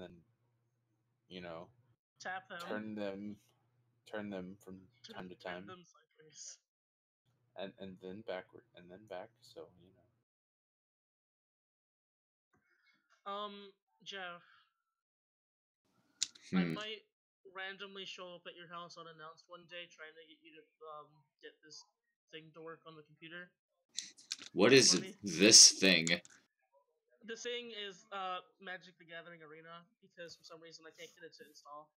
then, you know, Tap them. turn them from time to time, Turn them sideways. and then backward, and then back. So Jeff, I Hmm. might randomly show up at your house unannounced one day, trying to get you to get this thing to work on the computer. What is this thing? The thing is Magic the Gathering Arena, because for some reason I can't get it to install.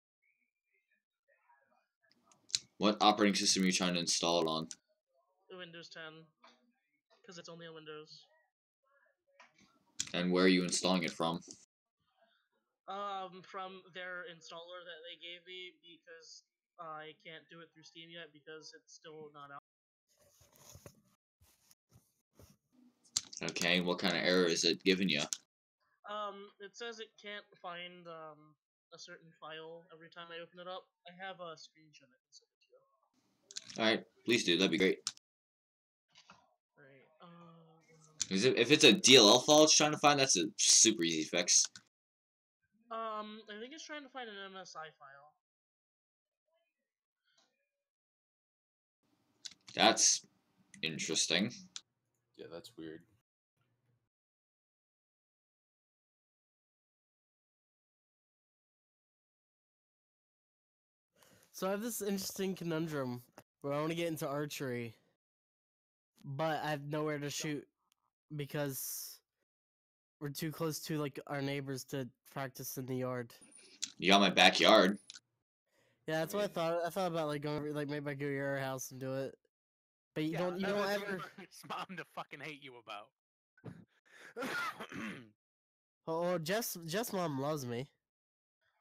What operating system are you trying to install it on? Windows 10, because it's only on Windows. And where are you installing it from? From their installer that they gave me, because I can't do it through Steam yet because it's still not out. Okay, what kind of error is it giving you? It says it can't find a certain file every time I open it up. I have a screenshot I can send it to you. Alright, please do, that'd be great. Right, If it's a DLL file it's trying to find, that's a super easy fix. I think it's trying to find an MSI file. That's interesting. yeah, that's weird. So I have this interesting conundrum where I want to get into archery, but I have nowhere to shoot because we're too close to like our neighbors to practice in the yard. You got my backyard. Yeah, that's what I thought. I thought about like going like maybe I go to your house and do it. But you don't ever. Mom to fucking hate you about. Oh, Jess mom loves me.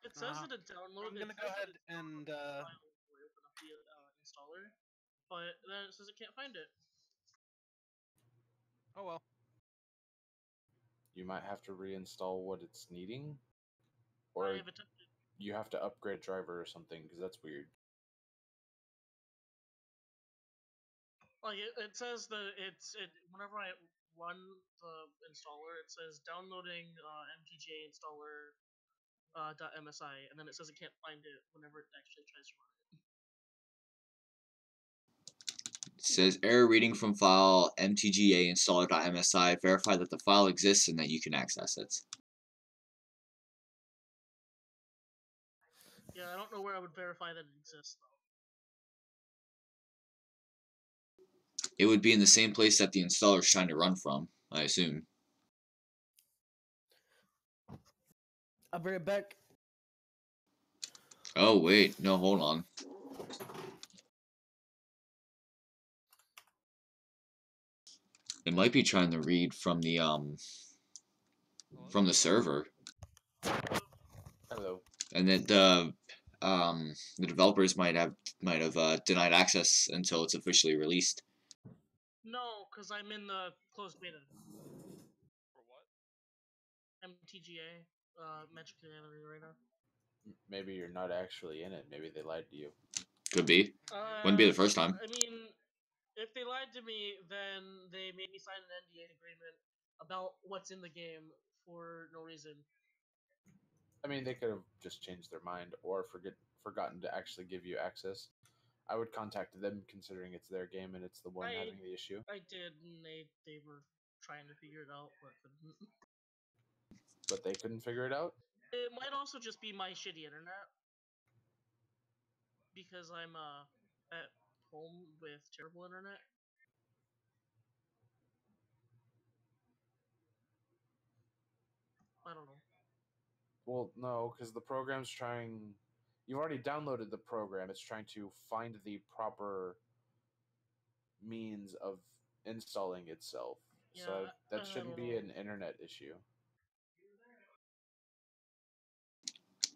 It says that it downloaded. I'm gonna go ahead and open up the installer, but then it says it can't find it. Oh well. You might have to reinstall what it's needing, or I have attempted. you have to upgrade driver or something, because that's weird. Like it says that whenever I run the installer, it says downloading MTGA installer .msi, and then it says it can't find it whenever it actually tries to run it. It says error reading from file mtga installer.msi. Verify that the file exists and that you can access it. Yeah, I don't know where I would verify that it exists though. It would be in the same place that the installer is trying to run from, I assume. I'll bring it back. Oh wait, no, hold on. It might be trying to read from the server. Hello. And that the developers might have denied access until it's officially released. No, because I'm in the closed beta. For what? MTGA, Magic the Gathering Arena. Maybe you're not actually in it. Maybe they lied to you. Could be. Wouldn't be the first time. I mean, if they lied to me, then they made me sign an NDA agreement about what's in the game for no reason. I mean, they could have just changed their mind or forgotten to actually give you access. I would contact them, considering it's their game and it's the one having the issue. I did, and they were trying to figure it out, but couldn't. But they couldn't figure it out? It might also just be my shitty internet. Because I'm at home with terrible internet. I don't know. Well, no, because the program's trying... You've already downloaded the program. It's trying to find the proper means of installing itself. Yeah, so that shouldn't be an internet issue.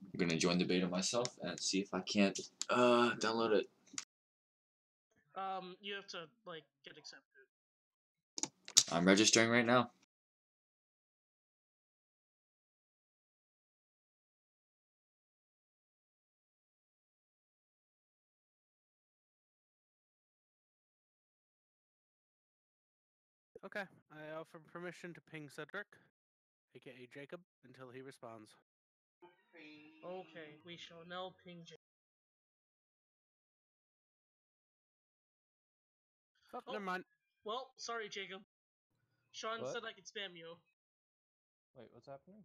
I'm gonna join the beta myself and see if I can't download it. You have to like get accepted. I'm registering right now. Okay, I offer permission to ping Cedric, aka Jacob, until he responds. Okay, we shall now ping Jacob. Oh, Oh. never mind. Well, sorry, Jacob. Sean What? said I could spam you. Wait, what's happening?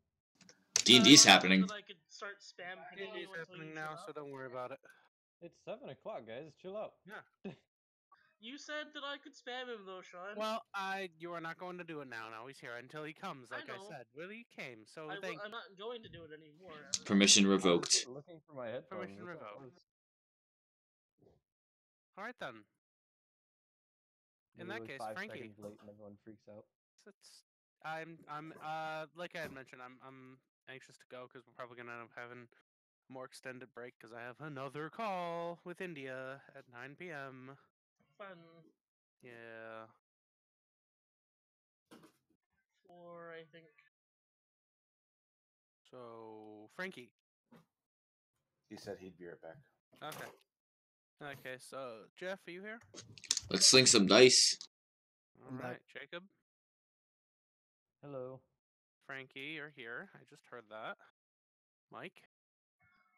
D&D's Sean happening. said that I could start spam pinging D&D's you until you happening shut now, up. so don't worry about it. It's 7 o'clock, guys. Chill out. Yeah. You said that I could spam him though, Sean. Well, you are not going to do it now. Now he's here until he comes, like I know. said. Well, he came, so I'm thank not going to do it anymore. Permission I was revoked. looking for my headphones. Permission That's all it revoked. was. All right then. In that Literally case, 5 Frankie. seconds late and everyone freaks out. I'm like I had mentioned, I'm anxious to go because we're probably gonna end up having a more extended break because I have another call with India at 9 p.m. Fun. Yeah. 4, I think. So Frankie. He said he'd be right back. Okay. In that case, Jeff, are you here? Let's sling some dice. All I'm back. right, Jacob, Hello. Frankie, you're here. I just heard that. Mike,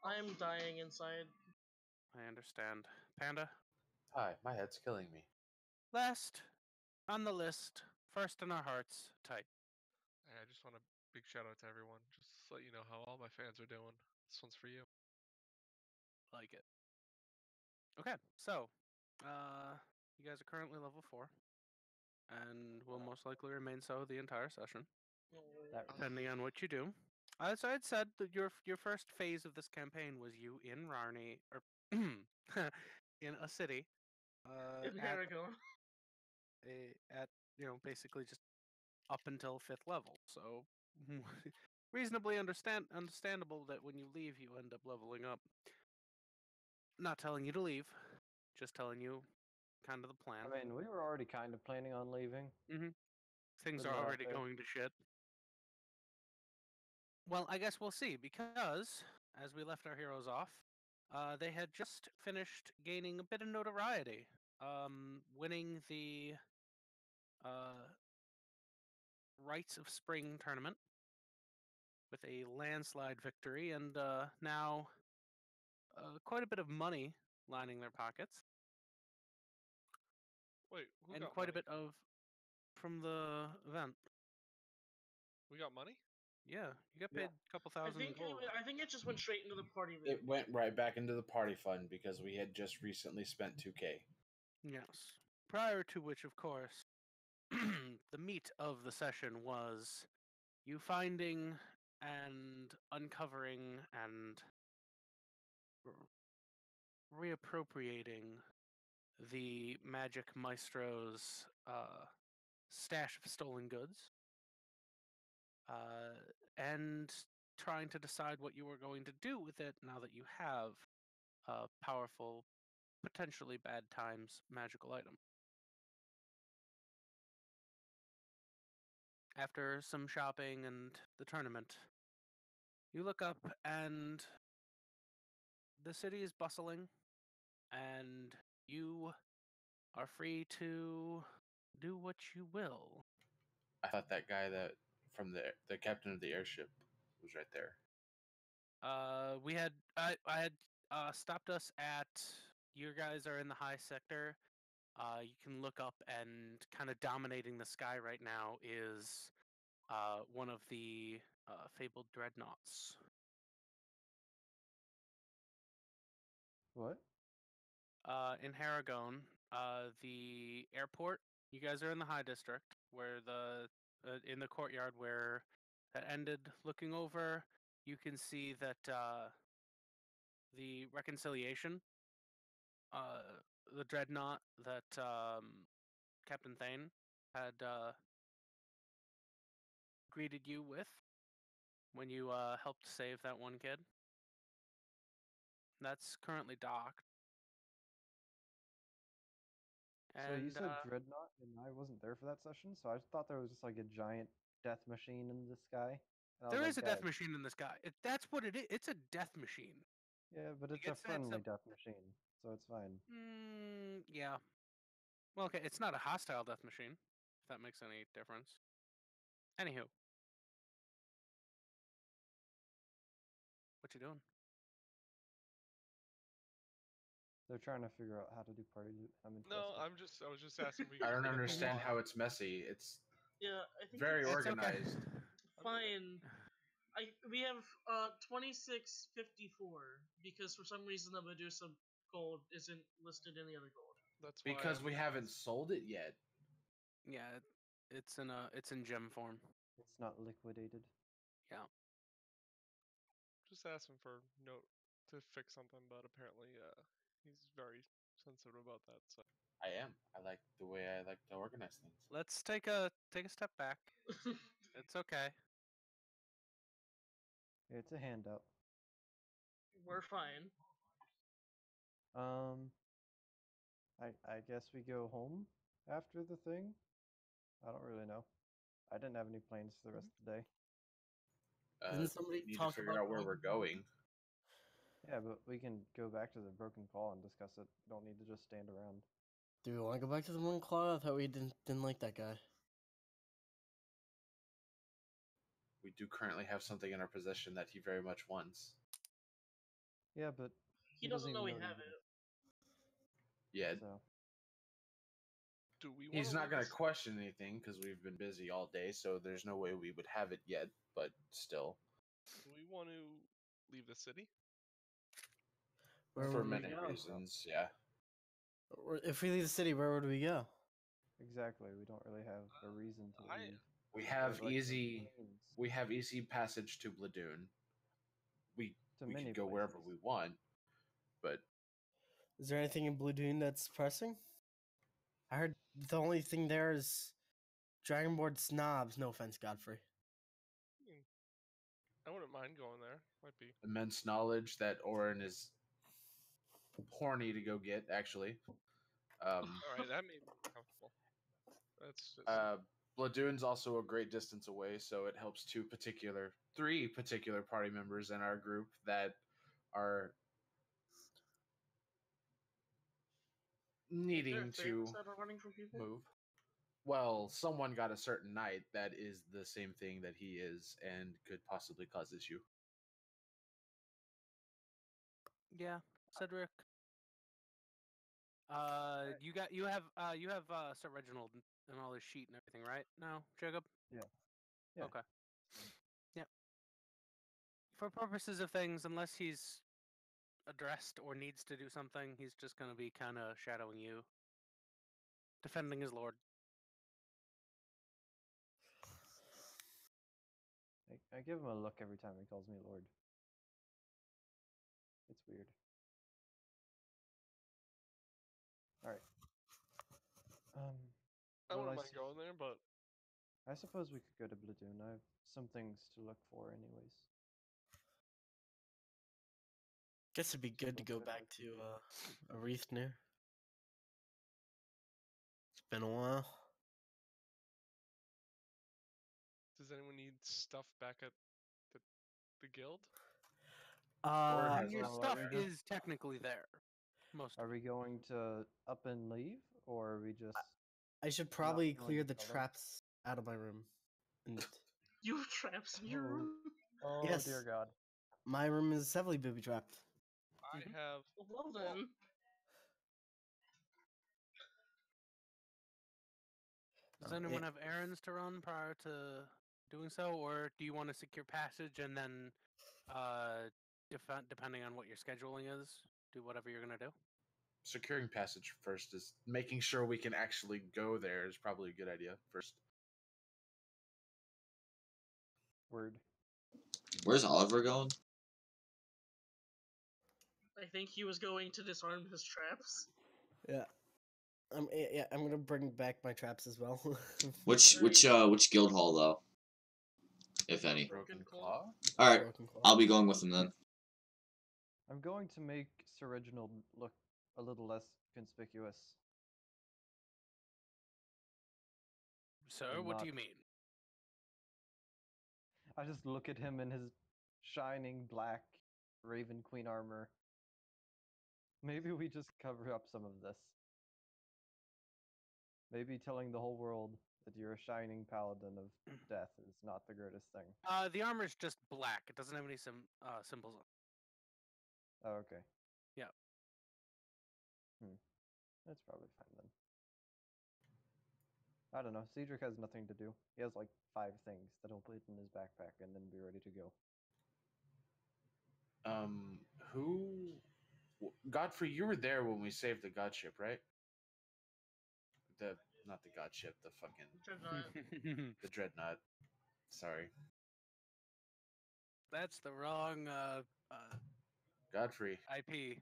I'm dying inside. I understand. Panda, Hi, my head's killing me. last on the list, first in our hearts, Type. Hey, I just want a big shout out to everyone. Just to let you know how all my fans are doing. This one's for you. Like it. Okay, so, you guys are currently level 4, and will most likely remain so the entire session, That depending on what you do. As I had said, that your first phase of this campaign was you in Rarney, or in a city, In at Aragon. at basically just up until 5th level. So reasonably understandable that when you leave, you end up leveling up. Not telling you to leave, just telling you kind of the plan. I mean, we were already kind of planning on leaving. Things Putting are that out already there. going to shit. Well, I guess we'll see, because as we left our heroes off, they had just finished gaining a bit of notoriety, winning the Rites of Spring tournament with a landslide victory, and now quite a bit of money lining their pockets, Wait, who and got quite money? a bit of from the event. We got money? Yeah, you got Yeah. paid a couple thousand gold. I think it just went straight into the party room. It went right back into the party fund because we had just recently spent 2K. Yes. Prior to which, of course, the meat of the session was you finding and uncovering and reappropriating the Magic Maestro's stash of stolen goods, and trying to decide what you were going to do with it now that you have a powerful, potentially bad times magical item. After some shopping and the tournament, you look up and the city is bustling, and you are free to do what you will. I thought that guy that from the captain of the airship was right there. I had stopped us at. You guys are in the high sector. You can look up, and kind of dominating the sky right now is one of the fabled dreadnoughts. What? In Haragon, the airport. You guys are in the high district, where the in the courtyard where that ended. Looking over, you can see that the reconciliation, the dreadnought that Captain Thane had greeted you with when you helped save that one kid. That's currently docked. So you And said Dreadnought, and I wasn't there for that session, so I just thought there was just like a giant death machine in the sky. And I was there like, is a death guys, machine in the sky. That's what it is. It's a death machine. yeah, but it's a It's a- friendly death machine, so it's fine. Yeah. Well, okay, it's not a hostile death machine, if that makes any difference. Anywho. you doing? They're trying to figure out how to do party loot. I'm interested. No, I was just asking. If we I could don't get the understand mod. how it's messy. It's Yeah, I think very it's It's okay. organized. fine. We have 2654 because for some reason the Medusa gold isn't listed in the other gold. That's why Because I'm we haven't sold it yet. Yeah, it's in gem form. It's not liquidated. Yeah. just asking for note to fix something, but apparently, he's very sensitive about that. So I am. I like the way I like to organize things. Let's take a step back. It's okay. It's a handout. We're fine. I guess we go home after the thing. I don't really know. I didn't have any plans for the rest of the day. Didn't somebody need to talk figure about out where we're going. Yeah, but we can go back to the Broken Claw and discuss it. Don't need to just stand around. Do we want to go back to the One Claw? I thought we didn't like that guy. We do currently have something in our possession that he very much wants. Yeah, but He doesn't know we even have you it. Yeah, do, So do we? he's wanna not leave going to this- question anything because we've been busy all day, so there's no way we would have it yet, but still. Do we want to leave the city? Where For would we many go? reasons, yeah. If we leave the city, where would we go? exactly, we don't really have a reason to I- leave. We There's, have like, no easy planes we have easy passage to Bladun. We to we many can go wherever places. we want, but Is there anything in Bladun that's pressing? I heard the only thing there is Dragonboard snobs. No offense, Godfrey. I wouldn't mind going there. Might be. immense knowledge that Orin is horny to go get, actually. All right, that made me comfortable. That's just. Bladun's also a great distance away, so it helps three particular party members in our group that are Is there needing things to that are running from people? move. Well, someone got a certain night that is the same thing that he is and could possibly cause issue. Yeah, Cedric. You have Sir Reginald and all his sheet and everything, right? No, Jacob. Yeah. Yeah. Okay. Yep. For purposes of things, unless he's addressed or needs to do something, he's just gonna be kind of shadowing you, defending his lord. I give him a look every time he calls me Lord. It's weird. Alright. I well, wouldn't mind going there, but I suppose we could go to Bladun. I have some things to look for anyways. Guess it'd be good to Suppose go I'd back like to Arethnir. It's been a while. does anyone need stuff back at the guild? has Your all stuff our- is technically there. Most Are of we going to up and leave, or are we just... I should probably feeling clear the fellow? traps out of my room. And You have traps in your Oh. room? Oh, Yes. dear God. my room is heavily booby trapped. I have. Well then. Does anyone have errands to run prior to doing so, or do you want to secure passage and then, depending on what your scheduling is, do whatever you're gonna do? Securing passage first is making sure we can actually go there is probably a good idea first. Word. Where's Oliver going? I think he was going to disarm his traps. Yeah. I'm gonna bring back my traps as well. Which guild hall though, if any? Broken Broken Claw? All right, Broken Claw. I'll be going with him then. I'm going to make Sir Reginald look a little less conspicuous. Sir, And what do not- you mean? I just look at him in his shining black Raven Queen armor. Maybe we just cover up some of this. Maybe telling the whole world that you're a shining paladin of death is not the greatest thing. The armor's just black. It doesn't have any symbols on Oh, okay. Yeah. That's probably fine then. I don't know. Cedric has nothing to do. He has like 5 things that he'll put in his backpack and then be ready to go. Who? Godfrey, you were there when we saved the god ship, right? Not the god ship, the fucking the dreadnought. Sorry, That's the wrong Godfrey, IP.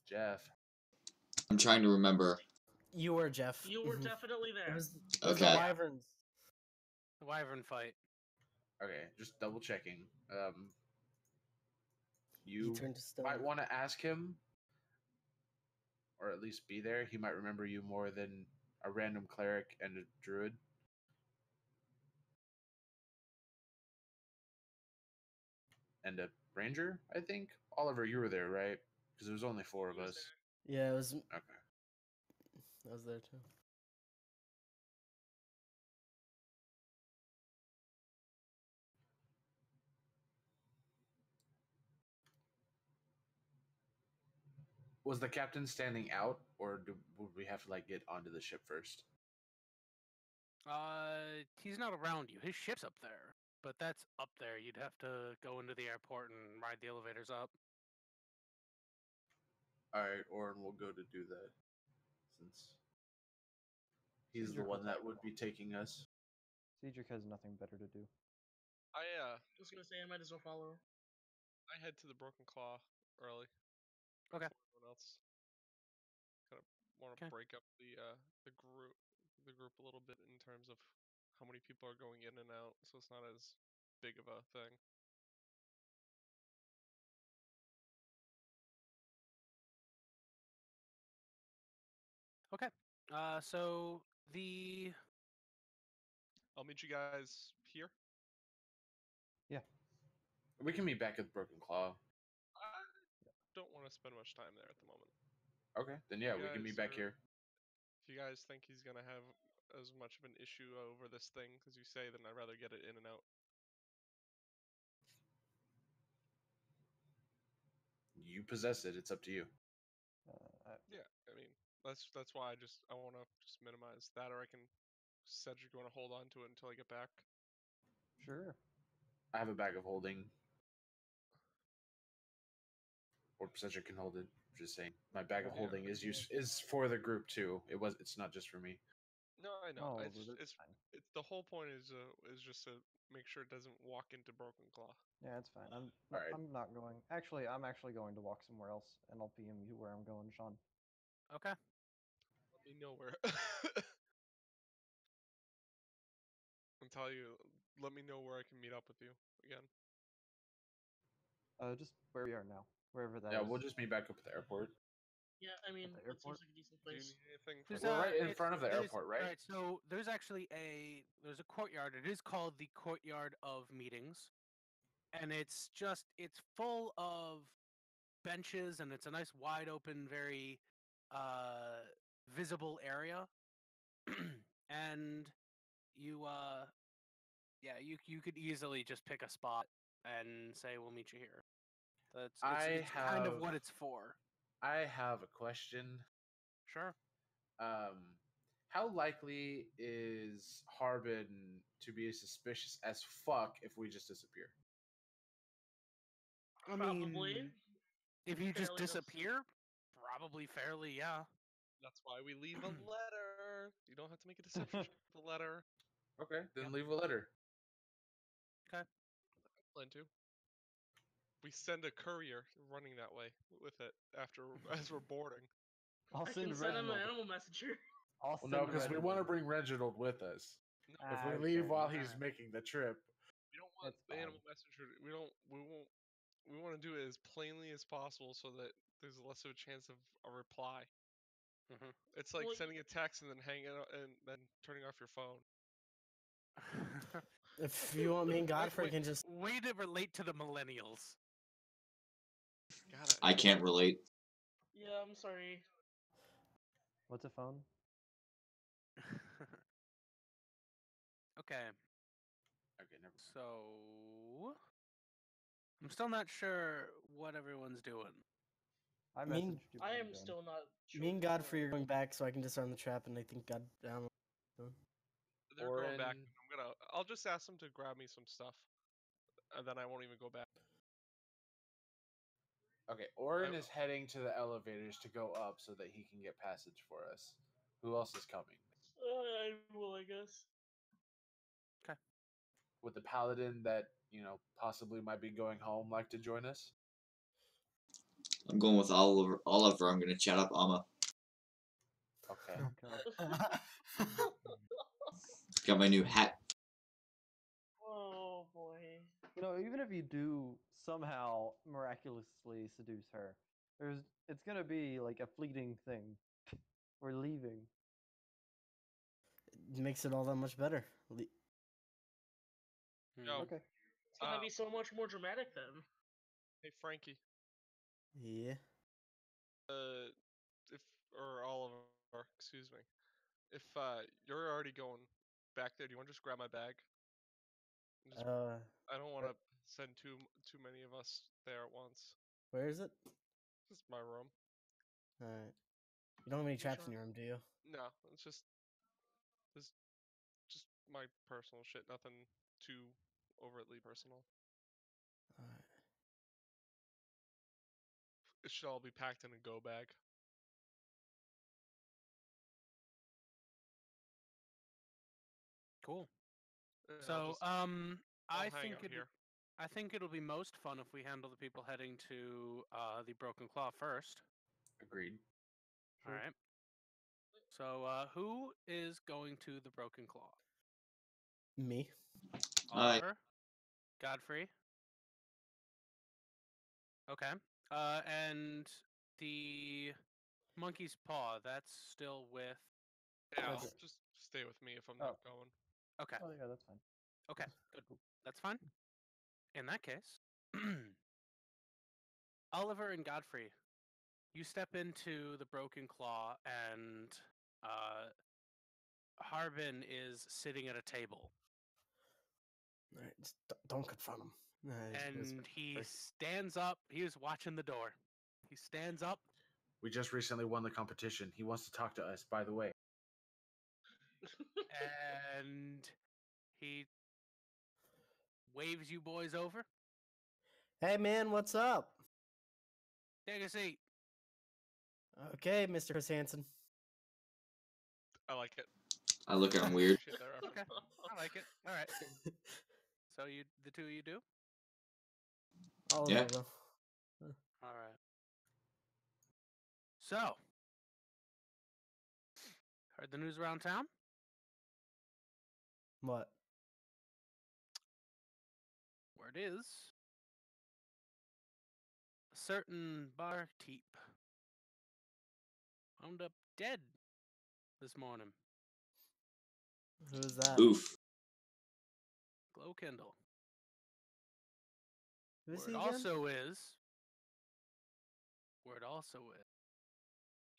Jeff. I'm trying to remember. You were Jeff. You were Mhm. definitely there. It was the Okay. wyverns. The Wyvern fight. Okay, just double checking. He You turned to stone. might want to ask him, or at least be there. He might remember you more than a random cleric and a druid. And a ranger, I think. Oliver, you were there, right? Because there was only 4 of us. Yeah, it was. Okay. I was there too. Was the captain standing out, or would we have to like get onto the ship first? He's not around you. His ship's up there, but that's up there. You'd have to go into the airport and ride the elevators up. All right, Orin will go to do that since he's the Cedric one will that follow would be along. taking us. Cedric has nothing better to do. I Just gonna say I might as well follow. I head to the Broken Claw early. Okay. Before everyone else. Kind of want to Okay. break up the group a little bit in terms of how many people are going in and out, so it's not as big of a thing. Okay. So the I'll meet you guys here. We can meet back at Broken Claw. I don't want to spend much time there at the moment. Okay, then yeah, You we can meet guys back are- here. If you guys think he's gonna have as much of an issue over this thing as you say, then I'd rather get it in and out. You possess it. It's up to you. Yeah, I mean that's why I want to just minimize that, or I can. Cedric, you want to hold on to it until I get back? Sure. I have a bag of holding, or Cedric can hold it. Just saying, my bag of Yeah. holding is for the group too. It's not just for me. No, I know. Oh, It's that's fine. it's the whole point is just to make sure it doesn't walk into Broken Claw. Yeah, it's fine. All right. I'm not going. Actually, I'm actually going to walk somewhere else, and I'll PM you where I'm going, Sean. okay. Let me know where. And tell you. Let me know where I can meet up with you again. Just where we are now, wherever that Yeah, is. we'll just meet back up at the airport. Yeah, I mean the that seems airport? like a decent Do you place. need anything from There's We're right in it's- front of the there's- airport, right? Right. So there's actually there's a courtyard. It is called the Courtyard of Meetings, and it's full of benches, and it's a nice wide open, very visible area. And you you could easily just pick a spot and say we'll meet you here. It's kind of what it's for. I have a question. Sure. How likely is Harbin to be suspicious as fuck if we just disappear? I Probably. mean, if you just Fairly does. disappear, probably fairly, yeah. That's why we leave a letter. You don't have to make a deception check with a letter. Okay, then Yep. leave a letter. Okay. Plan to. We send a courier running that way with it as we're boarding. I'll I send can send him an Reginald. animal messenger. I'll Well, send no, because we want to Reginald. bring Reginald with us. No, If we Ah, leave okay. while he's Alright. making the trip, we don't want It's the fine. animal messenger. We won't. We want to do it as plainly as possible so that there's less of a chance of a reply. Mhm. It's like Well, sending a text and then hanging up and then turning off your phone. If you want me and Godfrey can just. Way to relate to the millennials. God, I can't relate. Yeah, I'm sorry. What's a phone? Okay, okay, never mind. so I'm still not sure what everyone's doing. I Me and- messaged you. I when am done. still not sure. Me and Godfrey are going back, so I can disarm the trap, and I think God down. They're going back. Orin- I'll just ask them to grab me some stuff, and then I won't even go back. Okay, Orin I- is heading to the elevators to go up so that he can get passage for us. Who else is coming? I will, I guess. Would the paladin that, possibly might be going home like to join us? I'm going with Oliver. Oliver, I'm gonna chat up Amma. Okay. Oh god. Got my new hat. Oh boy. Even if you do somehow miraculously seduce her, it's gonna be like a fleeting thing. We're leaving. It makes it all that much better. Yo, Okay. It's gonna Uh, be so much more dramatic then. hey Frankie, Yeah. if or Oliver, excuse me, if you're already going back there, do you want to just grab my bag? Just, I don't want to send too many of us there at once. Where is it? Just my room. All right. You don't have any traps sure? in your room, do you? No, it's just my personal shit. Nothing too overtly personal. All right. It should all be packed in a go bag. Cool. And So, I'll I hang think out here. I think it'll be most fun if we handle the people heading to the Broken Claw first. Agreed. All right. So, who is going to the Broken Claw? Me. Oliver, Godfrey. Okay. And the monkey's paw. That's still with. Yeah, Okay. just stay with me if I'm Oh. not going. Okay. Oh yeah, that's fine. Okay. Good. That's fine. In that case, Oliver and Godfrey, you step into the Broken Claw, and Harbin is sitting at a table, All right. Just don't confront him. and he stands up. He is watching the door. He stands up. We just recently won the competition. He wants to talk to us, by the way. And he waves you boys over. Hey, man, what's up? Take a seat. Okay, Mr. Chris Hansen. I like it. I look at him weird. Appreciate that reference. Okay, I like it. All right. So the two of you do. All Yeah. of them. All right. So, heard the news around town? What? Word is, a certain barkeep wound up dead this morning. Who's that? Oof. Glow Kindle. Who's Word he again? also is,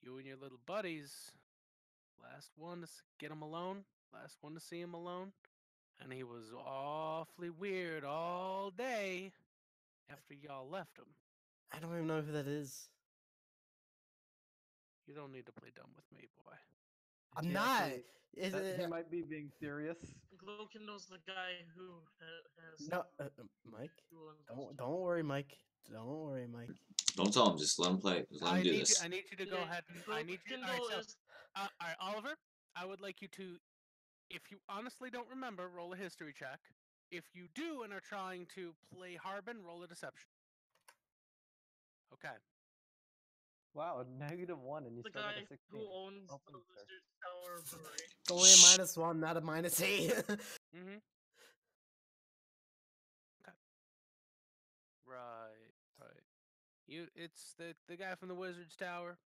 you and your little buddies, last one to get him alone, last one to see him alone, and he was awfully weird all day after y'all left him. I don't even know who that is. You don't need to play dumb with me, boy. I'm He not. actually- Is He it? might be being serious. Glowkindle's the guy who has. No, Mike. Don't worry, Mike. Don't worry, Mike. Don't tell him. Just let him play. Just let him do this. I need you to go ahead and I need you. All right, Glowkindle so, is. all right, Oliver, I would like you to, if you honestly don't remember, roll a history check. If you do and are trying to play Harbin, roll a deception. Okay. Wow, a -1, and you The still guy got a 16. who owns Well the played, sir. Lizard Tower Brewery. It's only a -1, not a -8. Mm-hmm. Okay. Right. It's the guy from the Wizard's Tower.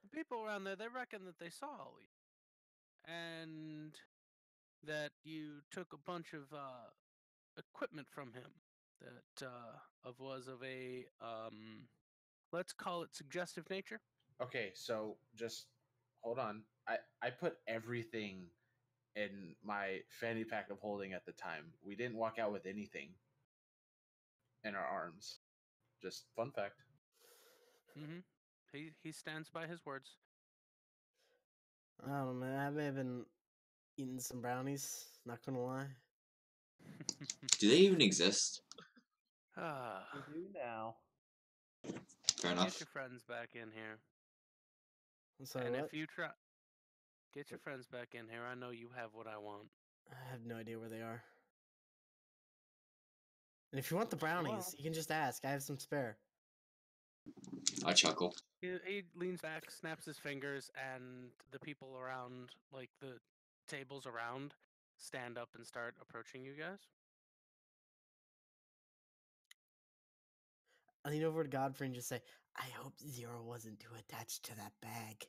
The people around there, they reckon that they saw you, and that you took a bunch of equipment from him that was of a let's call it suggestive nature. Okay, so just hold on. I put everything in my fanny pack of holding at the time. We didn't walk out with anything in our arms. Just fun fact. Mm-hmm. He stands by his words. I don't know. I may have been eating some brownies. Not gonna lie. Do they even exist? Ah, We do now. Fair get enough. your friends back in here. I'm sorry. And What? if you try, get your friends back in here. I know you have what I want. I have no idea where they are. And if you want the Well. brownies, you can just ask. I have some spare. I chuckle. He leans back, snaps his fingers, and the people around, like the tables around, stand up and start approaching you guys. I lean over to Godfrey and just say, I hope Zero wasn't too attached to that bag.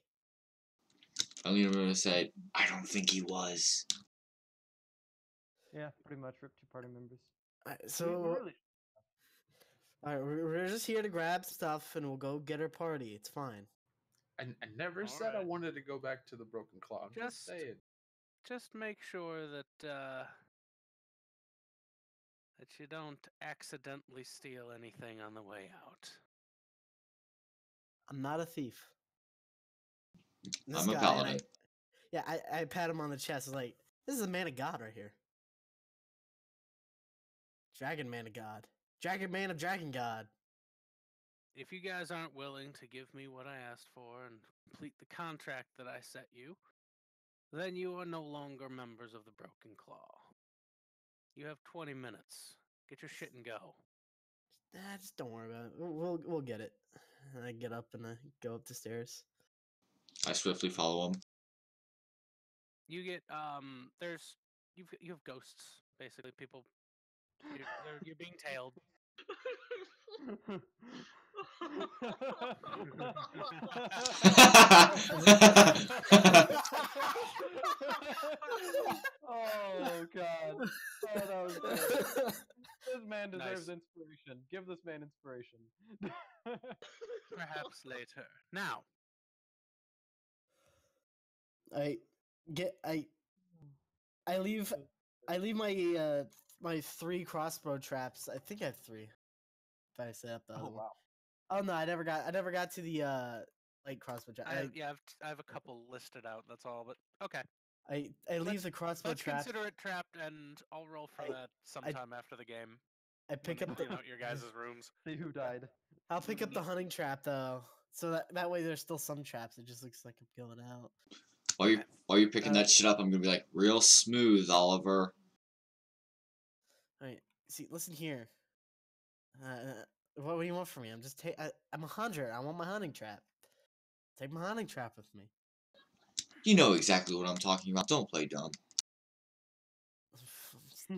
I lean over and say, I don't think he was. Yeah, pretty much ripped two party members. So, we really. alright, we're just here to grab stuff and we'll go get our party. It's fine. I never said I Alright. wanted to go back to the Broken Claw. I'm just Just- saying. Just make sure that you don't accidentally steal anything on the way out. I'm not a thief. This I'm a guy, paladin. I pat him on the chest. Like, this is a man of God right here. Dragon man of God. Dragon man of Dragon God. If you guys aren't willing to give me what I asked for and complete the contract that I set you, then you are no longer members of the Broken Claw. You have 20 minutes. Get your shit and go. Just don't worry about it. We'll get it. And I get up and I go up the stairs. I swiftly follow him. You get you have ghosts basically. People, you're being tailed. Oh god. Oh, that was good. This man deserves Nice. inspiration. Give this man inspiration. Perhaps later. Now, I leave my my 3 crossbow traps. I think I have 3. If I set up the other Oh one. wow. Oh no, I never got to the light crossbow trap. I have a couple listed out. That's all. But okay, I leave the crossbow let's trap. consider it trapped, and I'll roll for that sometime after the game. I pick when up they the clean out your guys' rooms. See who died. I'll pick up the hunting trap though. So that way there's still some traps. It just looks like I'm going out. While you're picking that shit up, I'm gonna be like, real smooth, Oliver. Alright, see, listen here. What do you want from me? I'm a hunter. I want my hunting trap. Take my hunting trap with me. You know exactly what I'm talking about. Don't play dumb. I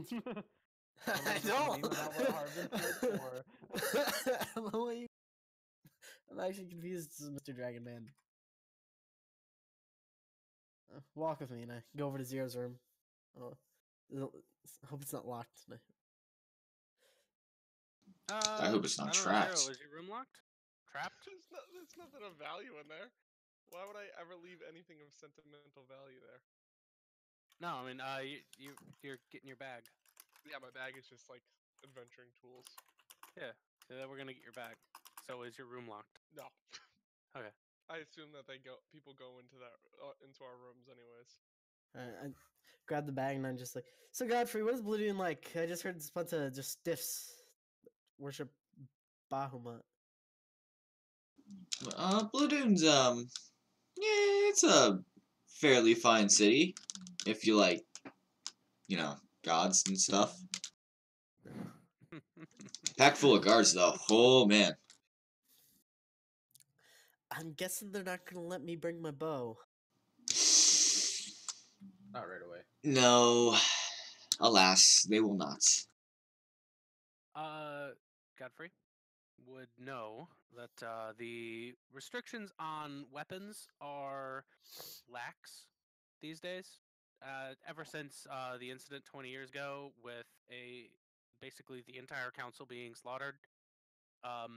Somebody don't. meme about what Harbin did, or- I don't know what you. I'm actually confused, Mr. Dragon Man. Walk with me, and I go over to Zero's room. Oh, I hope it's not locked tonight. I hope it's not I don't know, trapped. Zero, is your room locked? Trapped? There's nothing of value in there. Why would I ever leave anything of sentimental value there? No, I mean, you're getting your bag. Yeah, my bag is just like adventuring tools. Yeah, so then we're gonna get your bag. So is your room locked? No. Okay. I assume that people go into into our rooms anyways. I grab the bag and I'm just like, so Godfrey, what is Bladun like? I just heard this bunch of just stiffs worship Bahamut. Bladun's, yeah, it's a fairly fine city. If you like, you know, gods and stuff. Packed full of guards, though. Oh, man. I'm guessing they're not gonna let me bring my bow. Not right away. No. Alas, they will not. Godfrey would know that the restrictions on weapons are lax these days. Ever since the incident 20 years ago with basically the entire council being slaughtered, a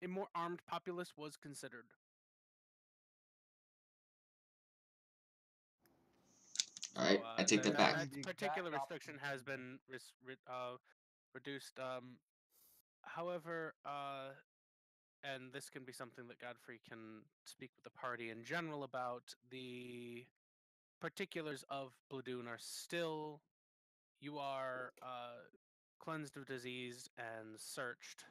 more armed populace was considered. Alright, I take that back. That particular restriction has been reduced. However, and this can be something that Godfrey can speak with the party in general about, the particulars of Bladun are still, you are cleansed of disease and searched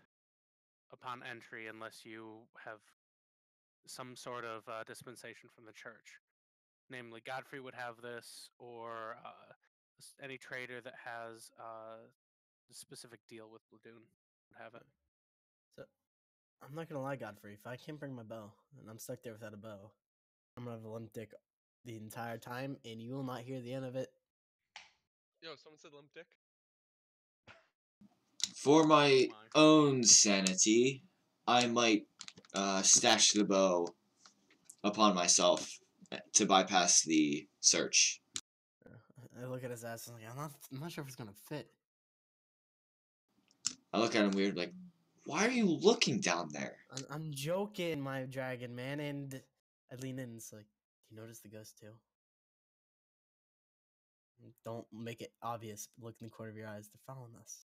upon entry unless you have some sort of dispensation from the church. Namely, Godfrey would have this, or any trader that has a specific deal with Bladun would have it. So, I'm not gonna lie, Godfrey. If I can't bring my bow and I'm stuck there without a bow, I'm gonna have a limp dick the entire time, and you will not hear the end of it. Yo, someone said limp dick. For my Oh my. own sanity, I might stash the bow upon myself to bypass the search. I look at his ass and I'm like, I'm not sure if it's gonna fit. I look at him weird, like, why are you looking down there? I'm joking, my dragon man, and I lean in and it's like, do you notice the ghost too? Don't make it obvious. But look in the corner of your eyes. They're following us.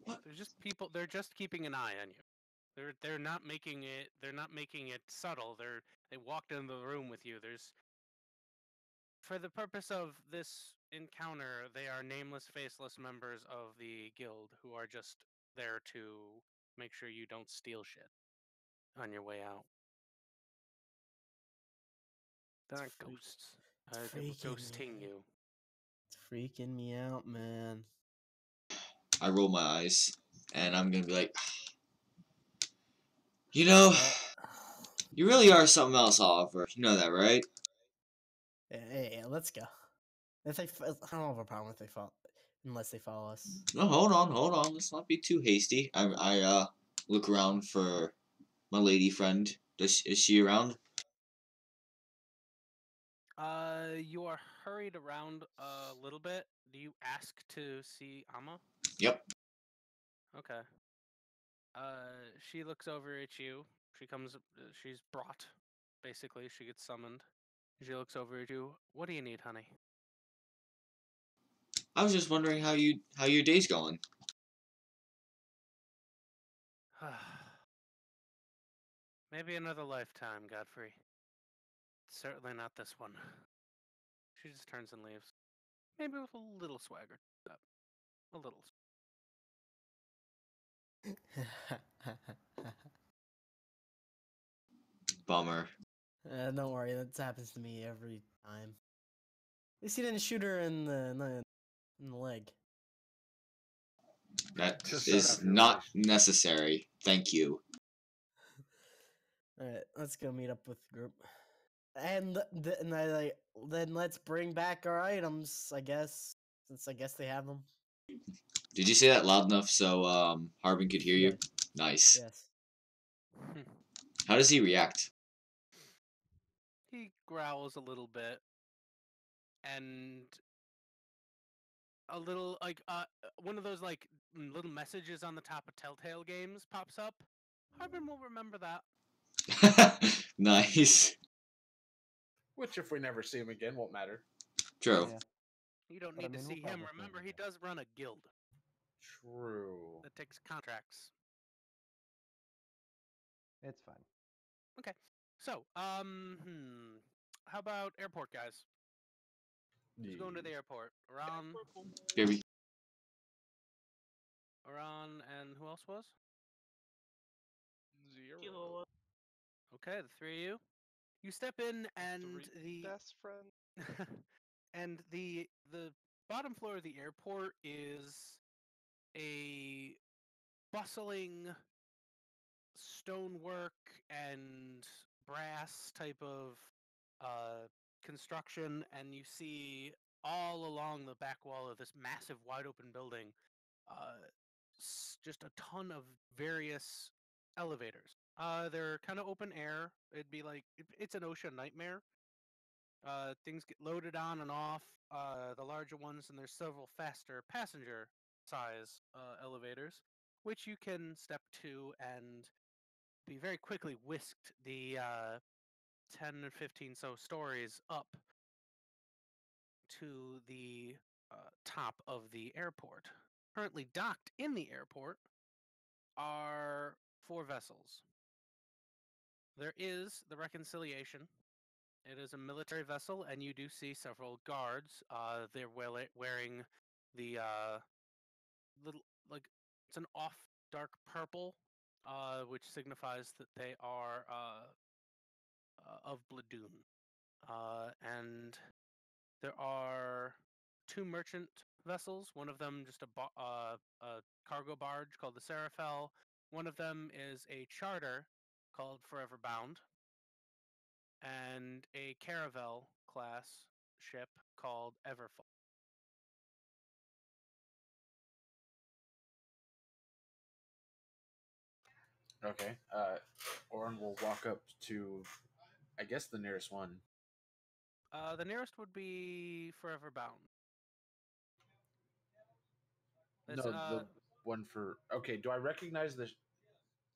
What? They're just people. They're just keeping an eye on you. They're not making it. They're not making it subtle. They walked into the room with you. For the purpose of this encounter, they are nameless, faceless members of the guild who are just there to make sure you don't steal shit on your way out. They're not ghosts. They were ghosting you. It's freaking me out, man. I roll my eyes, and I'm gonna be like, you know, you really are something else, Oliver. You know that, right? Hey, let's go. If they, I don't have a problem if they follow, unless they follow us. No, hold on. Let's not be too hasty. I look around for my lady friend. Is she around? You are hurried around a little bit. Do you ask to see Amma? Yep. Okay. She looks over at you. She comes. She's brought. Basically, she gets summoned. She looks over at you. What do you need, honey? I was just wondering how your day's going. Maybe another lifetime, Godfrey. Certainly not this one. She just turns and leaves. Maybe with a little swagger. A little. Bummer. Don't worry, that happens to me every time. At least he didn't shoot her in the leg. That Just is start out your not relationship. necessary. Thank you. All right, let's go meet up with the group. And then let's bring back our items, I guess, since I guess they have them. Did you say that loud enough so Harbin could hear you? Yes. Nice. Yes. How does he react? He growls a little bit, and a little like one of those like little messages on the top of Telltale games pops up. Harbin will remember that. Nice. Which, if we never see him again, won't matter. True. Yeah. You don't But need I mean, to we'll see him. probably Remember, see he him does run a guild True. that takes contracts. It's fine. Okay, so how about airport guys? Who's going to the airport? Aran, Baby. and who else was? 0. Kilo, Okay, the three of you. You step in, and Three best friend. and the bottom floor of the airport is a bustling stonework and brass type of construction, and you see all along the back wall of this massive wide open building just a ton of various elevators. They're kind of open air. It'd be like it's an ocean nightmare. Things get loaded on and off. The larger ones, and there's several faster passenger size elevators, which you can step to and be very quickly whisked the 10 and 15 so stories up to the top of the airport. Currently docked in the airport are 4 vessels. There is the Reconciliation. It is a military vessel, and you do see several guards. They're wearing the little, like, it's an off dark purple, which signifies that they are of Bladun. And there are 2 merchant vessels. One of them just a cargo barge called the Seraphel. One of them is a charter called Forever Bound, and a caravel class ship called Everfall. Okay. Orin will walk up to, I guess, the nearest one. The nearest would be Forever Bound. It's, No, the one for. Okay, do I recognize the?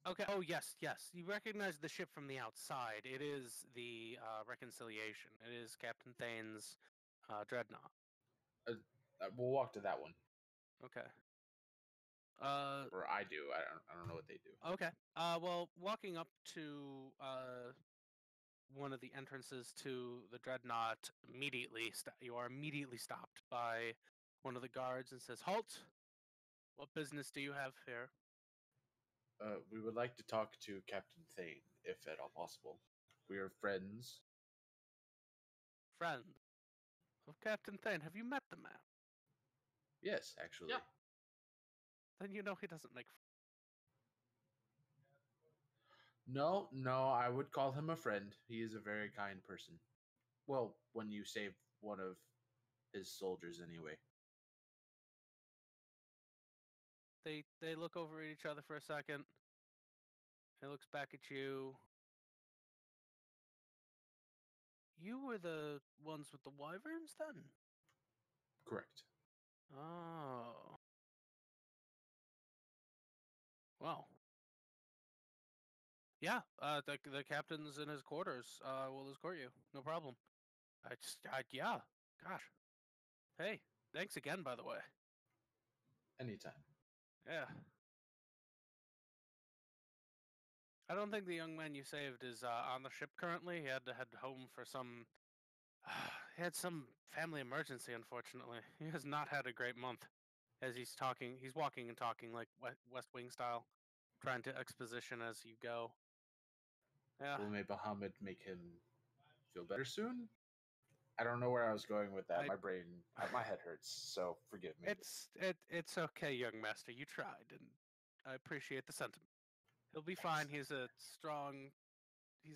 Okay. Oh, yes, yes. You recognize the ship from the outside. It is the Reconciliation. It is Captain Thane's dreadnought. We'll walk to that one. Okay. Or I do. I don't know what they do. Okay. Well, walking up to one of the entrances to the dreadnought, you are immediately stopped by one of the guards and says, "Halt! What business do you have here?" We would like to talk to Captain Thane, if at all possible. We are friends. Friend of Captain Thane. Have you met the man? Yes, actually. Yeah. Then you know he doesn't make. No, I would call him a friend. He is a very kind person. Well, when you save one of his soldiers, anyway. They look over at each other for a second. He looks back at you. You were the ones with the wyverns, then? Correct. Oh. Well. Yeah, the captain's in his quarters. Will escort you. No problem. Yeah. Gosh. Hey, thanks again, by the way. Anytime. Yeah. I don't think the young man you saved is on the ship currently. He had to head home for some. He had some family emergency, unfortunately. He has not had a great month. As he's walking and talking like West Wing style, trying to exposition as you go. Yeah. Will may Bahamut make him feel better soon? I don't know where I was going with that. My head hurts, so forgive me. It's okay, young master. You tried, and I appreciate the sentiment. He'll be fine. He's a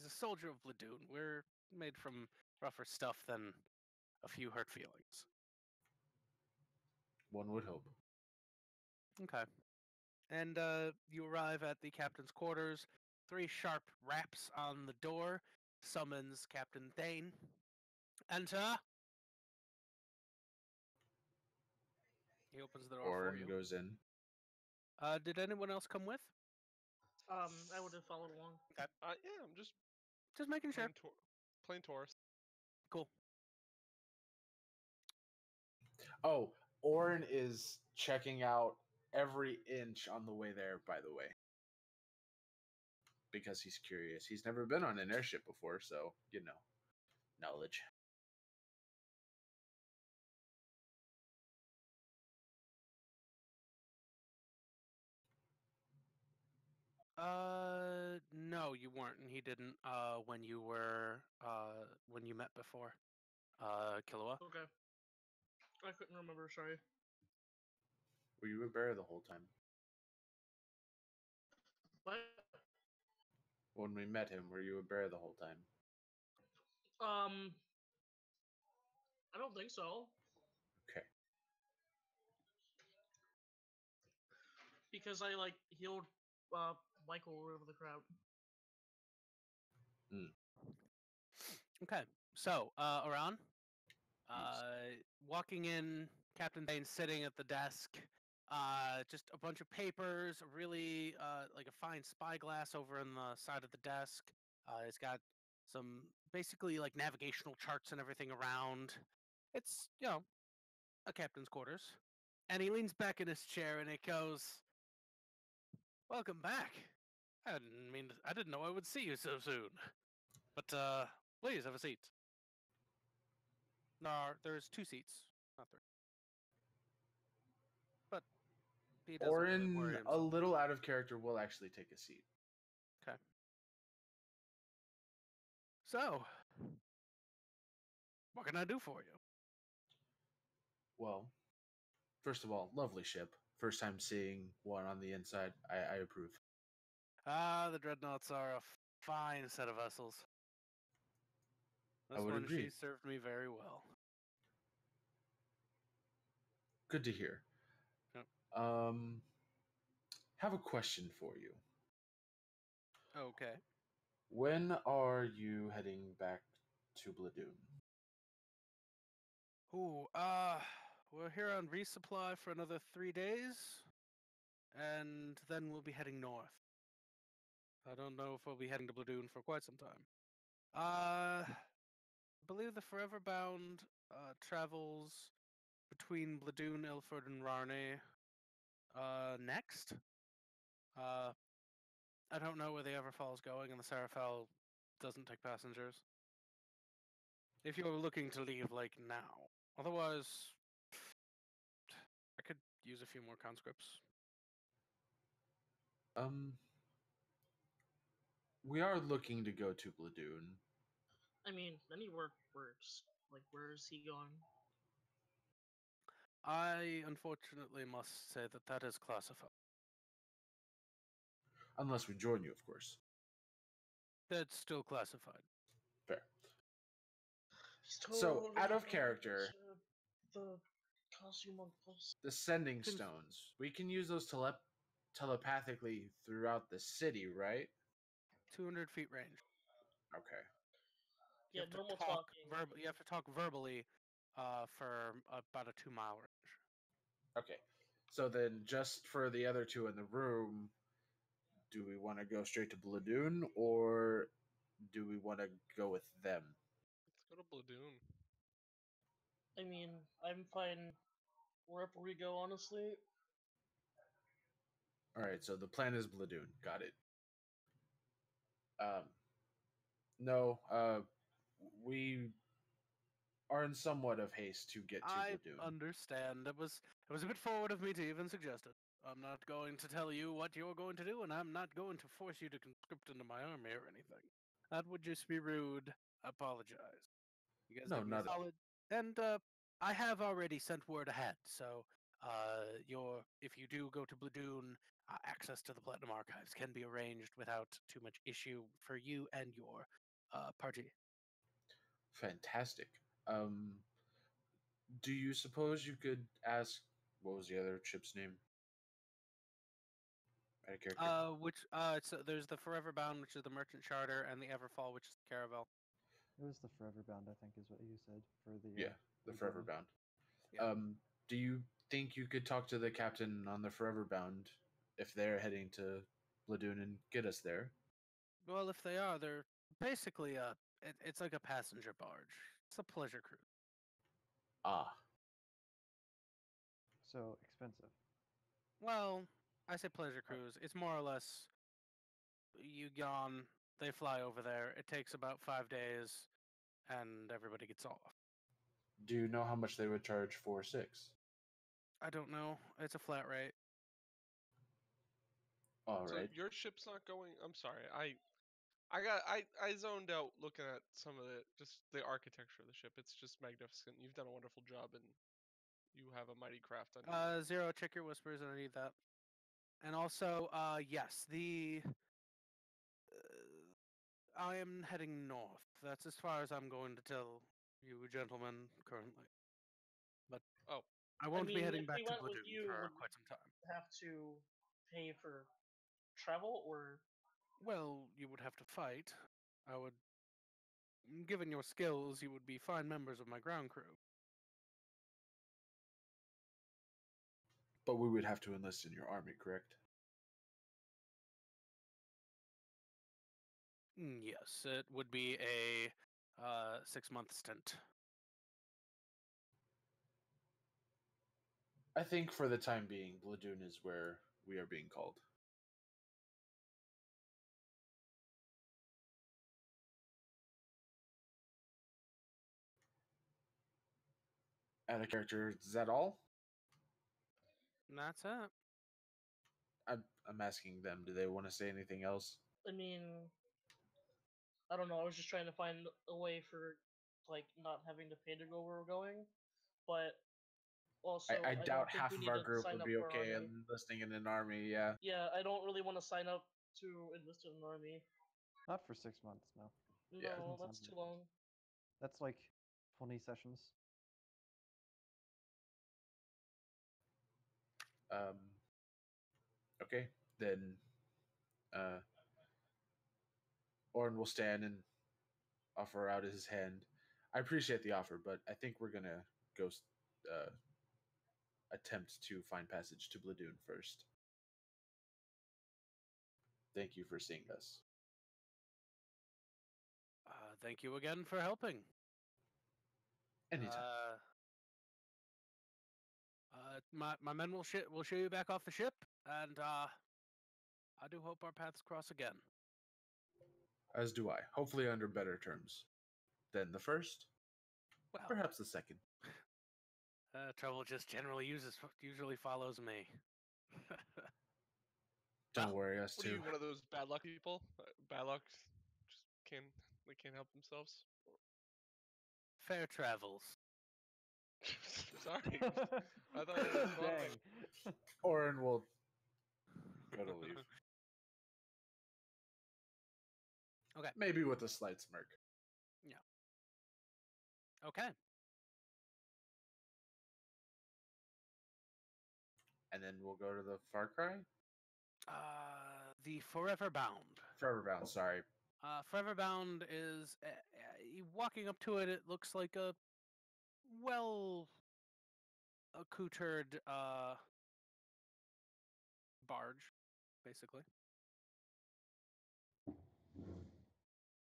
soldier of Bladun. We're made from rougher stuff than a few hurt feelings. One would hope. Okay. And you arrive at the captain's quarters. 3 sharp raps on the door summons Captain Thane. Enter. He opens the door Orin for you. goes in. Did anyone else come with? I would have followed along. Okay. Yeah, I'm just making sure. plain tourist. Cool. Oh, Orin is checking out every inch on the way there, by the way. Because he's curious. He's never been on an airship before, so, knowledge. No, you weren't, and he didn't. When you met before, Killua. Okay. I couldn't remember. Sorry. Were you a bear the whole time? What? When we met him, were you a bear the whole time? I don't think so. Okay. Because I healed Michael or whatever the crowd. Okay, so Oran, walking in, Captain Dane's sitting at the desk. Just a bunch of papers, really like a fine spyglass over on the side of the desk. It's got some basically like navigational charts and everything around. It's a captain's quarters, and he leans back in his chair and it goes, Welcome back. I didn't know I would see you so soon. But please have a seat. No, there's 2 seats, not 3. But he doesn't really Orin, worry a himself. little out of character, will actually take a seat. Okay. So, what can I do for you? Well, first of all, lovely ship. First time seeing one on the inside. I approve. The Dreadnoughts are a fine set of vessels. I This would one, agree. she served me very well. Good to hear. Yep. Have a question for you. Okay. When are you heading back to Bladun? Ooh, we're here on resupply for another 3 days, and then we'll be heading north. I don't know if we'll be heading to Bladun for quite some time. I believe the Forever Bound travels between Bladun, Ilford, and Rarney next. I don't know where the Everfall is going, and the Sarafel doesn't take passengers. If you're looking to leave, like, now. Otherwise, I could use a few more conscripts. We are looking to go to Bladun. I mean, any work works. Like, where is he going? I unfortunately must say that that is classified. Unless we join you, of course. That's still classified. Fair. He's So, out totally of character, the costume on post. the sending stones. We can use those telepathically throughout the city, right? 200 feet range. Okay. Yeah, normal talking. You have to talk verbally for about a 2-mile range. Okay. So then, just for the other two in the room, do we want to go straight to Bladun, or do we want to go with them? Let's go to Bladun. I mean, I'm fine wherever we go, honestly. All right. So the plan is Bladun. Got it. No. We are in somewhat of haste to get to I Bladun. understand. It was a bit forward of me to even suggest it. I'm not going to tell you what you're going to do, and I'm not going to force you to conscript into my army or anything. That would just be rude. I apologize. You guys No, did me not at all. solid. And I have already sent word ahead, so if you do go to Bladun, access to the Platinum Archives can be arranged without too much issue for you and your party. Fantastic. Do you suppose you could ask what was the other ship's name? Out of character. So there's the Forever Bound, which is the Merchant Charter, and the Everfall, which is the Caravel. It was the Forever Bound, I think, is what you said for the. Yeah, the Forever journey. Bound. Yeah. Do you think you could talk to the captain on the Forever Bound if they're heading to Bladun and get us there? Well, if they are, they're basically it's like a passenger barge. It's a pleasure cruise. Ah, So expensive. Well, I say pleasure cruise. It's more or less you get on, they fly over there. It takes about 5 days, and everybody gets off. do you know how much they would charge for 6? I don't know. It's a flat rate. All So right. your ship's not going. I'm sorry. I zoned out looking at some of the architecture of the ship. It's just magnificent. You've done a wonderful job, and you have a mighty craft under. Zero, check your whispers, and I need that. And also, yes, I am heading north. That's as far as I'm going to tell you gentlemen currently. But Oh, I won't be mean, heading if back we to went with Bladun you, for would quite some time. have to pay for travel, or Well, you would have to fight. Given your skills, you would be fine members of my ground crew. But we would have to enlist in your army, correct? Yes, it would be a 6-month stint. I think for the time being, Bladun is where we are being called. Out of character, is that all? And that's it. I'm asking them. Do they want to say anything else? I mean, I don't know. I was just trying to find a way for like not having to pay to go where we're going, but also I I doubt don't think half we of need our to group sign would up be for okay army. enlisting in an army. Yeah. Yeah, I don't really want to sign up to enlist in an army. Not for 6 months, no. Yeah. No, Doesn't that's sound too good. long. That's like 20 sessions. Um. Okay, then. Orin will stand and offer out his hand. I appreciate the offer, but I think we're gonna go attempt to find passage to Bladun first. Thank you for seeing us. Thank you again for helping. Anytime. My men will show you back off the ship, and I do hope our paths cross again. As do I. Hopefully under better terms than the first, Well, perhaps the second. trouble just usually follows me. Don't worry, us What are too. you, one of those bad luck people? Bad luck, just can't help themselves. Fair travels. Sorry, I thought it was fun. Dang. Orin will go to leave. Okay. Maybe with a slight smirk. Okay. And then we'll go to the Far Cry? The Forever Bound. Forever Bound, sorry. Forever Bound is walking up to it. It looks like a well accoutered barge, basically.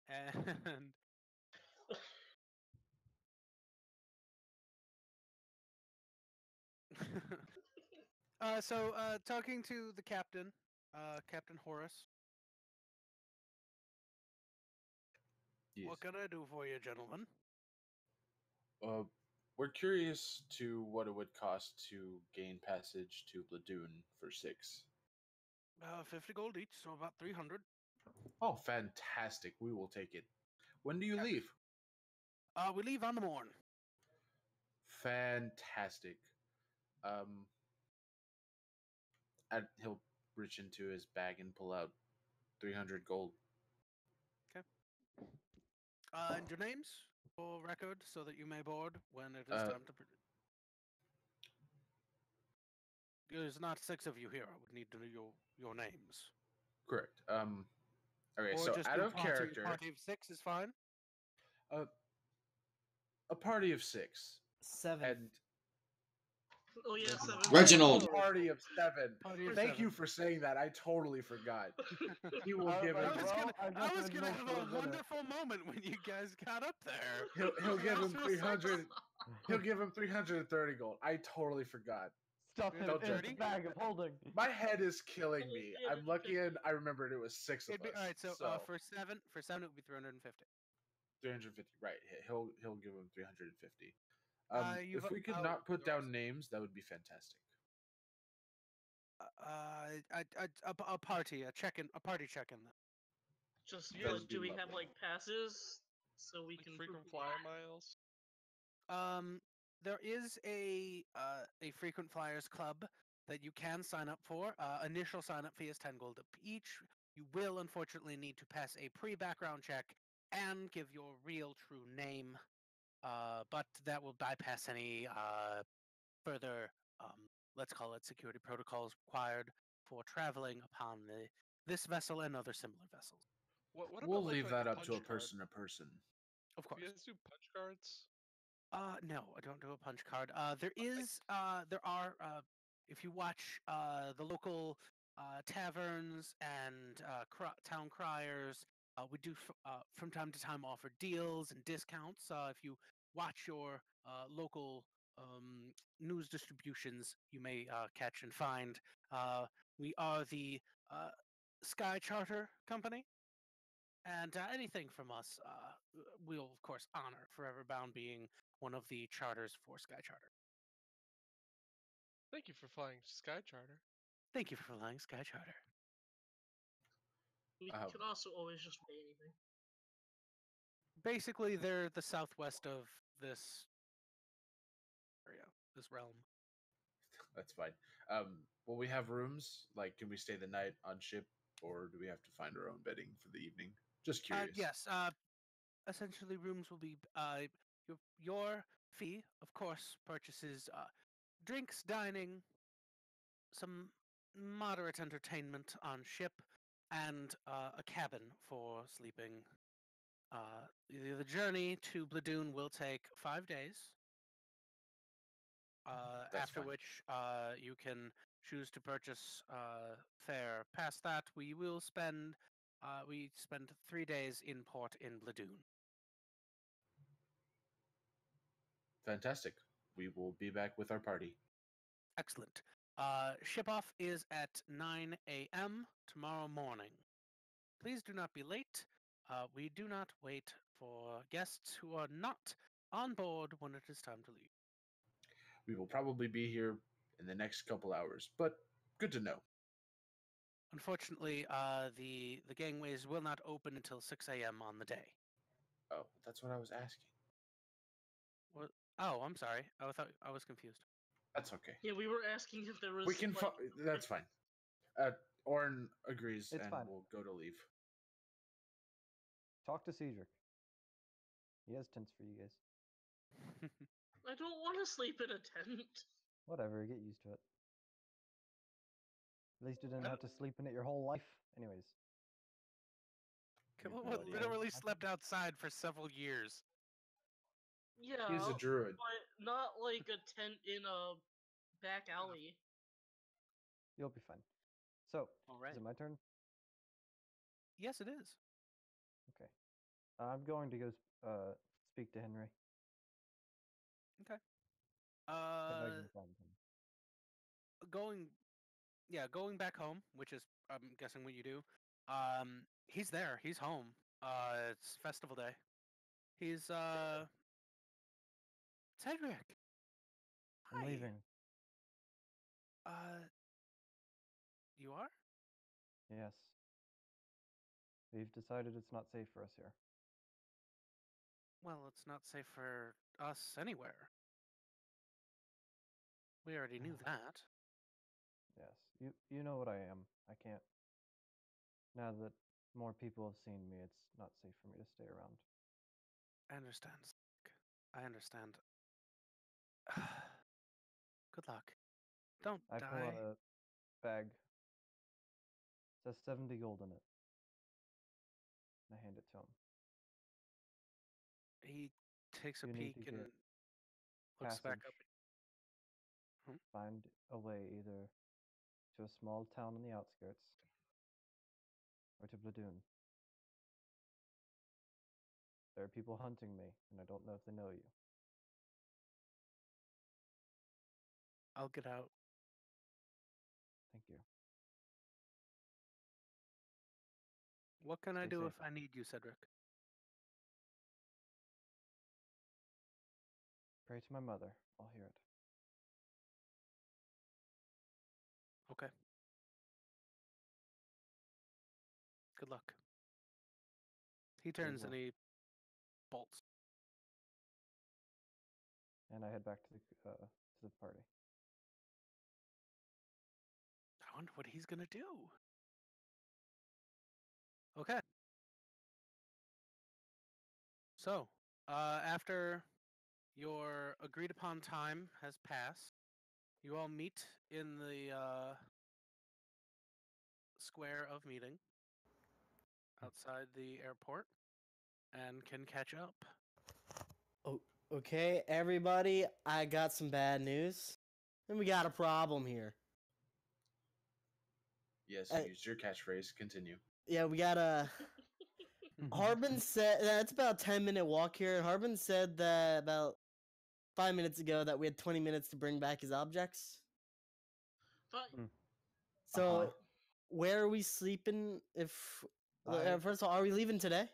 And talking to the captain, Captain Horace. Yes. What can I do for you, gentlemen? We're curious to what it would cost to gain passage to Bladun for 6. 50 gold each, so about 300. Oh, fantastic. We will take it. When do you leave? We leave on the morn. Fantastic. He'll reach into his bag and pull out 300 gold. And your names for record, so that you may board when it is time to. There's not 6 of you here. I would need to know your names. Correct. Okay, Or so just out do of character, party of 6 is fine. a party of 6. 7. And Oh yeah, 7. Reginald. a party of 7. Party of Thank 7. you for saying that. I totally forgot. He will I was give like, him. I was gonna have a minute. wonderful moment when you guys got up there. He'll give him That's what's 300. He'll give him 330 gold. I totally forgot. Stuff it Don't in judge the me. bag of holding. My head is killing me. I'm lucky and I remembered it was 6 of It'd be us. all right. So, for 7, it would be 350. 350. Right. He'll give him 350. You've- If we could not put down names, that would be fantastic. A party check-in. Just That would do be we have lovely. like passes so we Like can frequent prove flyer miles. There is a frequent flyers club that you can sign up for. Initial sign up fee is 10 gold each. You will unfortunately need to pass a pre-background check and give your real true name. But that will bypass any further, let's call it security protocols required for traveling upon this vessel and other similar vessels. What We'll about like leave a that up to a punch card? person to person. Of Do course. you guys do punch cards? No, I don't do a punch card. There are, if you watch the local taverns and town criers, we do from time to time offer deals and discounts. If you watch your local news distributions, you may catch and find. We are the Sky Charter Company. And anything from us, we'll of course honor. Forever Bound being one of the charters for Sky Charter. Thank you for flying Sky Charter. Thank you for flying Sky Charter. We Oh. could also always just pay anything. Basically, they're the southwest of this area, this realm. That's fine. Will we have rooms? Like, can we stay the night on ship, or do we have to find our own bedding for the evening? Just curious. Yes. Essentially, rooms will be your fee, of course, purchases drinks, dining, some moderate entertainment on ship, and a cabin for sleeping. The journey to Bladun will take 5 days. That's After fine. which you can choose to purchase fare. Past that, we spend 3 days in port in Bladun. Fantastic. We will be back with our party. Excellent. Ship off is at 9 a.m. tomorrow morning. Please do not be late. We do not wait for guests who are not on board when it is time to leave. We will probably be here in the next couple hours, but good to know. Unfortunately, the gangways will not open until 6 a.m. on the day. Oh, that's what I was asking. What? Oh, I'm sorry. I thought I was confused. That's okay. Yeah, we were asking if there was. We can. like, That's fine. Orin agrees, It's and fine. we'll go to leave. Talk to Cedric. He has tents for you guys. I don't want to sleep in a tent. Whatever, get used to it. At least you didn't have to sleep in it your whole life. Anyways. We have no What idea. literally slept outside for several years. Yeah, He's a druid. but not like a tent in a back alley. You'll be fine. So, All right. is it my turn? Yes, it is. Okay. I'm going to go speak to Henry. Okay. If I can find him. Going back home, which is I'm guessing what you do. He's there. He's home. It's festival day. He's Cedric. I'm Hi. leaving. You are? Yes. We've decided it's not safe for us here. Well, it's not safe for us anywhere. We already knew that. Yes. You know what I am. I can't. Now that more people have seen me, it's not safe for me to stay around. I understand. Cedric. I understand. Good luck. Don't I pull out die. a bag. It says 70 gold in it. And I hand it to him. He takes a You need peek to and get looks back passage. up. Hmm? Find a way either to a small town on the outskirts or to Bladun. There are people hunting me, and I don't know if they know you. I'll get out. Thank you. What can I Stay do safe. if I need you, Cedric? Pray to my mother. I'll hear it. Okay. Good luck. He You as turns and well. he bolts. And I head back to the party. I wonder what he's gonna do. Okay. So, after your agreed upon time has passed, you all meet in the square of meeting outside the airport and can catch up. Oh, okay, everybody, I got some bad news. And we got a problem here. Yes, you used your catchphrase. Continue. Yeah, we got a. Harbin said it's about a 10-minute walk here. Harbin said that about 5 minutes ago that we had 20 minutes to bring back his objects. Fine. So, where are we sleeping? If I- first of all, are we leaving today?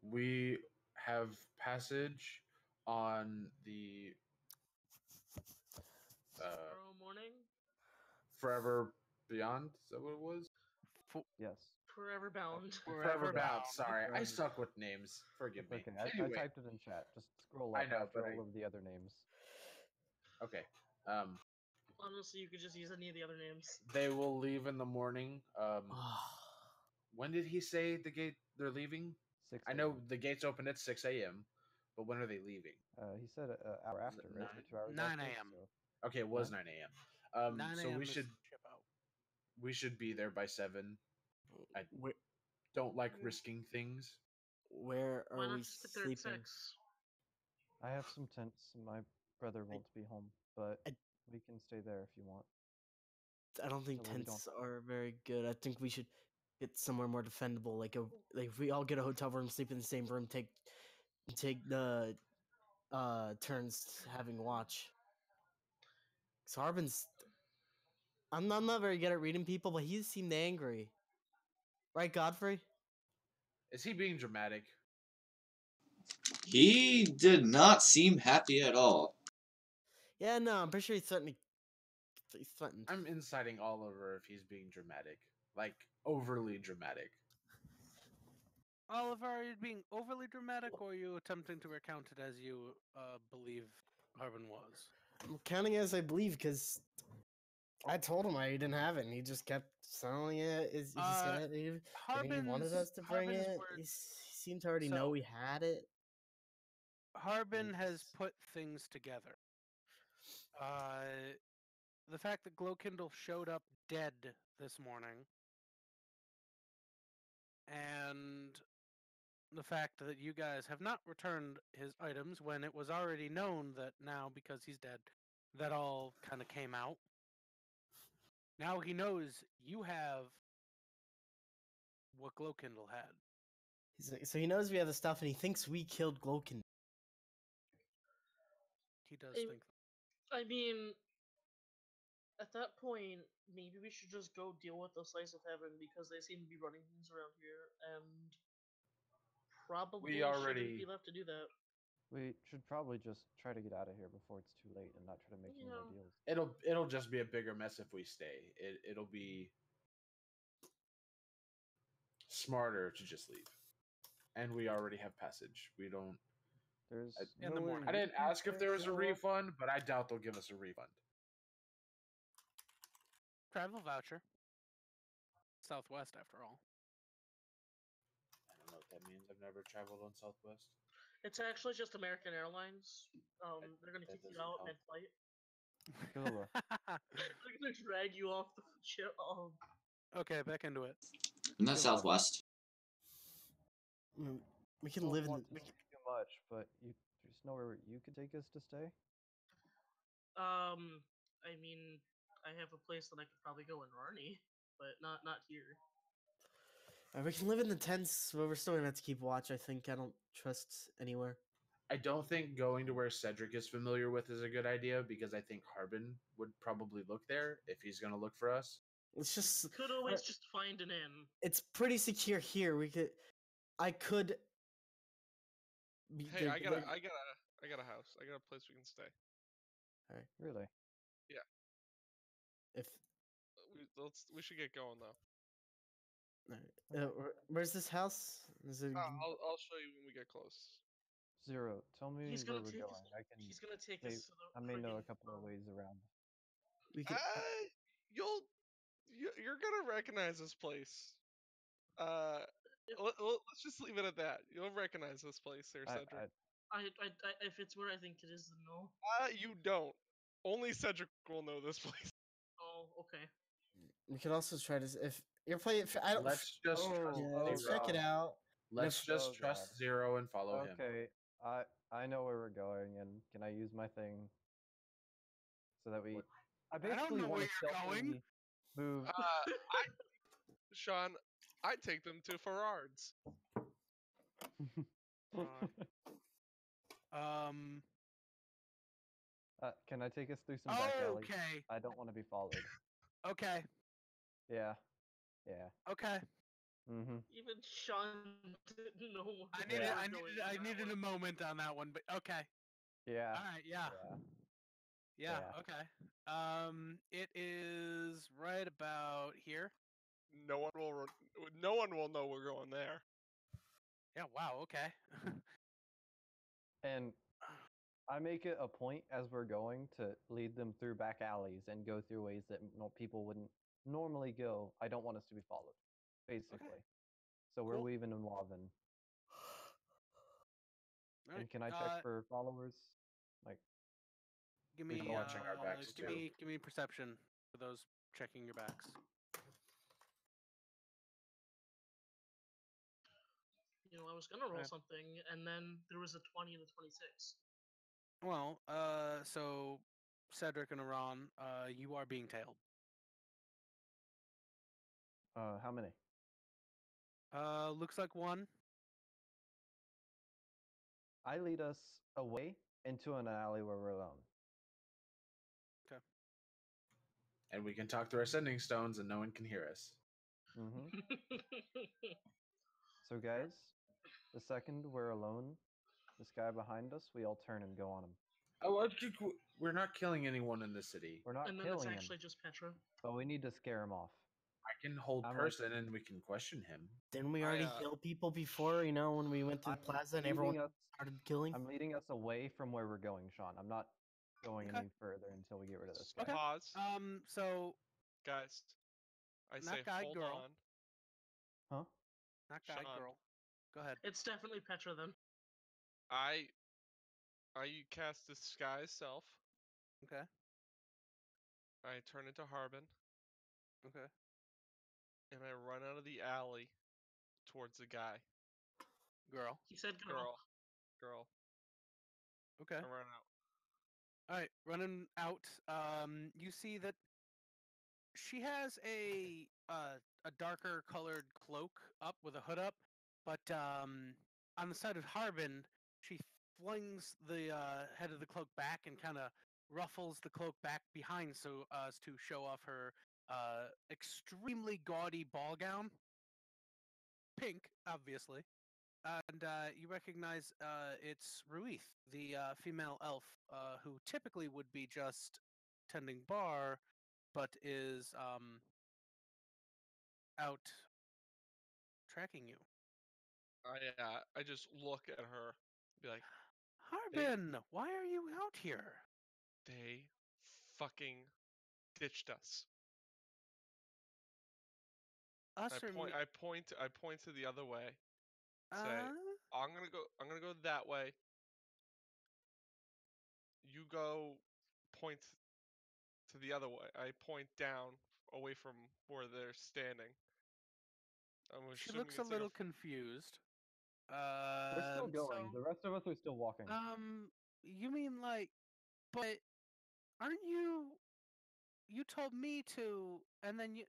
We have passage on the Tomorrow morning, Forever Beyond. Is that what it was? Yes. forever bound. Forever Bound. Sorry, I Forever suck with names. Forgive It's me. okay. I Anyway, typed it in chat. Just scroll I up know, after but all of the other names. okay. Honestly, you could just use any of the other names. They will leave in the morning. When did he say the gate they're leaving? 6 I know a.m. the gates open at 6 a.m., but when are they leaving? He said hour after, right? Or 2 hours 9 after. a.m. So Okay, it was 9 a.m. 9 So a.m. we is should ship out. be there by 7. I Where, don't like risking things. where Why are not we just get there at sleeping? 6? I have some tents. My brother won't be home, but I- we can stay there if you want. I don't think That way we don't- tents are very good. I think we should get somewhere more defendable. Like if we all get a hotel room, sleep in the same room, take the turns having watch. So Harbin's I'm not very good at reading people, but he seemed angry. Right, Godfrey? Is he being dramatic? He did not seem happy at all. Yeah, no, I'm pretty sure he's threatening. He's threatened. I'm inciting Oliver if he's being dramatic. Like, overly dramatic. Oliver, are you being overly dramatic, or are you attempting to recount it as you believe Harbin was? I'm counting as I believe because I told him I didn't have it, and he just kept selling it. He said he wanted us to bring Harbin's it. He words. seemed to already know So- we had it. Harbin has Yes. put things together. The fact that Glowkindle showed up dead this morning, and the fact that you guys have not returned his items when it was already known that now, because he's dead, that all kind of came out. Now he knows you have what Glowkindle had. So he knows we have the stuff, and he thinks we killed Glokin. He does I- think. I mean, at that point, maybe we should just go deal with the Slice of Heaven because they seem to be running things around here, and probably shouldn't be left to do that. We should probably just try to get out of here before it's too late and not try to make any more Yeah. deals. It'll just be a bigger mess if we stay. It'll be smarter to just leave. And we already have passage. We don't. There's In the nowhere morning. I you didn't can ask if stay there was a for while? refund, but I doubt they'll give us a refund. Travel voucher. Southwest, after all. I don't know what that means. I've never traveled on Southwest. It's actually just American Airlines. They're gonna that kick you doesn't out help. mid-flight. Killua. They're gonna drag you off the ship. Okay, back into it. Isn't that Killua. Southwest? We can Don't live in. want to say too much, but there's nowhere you could take us to stay. I mean, I have a place that I could probably go in Rarney, but not here. We can live in the tents, but we're still gonna have to keep watch. I think I don't trust anywhere. I don't think going to where Cedric is familiar with is a good idea because I think Harbin would probably look there if he's going to look for us. It's just Could always just find an inn. it's pretty secure here. I could. Hey, I got a house. I got a place we can stay. Really? If We should get going though. where's this house? Is it? I'll show you when we get close. Zero. Tell me He's where gonna we're take us. going. I can. He's gonna take say- us to the. I may know a friggin', couple of ways around. We could. You're gonna recognize this place. Let's just leave it at that. You'll recognize this place, there, Cedric. if it's where I think it is, then no. You don't. Only Cedric will know this place. Oh, okay. We could also try to if you're playing. I don't. Let's just trust let's Zero. check it out. Let's just Oh, trust God. Zero and follow him. Okay, I know where we're going, and can I use my thing so that we? I don't basically know want where to you're going. stealthily move. Sean, I take them to Farard's. Can I take us through some back alleys? Okay. I don't want to be followed. Okay. Yeah. Okay. Mm-hmm. Even Sean didn't know what I they needed, were I going needed, I that needed way. a moment on that one, but okay. Yeah. All right, yeah. Yeah. Okay. It is right about here. No one will know we're going there. Yeah. Wow. Okay. And I make it a point as we're going to lead them through back alleys and go through ways that people wouldn't normally go. I don't want us to be followed, basically. So we're Cool. weaving and wobbing. All And right, can I check for followers? Like, Give We've me, been watching our backs, give too. me, give me perception for those checking your backs. You know, I was gonna roll Okay. something, and then there was a 20 and a 26. Well, so Cedric and Iran, you are being tailed. how many? Looks like one. I lead us away into an alley where we're alone. Okay. And we can talk through our sending stones and no one can hear us. Mm-hmm. So, guys, the second we're alone, this guy behind us, we all turn and go on him. Oh, we're not killing anyone in the city. We're not And then it's killing him, actually just Petra. but we need to scare him off. I can hold I'm like- person and we can question him. Didn't we I, already kill people before? You know, when we went to the I'm plaza and leading everyone us- started killing. I'm leading us away from where we're going, Sean. I'm not going Okay. any further until we get rid of this guy. Okay. Pause, So guys. I Not say guy, hold girl. on. Huh? not guy, Sean. girl. Go ahead. It's definitely Petra then. I cast disguise self. Okay. I turn into Harbin, Okay. and I run out of the alley towards the guy. Girl. He said girl. Girl. Okay. I run out. All right. Running out. You see that she has a darker colored cloak up with a hood up, but on the side of Harbin, she flings the head of the cloak back and kind of ruffles the cloak back behind so as to show off her extremely gaudy ball gown, pink, obviously. And you recognize it's Ruith, the female elf, who typically would be just tending bar, but is out tracking you. I just look at her, be like, Harbin, why are you out here? they fucking ditched us. Us or me? I point to the other way. Say, Uh, I'm gonna go that way. You go point to the other way. I point down away from where they're standing. I'm she assuming looks a it's like little confused. We're still going. So, The rest of us are still walking. you mean like, but aren't you? You told me to, and then you.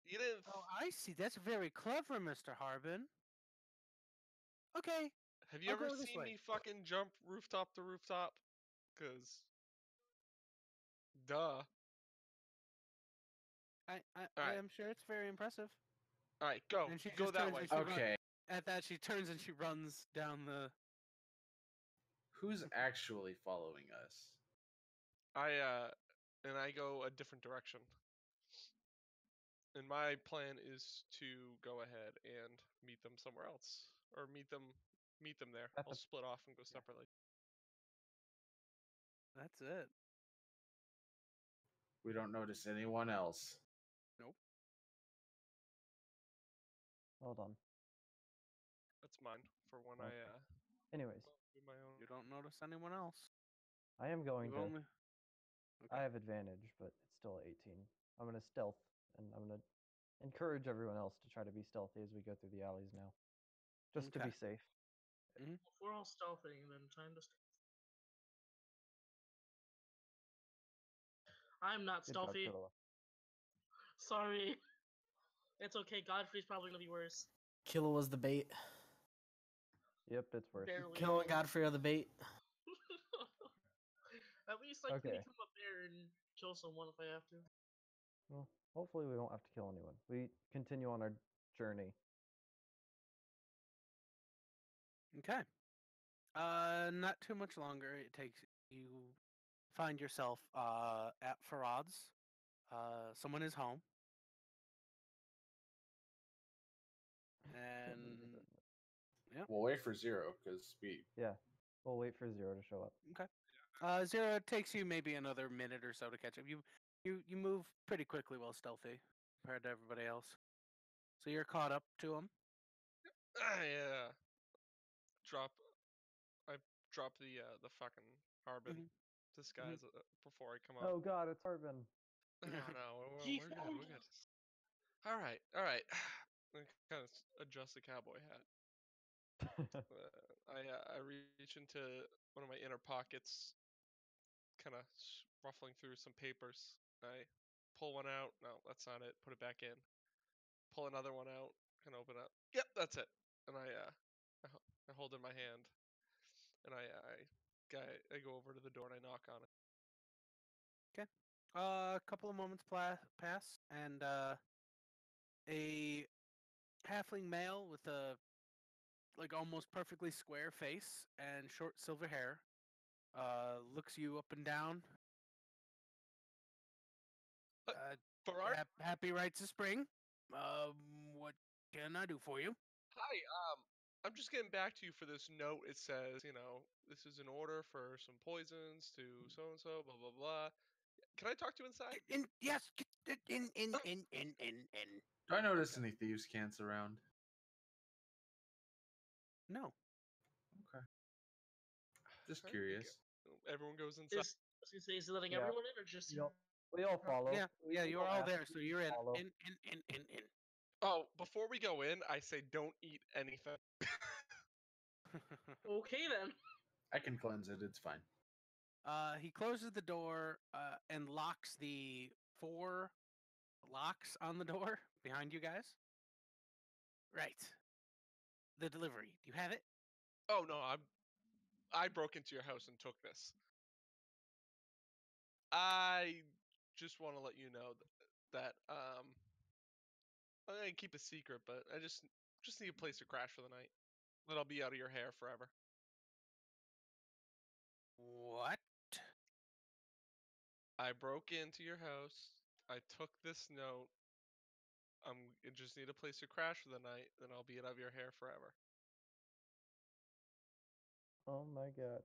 you didn't. Oh, I see. That's very clever, Mr. Harbin. Okay. Have you I'll ever go this seen way. me fucking jump rooftop to rooftop? Cause, duh. I Alright. am sure it's very impressive. All right, go. And she Go just that turns way. and she Okay, At that, she turns and she runs down the. who's actually following us? And I go a different direction. And my plan is to go ahead and meet them somewhere else, or meet them there. At I'll the- split off and go separately. That's it. We don't notice anyone else. Nope. Hold on. That's mine for when Okay. Anyways, do my own. You don't notice anyone else. I am going You've to. only. I have advantage, but it's still 18. I'm going to stealth, and I'm going to encourage everyone else to try to be stealthy as we go through the alleys now. Just to Okay. be safe. If we're all stealthing, then time to stealth. I'm not Good job, stealthy. Killa. Sorry. It's okay. Godfrey's probably gonna be worse. Killa was the bait. Yep, it's worse. Barely. Killa and Godfrey are the bait. At least I can Okay. come up there and kill someone if I have to. Well, hopefully we won't have to kill anyone. We continue on our journey Okay. Not too much longer. It takes you find yourself at Farad's. Someone is home, and We'll wait for Zero because we. Yeah, we'll wait for Zero to show up. okay. Zero, it takes you maybe another minute or so to catch up. You move pretty quickly while stealthy compared to everybody else. So you're caught up to him. Yeah. I drop the fucking Harbin Mhm. disguise before I come Oh up. God, it's Harbin. No, no, He we're good. found We're good. All right, all right. I kind of adjust the cowboy hat. I reach into one of my inner pockets, kind of ruffling through some papers. I pull one out. No, that's not it. Put it back in. Pull another one out. Kind of open up. Yep, that's it. And I hold it in my hand, and I go over to the door and I knock on it. Okay. A couple of moments pass, and a halfling male with a like almost perfectly square face and short silver hair looks you up and down. Farard? Happy rites of spring. What can I do for you? Hi, I'm just getting back to you for this note. It says, this is an order for some poisons to so and so, blah blah blah. Can I talk to you inside? Yes, in. Do I notice any thieves' cants around? No. Okay. Just Alright, we curious. everyone goes inside. Is he letting Yeah. everyone in or just You know, we all follow. Yeah, yeah, We you're don't all ask, there, we so you're in. follow. In. Oh, before we go in, I say don't eat anything. Okay then. I can cleanse it. It's fine. He closes the door and locks the 4 locks on the door behind you guys. Right. The delivery. Do you have it? Oh no, I broke into your house and took this. I just want to let you know that I'm gonna keep a secret, but I just need a place to crash for the night. Then I'll be out of your hair forever. What? I broke into your house. I took this note. I just need a place to crash for the night. Then I'll be out of your hair forever. Oh my God.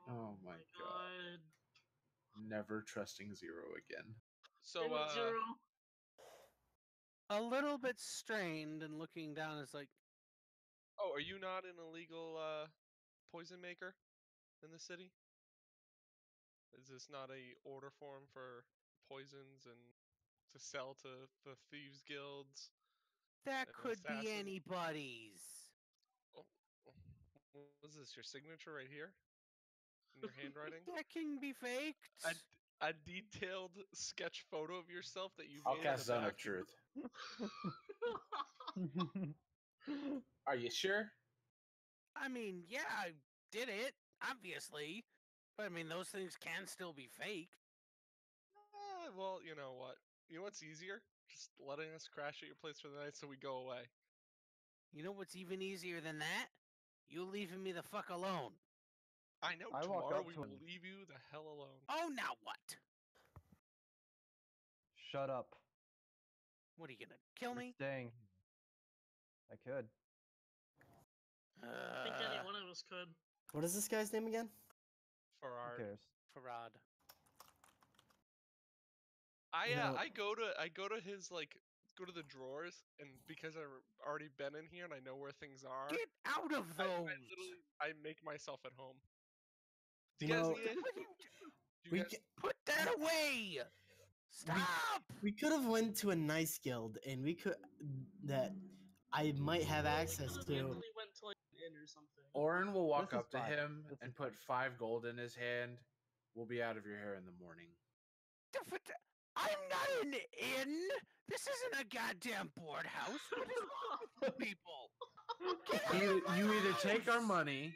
Oh my god. Never trusting Zero again. So Damn it, Zero. A little bit strained and looking down is like, oh, are you not an illegal poison maker in the city? Is this not a order form for poisons and to sell to the thieves guilds that and could be assassins? anybody's. Oh, what is this? Your signature right here in your handwriting? That can be faked. A detailed sketch photo of yourself that you I'll made in cast the Zone back. of Truth. Are you sure? I mean, yeah, I did it, obviously. But I mean, those things can still be faked. Well, you know what? You know what's easier? Just letting us crash at your place for the night so we go away. You know what's even easier than that? You leaving me the fuck alone. I know. I walk Tomorrow up we to will him. leave you the hell alone. Oh, now what? Shut up. What are you gonna kill We're me? staying. I could. I think any one of us could. What is this guy's name again? For Who our, cares? Farad. I You know- I go to his go to the drawers, and because I've already been in here and I know where things are, Get out of I those! literally I make myself at home. Do You you guys know, need it? What are you Do we you guys? Put that away! Stop! we could have went to a nice guild, and we could that I might have Well, access we to. easily went to like an inn or something. Orin will walk This is up to fine. him This and is put 5 gold in his hand. We'll be out of your hair in the morning. I'm not an inn! This isn't a goddamn board house! What is wrong with you people? Get out of my You either take our house! money,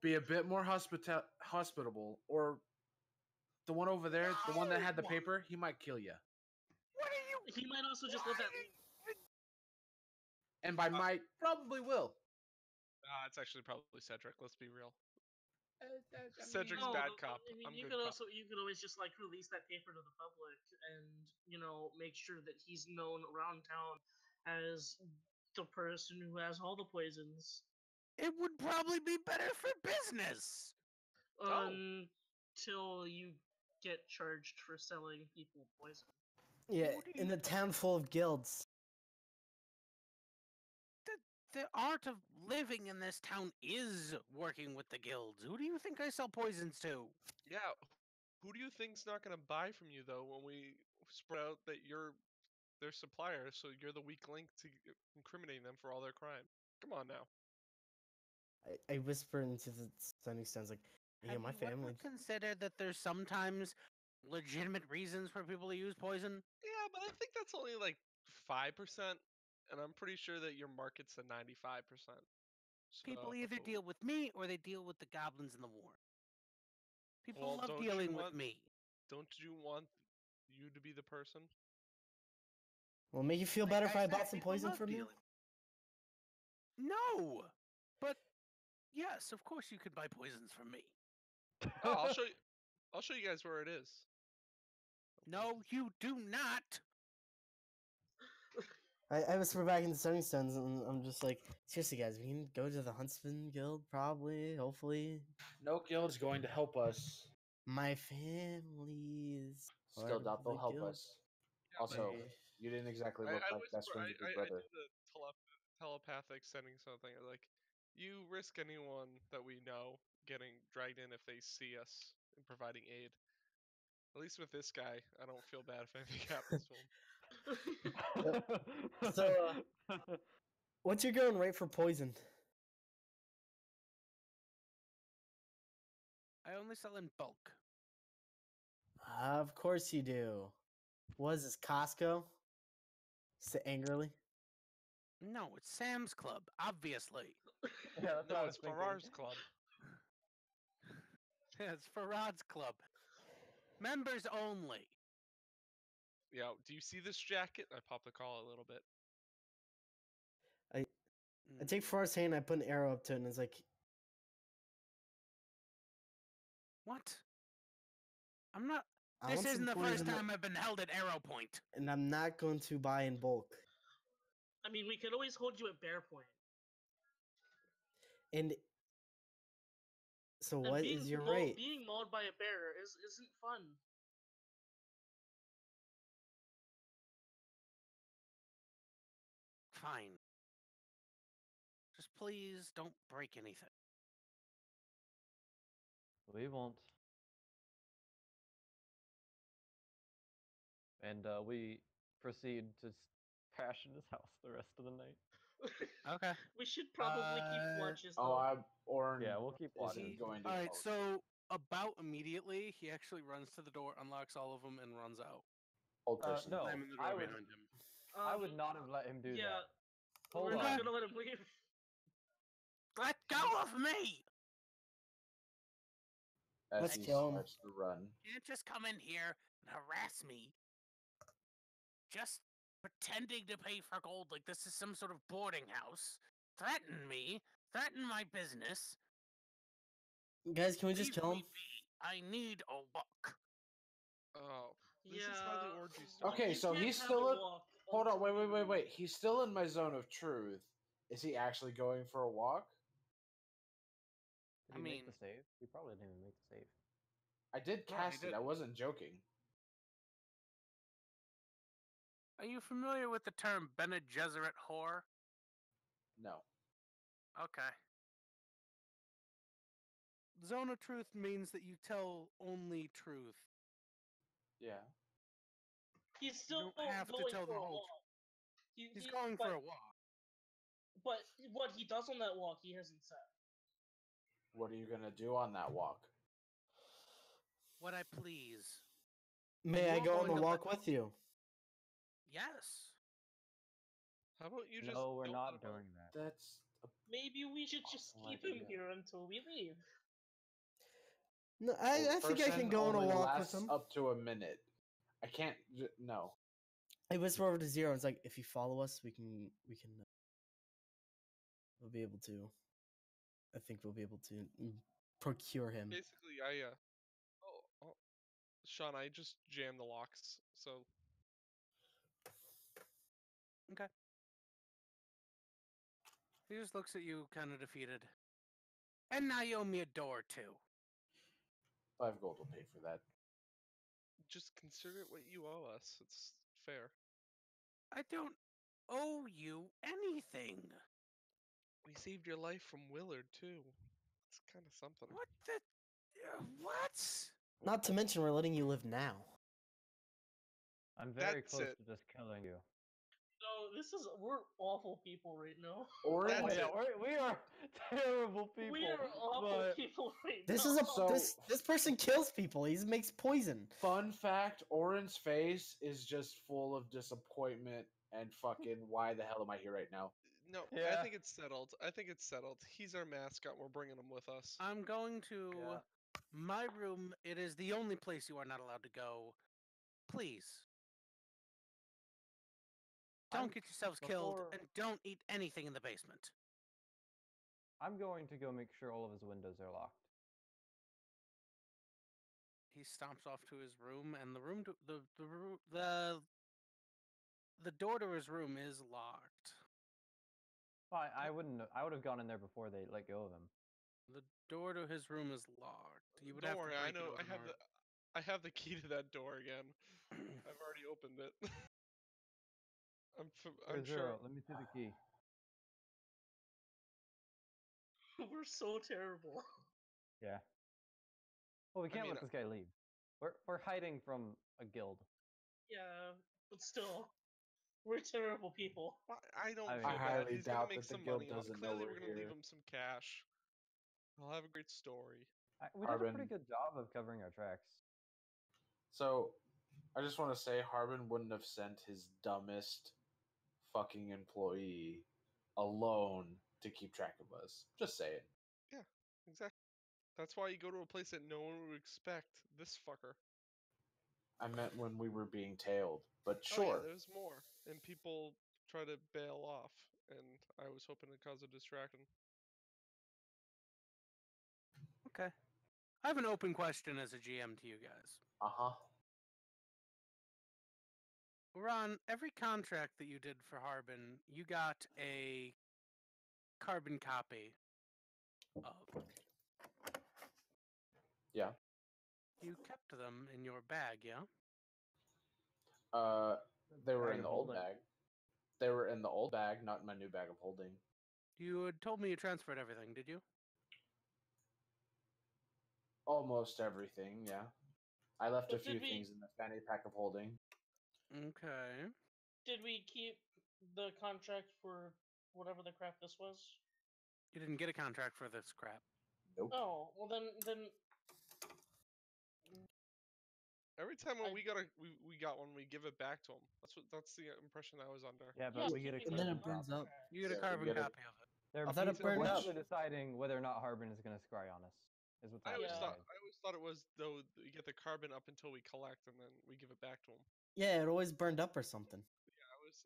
be a bit more hospitable, or the one over there, the one that had the No! paper, he might kill you. What are you? He might also just let that leave. And by might, probably will. It's actually probably Cedric. Let's be real. I Cedric's mean, bad No, cop. I mean, I'm you good could cop. also you could always just like release that paper to the public and make sure that he's known around town as the person who has all the poisons It would probably be better for business. Oh. until you get charged for selling people poison. Yeah, What do in you- a town full of guilds. The art of living in this town is working with the guilds. Who do you think I sell poisons to? Yeah. Who do you think's not gonna buy from you though when we spread out that you're their supplier, so you're the weak link to incriminating them for all their crime? Come on now. I whisper into the stunning stones like, yeah, Have my you ever family. considered that there's sometimes legitimate reasons for people to use poison? Yeah, but I think that's only like 5%, and I'm pretty sure that your market's at 95%. People either So, deal with me or they deal with the goblins in the war. People well, love don't you dealing with want- me. don't you want you to be the person? Will it make you feel Like better if I said, bought some people poison love from you? dealing- No, but yes, of course you could buy poisons from me. Oh, I'll show you. I'll show you guys where it is. No, you do not. I whisper back into Stunning Stones and I'm just like, seriously, guys, we can go to the Huntsman Guild, probably, hopefully. No guild's going to help us. My family's Still part doubt of they'll the help guild. us. Also, They- you didn't exactly look like best friends with your I brother. did the telepathic sending something like, you risk anyone that we know getting dragged in if they see us and providing aid. At least with this guy, I don't feel bad if anything happens to him. So, what's your going rate for poison? I only sell in bulk. Of course you do. What is this, Costco? Say angrily. No, it's Sam's Club, obviously. Yeah, that's what I No, was it's thinking. Farrar's Club. It's Farad's Club. Members only. Yeah, do you see this jacket? I pop the collar a little bit. I take Farrar's hand, I put an arrow up to it, and it's like, What? I'm not. I This want some isn't the first poison, time I've been held at arrow point. and I'm not going to buy in bulk. I mean, we could always hold you at bear point. And so, And what being is your mauled- rate? Being mauled by a bear isn't fun. Fine. Just please don't break anything. We won't. And we proceed to crash in his house the rest of the night. Okay. We should probably keep Uh, watches. Oh, though. Orin Yeah, we'll keep is watching. going to. All right. post. So about immediately, he actually runs to the door, unlocks all of them, and runs out. Old person. No, Slamming the I door would. behind him. I would not have let him do Yeah, that. Hold we're on. not gonna let him leave. Let go of me! As Let's he kill him. starts to run. You can't just come in here and harass me. Just pretending to pay for gold like this is some sort of boarding house. Threaten me. Threaten my business. Guys, can we just Leave kill him? me be. I need a walk. Oh, this Yeah. is how the orgy starts. Okay, You so can't he's have still a in. walk Hold on, until you- wait. He's still in my zone of truth. Is he actually going for a walk? Did I he make the mean- save? He probably didn't even make the save. I did Yeah, he cast it. did. I wasn't joking. Are you familiar with the term Bene Gesserit whore? No. Okay. Zone of truth means that you tell only truth. Yeah. He's still don't have to going tell for the a whole walk. He's going for a walk. But what he does on that walk, he hasn't said. What are you gonna do on that walk? What I please. May I You're go on going the to walk let- with you? Yes. How about you just? No, we're don't not let him out? doing that. That's Maybe we should just Awesome keep him idea. here until we leave. No, I think I can person go on a only walk with lasts him. up to a minute. I can't. No. I whisper over to Zero. It's like, if you follow us, we can. We'll be able to I think we'll be able to procure him. Basically, oh, Sean, I just jammed the locks, so Okay. He just looks at you, kind of defeated. And now you owe me a door too. 5 gold will pay for that. just consider it what you owe us. It's fair. I don't owe you anything. We saved your life from Willard too. It's kind of something. What the? What? Not to mention, we're letting you live now. I'm very That's close it. to just killing you. No, we're awful people right now. Orange, Oh That's yeah, it. we are terrible people. We are awful but people right This now. is a So- this person kills people. He makes poison. fun fact, Oren's face is just full of disappointment and fucking why the hell am I here right now? No, I Yeah. think it's settled. I think it's settled. He's our mascot. We're bringing him with us. I'm going to Yeah. my room. It is the only place you are not allowed to go. Please. Don't I'm- get yourselves killed, before- and don't eat anything in the basement. I'm going to go make sure all of his windows are locked. He stomps off to his room, and the room, the door to his room is locked. I wouldn't. I would have gone in there before they let go of him. The door to his room is locked. You would Don't have worry, to I break know. it open. I have the key to that door again. I've already opened it. I'm Zero. sure. Let me see the key. We're so terrible. Yeah. Well, we can't mean, let this guy leave. We're hiding from a guild. Yeah, but still, we're terrible people. I don't I mean- feel I bad. highly He's gonna doubt make that the some guild money off. doesn't know Clearly, we're we're gonna leave here. him some cash. He'll have a great story. We did a pretty Harbin. good job of covering our tracks. So, I just want to say Harbin wouldn't have sent his dumbest fucking employee alone to keep track of us. Just saying. Yeah, exactly. That's why you go to a place that no one would expect. This fucker. I meant when we were being tailed, but Oh sure. yeah, there's more, and people try to bail off, and I was hoping to cause a distraction. Okay. I have an open question as a GM to you guys. Uh-huh. Ron, every contract that you did for Harbin, you got a carbon copy of. Yeah. You kept them in your bag, yeah? They were Bag in of the old holding. bag. They were in the old bag, not in my new bag of holding. You had told me you transferred everything, did you? Almost everything, yeah. I left a But few did we- things in the fanny pack of holding. Okay. Did we keep the contract for whatever the crap this was? You didn't get a contract for this crap. Nope. Oh, well then Every time when I- we got one, we give it back to him. That's the impression I was under. Yeah, but yes, we get a keep And then carbon it burns copy. up. You get Yeah, a we carbon get a- copy of it. They're, I thought it they're burned up. basically deciding whether or not Harbin is going to scry on us. Is what's I always happening. thought I always thought it was though you get the carbon up until we collect, and then we give it back to him. Yeah, it always burned up or something.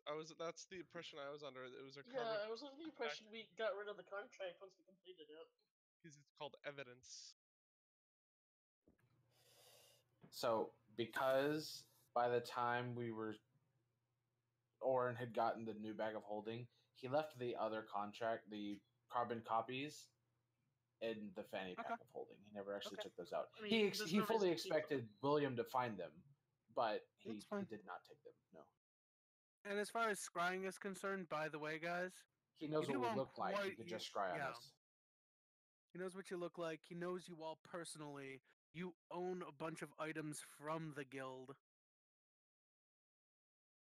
I was. That's the impression I was under. It was a yeah, carbon I was under the impression we got rid of the contract once we completed it. because it's called evidence. So, because by the time Oren had gotten the new bag of holding, he left the other contract, the carbon copies, in the fanny pack Okay. of holding. He never actually Okay. took those out. I mean, He there's he no fully reason to keep them. expected William to find them, but he That's fine. did not take them. No. And as far as scrying is concerned, by the way, guys, He knows If you what we won't look like. He quite could u- just scry on yeah. us. he knows what you look like. He knows you all personally. You own a bunch of items from the guild.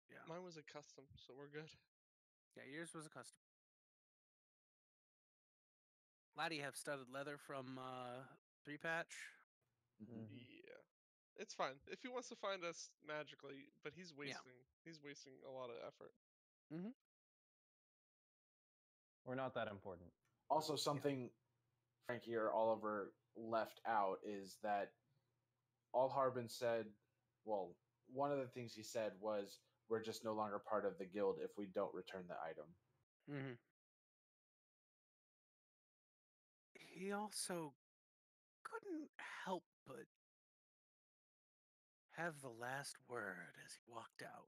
Yeah. Mine was a custom, so we're good. Yeah, yours was a custom. Laddie have studded leather from 3-patch. Mhm. Yeah, it's fine if he wants to find us magically, but he's wasting a lot of effort. We're not that important. Also, something Frankie or Oliver left out is that all Harbin said, well, one of the things he said was, we're just no longer part of the guild if we don't return the item. he also couldn't help but have the last word as he walked out.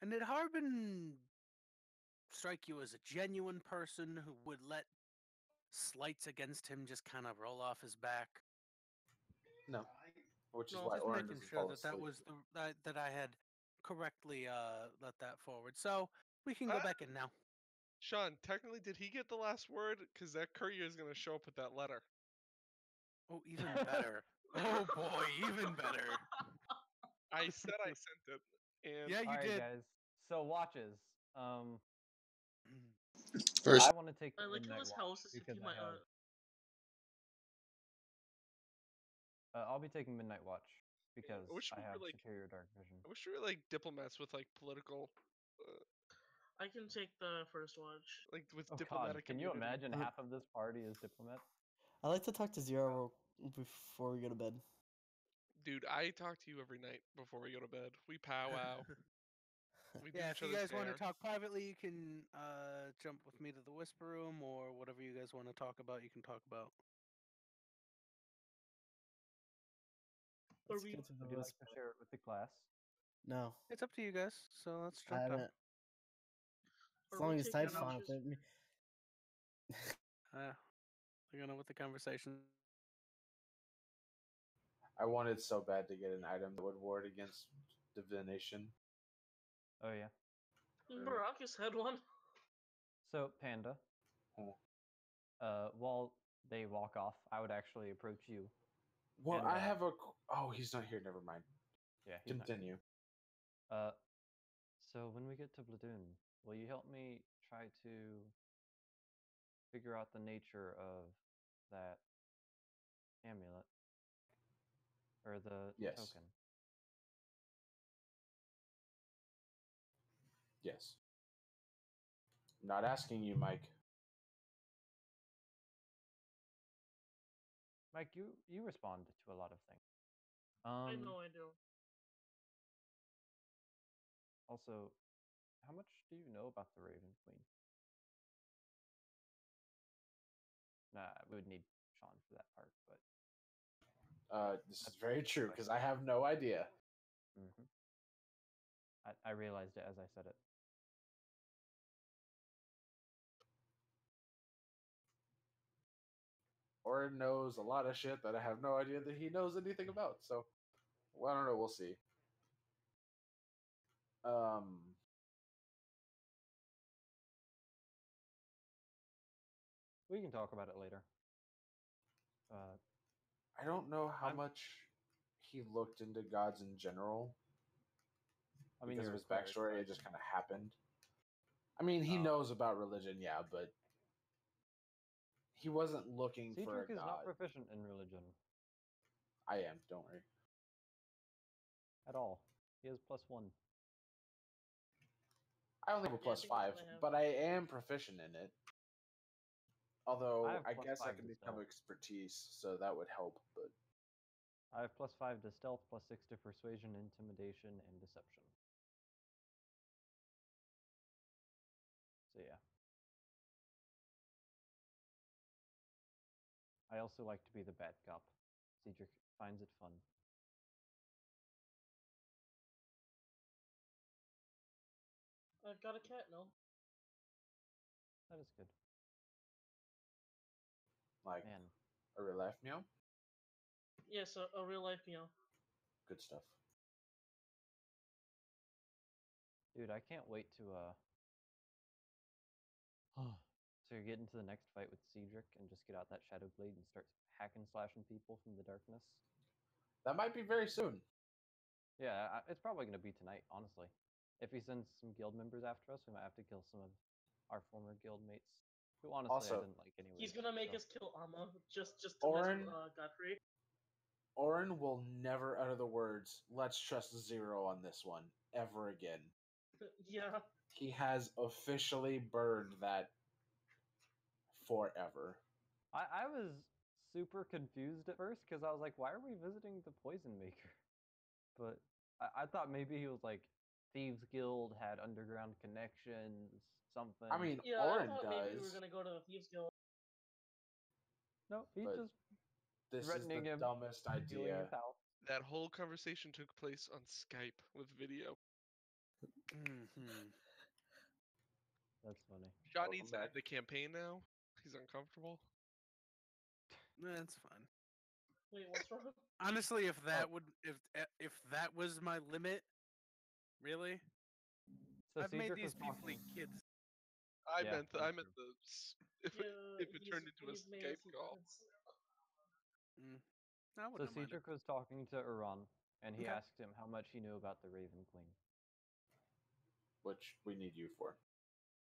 And did Harbin strike you as a genuine person who would let slights against him just kind of roll off his back? No, which is No. why Just Oren making doesn't sure fall that that asleep. was that I had correctly let that forward. So we can go back in now. Sean, technically, did he get the last word? Because that courier is going to show up with that letter. Oh, even better. Oh boy, even better. I said I sent it. And Yeah, you All right, did. guys. So watches. First, I want to take I the like how midnight his watch house is because taking I my. have. I'll be taking midnight watch because wish I we have were, like- superior dark vision. I wish we were like diplomats with like political, I can take the first watch. like with Oh God! diplomatic Can you immunity. imagine half of this party is diplomats? I like to talk to Zero before we go to bed. Dude, I talk to you every night before we go to bed. We powwow. We do Yeah, each if you other's guys want to hair. talk privately, you can jump with me to the whisper room, or whatever you guys want to talk about, you can talk about. Are Let's we? go to the Would you like whisper. to share it with the class? No, It's up to you guys. So let's I jump down. haven't. As Are long we as taking Type's fine watches? with it. We're gonna with the conversation. I wanted so bad to get an item that would ward against divination. Oh yeah. Baracus had one. So Panda. Oh. While they walk off, I would actually approach you. Well, And, I have a. Oh, he's not here. Never mind. Yeah, he's not here. Continue. So when we get to Bladun, will you help me try to figure out the nature of that amulet or the Yes. token? Yes. Not asking you, Mike. Mike, you respond to a lot of things. I know I do. Also, how much do you know about the Raven Queen? Nah, we would need Sean for that part, but This is very true because I have no idea. hmm I realized it as I said it. Oren knows a lot of shit that I have no idea that he knows anything about. So, well, I don't know. We'll see. We can talk about it later. I don't know how I'm- much he looked into gods in general. I mean, Because you're of a his cleric, backstory, right? it just kind of happened. I mean, he knows about religion, yeah, but he wasn't looking for a Cedric is god. not proficient in religion I am, don't worry. at all. He has +1. I only have a Yeah, I plus think that's 5, what I have. but I am proficient in it. Although, have I plus guess I 5 can to become stealth. expertise, so that would help, but I have +5 to stealth, +6 to persuasion, intimidation, and deception. So yeah. I also like to be the bad cop. Cedric finds it fun. I've got a cat now. That is good. like Man, a real life meow? Yes, a real life meow. Good stuff. dude, I can't wait to to get into the next fight with Cedric and just get out that Shadow Blade and start hacking slashing people from the darkness. That might be very soon. Yeah, it's probably going to be tonight, honestly. If he sends some guild members after us, we might have to kill some of our former guild mates, who honestly Also, I didn't like anyway. He's gonna make so. us kill Amma just to mess Oren- with Godfrey. Oren will never utter the words, let's trust Zero on this one, ever again. Yeah. He has officially burned that forever. I was super confused at first because I was like, why are we visiting the Poison Maker? But I thought maybe he was like, Thieves Guild had underground connections, something. I mean, Yeah, Oren I thought does. maybe we were gonna go to the Thieves Guild. No, he But just this is threatening the him, dumbest stealing idea. his house. That whole conversation took place on Skype with video. Mm-hmm. That's funny. Sean Welcome needs to back. end the campaign now. He's uncomfortable. That's fine. Wait, what's wrong? Honestly, if that Oh. would if that was my limit, really, So I've made Cedric these was people talking. like kids. I Yeah, meant that's the if Yeah, if it turned into a he's made Skype us look call. kids. I So wouldn't have minded. Cedric was talking to Uran, and he Okay. asked him how much he knew about the Raven Queen. Which we need you for.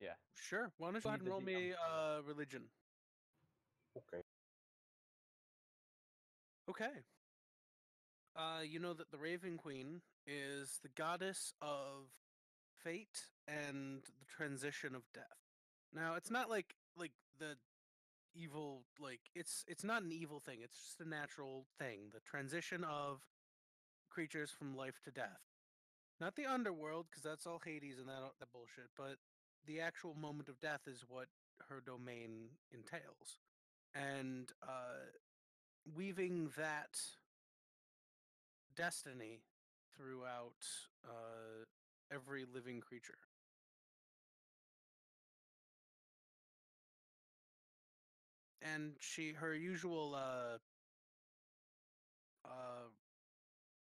Yeah. Sure. Why don't you go ahead and Need the roll me DM for religion? Okay. Okay. You know that the Raven Queen is the goddess of fate and the transition of death. Now, it's not like the evil it's not an evil thing. It's just a natural thing. The transition of creatures from life to death. Not the underworld, because that's all Hades and that bullshit, but the actual moment of death is what her domain entails. And weaving that destiny throughout every living creature. And her usual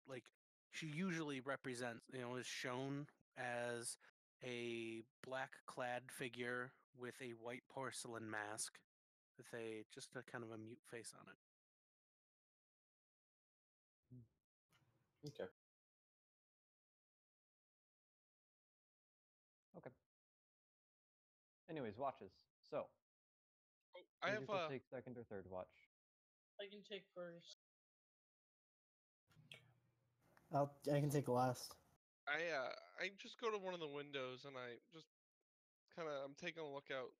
like she usually represents, is shown as a black clad figure with a white porcelain mask with just a kind of a mute face on it. Okay. Okay. Anyways, watches. So Oh, I have Cedric will take second or third watch. I can take first. I can take last. I just go to one of the windows and I just I'm taking a look out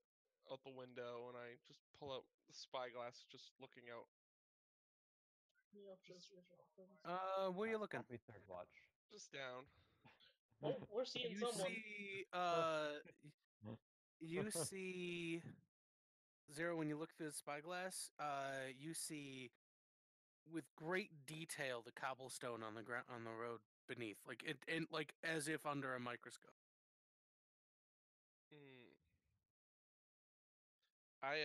the window and I just pull out the spyglass, just looking out. The options are options. Where are you looking? I'll be third watch. Just down. Oh, we're seeing You someone. see, you see Zero. When you look through the spyglass, you see with great detail the cobblestone on the ground on the road beneath, like as if under a microscope. Hmm. I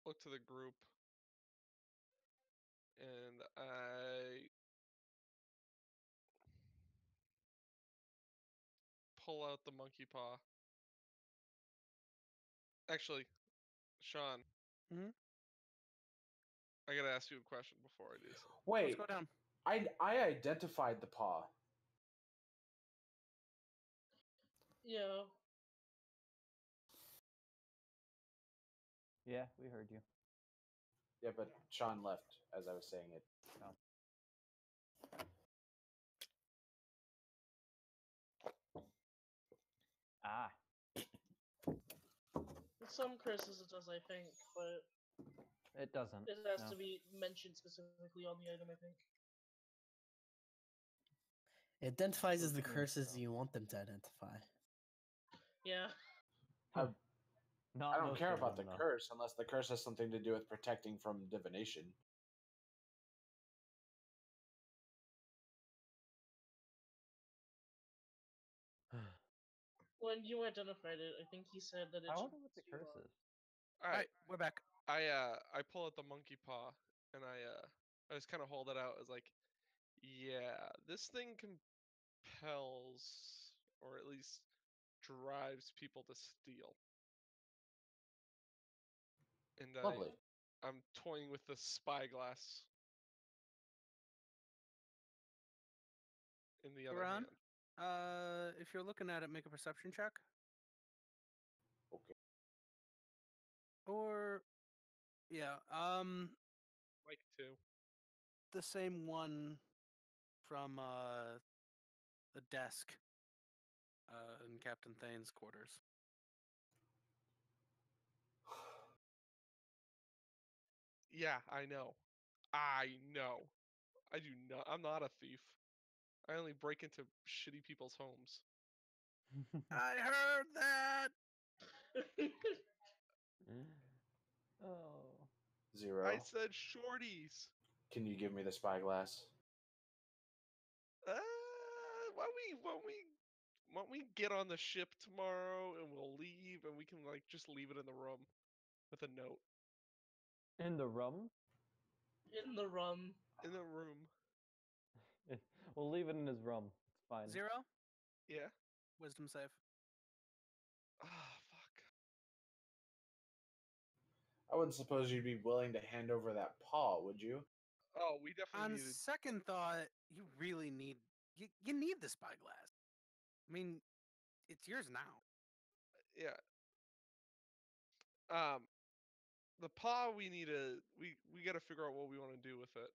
look to the group and I pull out the monkey paw. Actually, Sean, Mhm. I gotta ask you a question before I do so. Let's Wait, go down. I identified the paw. Yeah. Yeah, we heard you. Yeah, but Sean left as I was saying it. Oh. Ah. Some curses it does, I think, but It doesn't. it has no. to be mentioned specifically on the item, I think. It identifies as the Listening, curses so. you want them to identify. Yeah. I Not don't most care of about the them, though. curse unless the curse has something to do with protecting from divination. When you identified it, I think he said that it I should. wonder what the curse is. All All right, right, we're back. I pull out the monkey paw and I just kind of hold it out as like, yeah, this thing compels or at least drives people to steal. And Lovely. I'm toying with the spyglass in the other Ron, hand. if you're looking at it, make a perception check. Okay. Or, yeah, Like two. the same one from the desk in Captain Thane's quarters. Yeah, I know. I know. I do not. I'm not a thief. I only break into shitty people's homes. I heard that. Oh. 0. I said shorties. Can you give me the spyglass? Why don't we get on the ship tomorrow and we'll leave and we can like just leave it in the room with a note In the rum? In the rum. in the room. We'll leave it in his rum. It's fine. 0. Yeah. Wisdom save. Ah, fuck. I wouldn't suppose you'd be willing to hand over that paw, would you? Oh, we definitely On needed. second thought, you really need you need the spyglass. I mean, it's yours now. Yeah. The paw we need to we got to figure out what we want to do with it.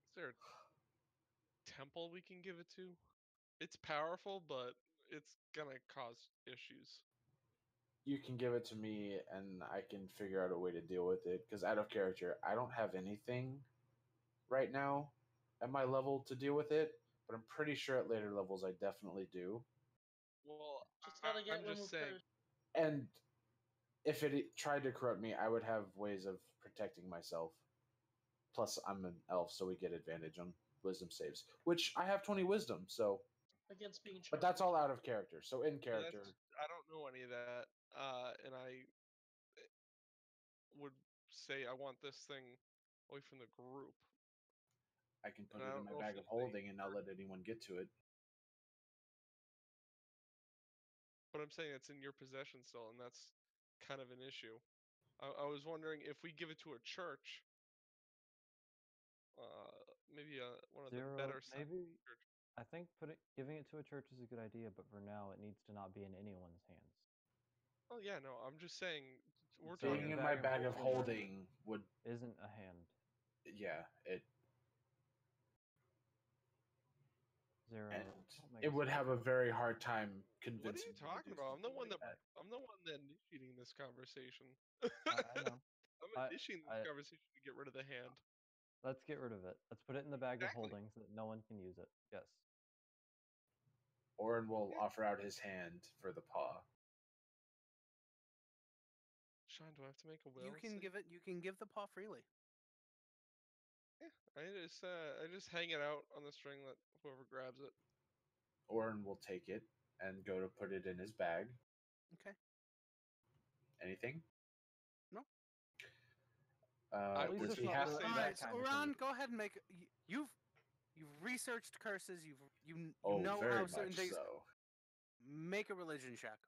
Is there a temple we can give it to? It's powerful, but it's gonna cause issues. You can give it to me and I can figure out a way to deal with it. Because out of character, I don't have anything right now at my level to deal with it, but I'm pretty sure at later levels I definitely do. Well, Just gotta get I'm just remove saying. curse. And if it tried to corrupt me, I would have ways of protecting myself. Plus, I'm an elf, so we get advantage on wisdom saves, which I have 20 wisdom, so. Against being charged. But that's all out of character. So in Yeah, character, I don't know any of that, and I would say I want this thing away from the group. I can put And I it in don't my know if bag of it's holding and not let anyone get to it. But I'm saying it's in your possession still, and that's kind of an issue. I was wondering if we give it to a church, maybe one of the 0, better side maybe. church. I think giving it to a church is a good idea, but for now, it needs to not be in anyone's hands. Oh yeah, no, I'm just saying we're So Being talking in about my bag of holding would, isn't a hand. yeah, it 0. and Don't make it us would go have a through very hard time what are convincing you me to talking do about? something like that. I'm the one that initiating this conversation. I know. I'm initiating this I- conversation to get rid of the hand. Let's get rid of it. Let's put it in the bag of Exactly. holding so that no one can use it. Yes. Orin will Yeah. offer out his hand for the paw. Sean, do I have to make a will? You can give it. You can give the paw freely. Yeah, I just hang it out on the string. Let whoever grabs it. Orin will take it and go to put it in his bag. Okay. Anything? No. I At least would Does it's he not have the, to? All that right, so kind of Ron, thing. go ahead and make. You've researched curses. You Oh, know very how certain much things. so. Make a religion check.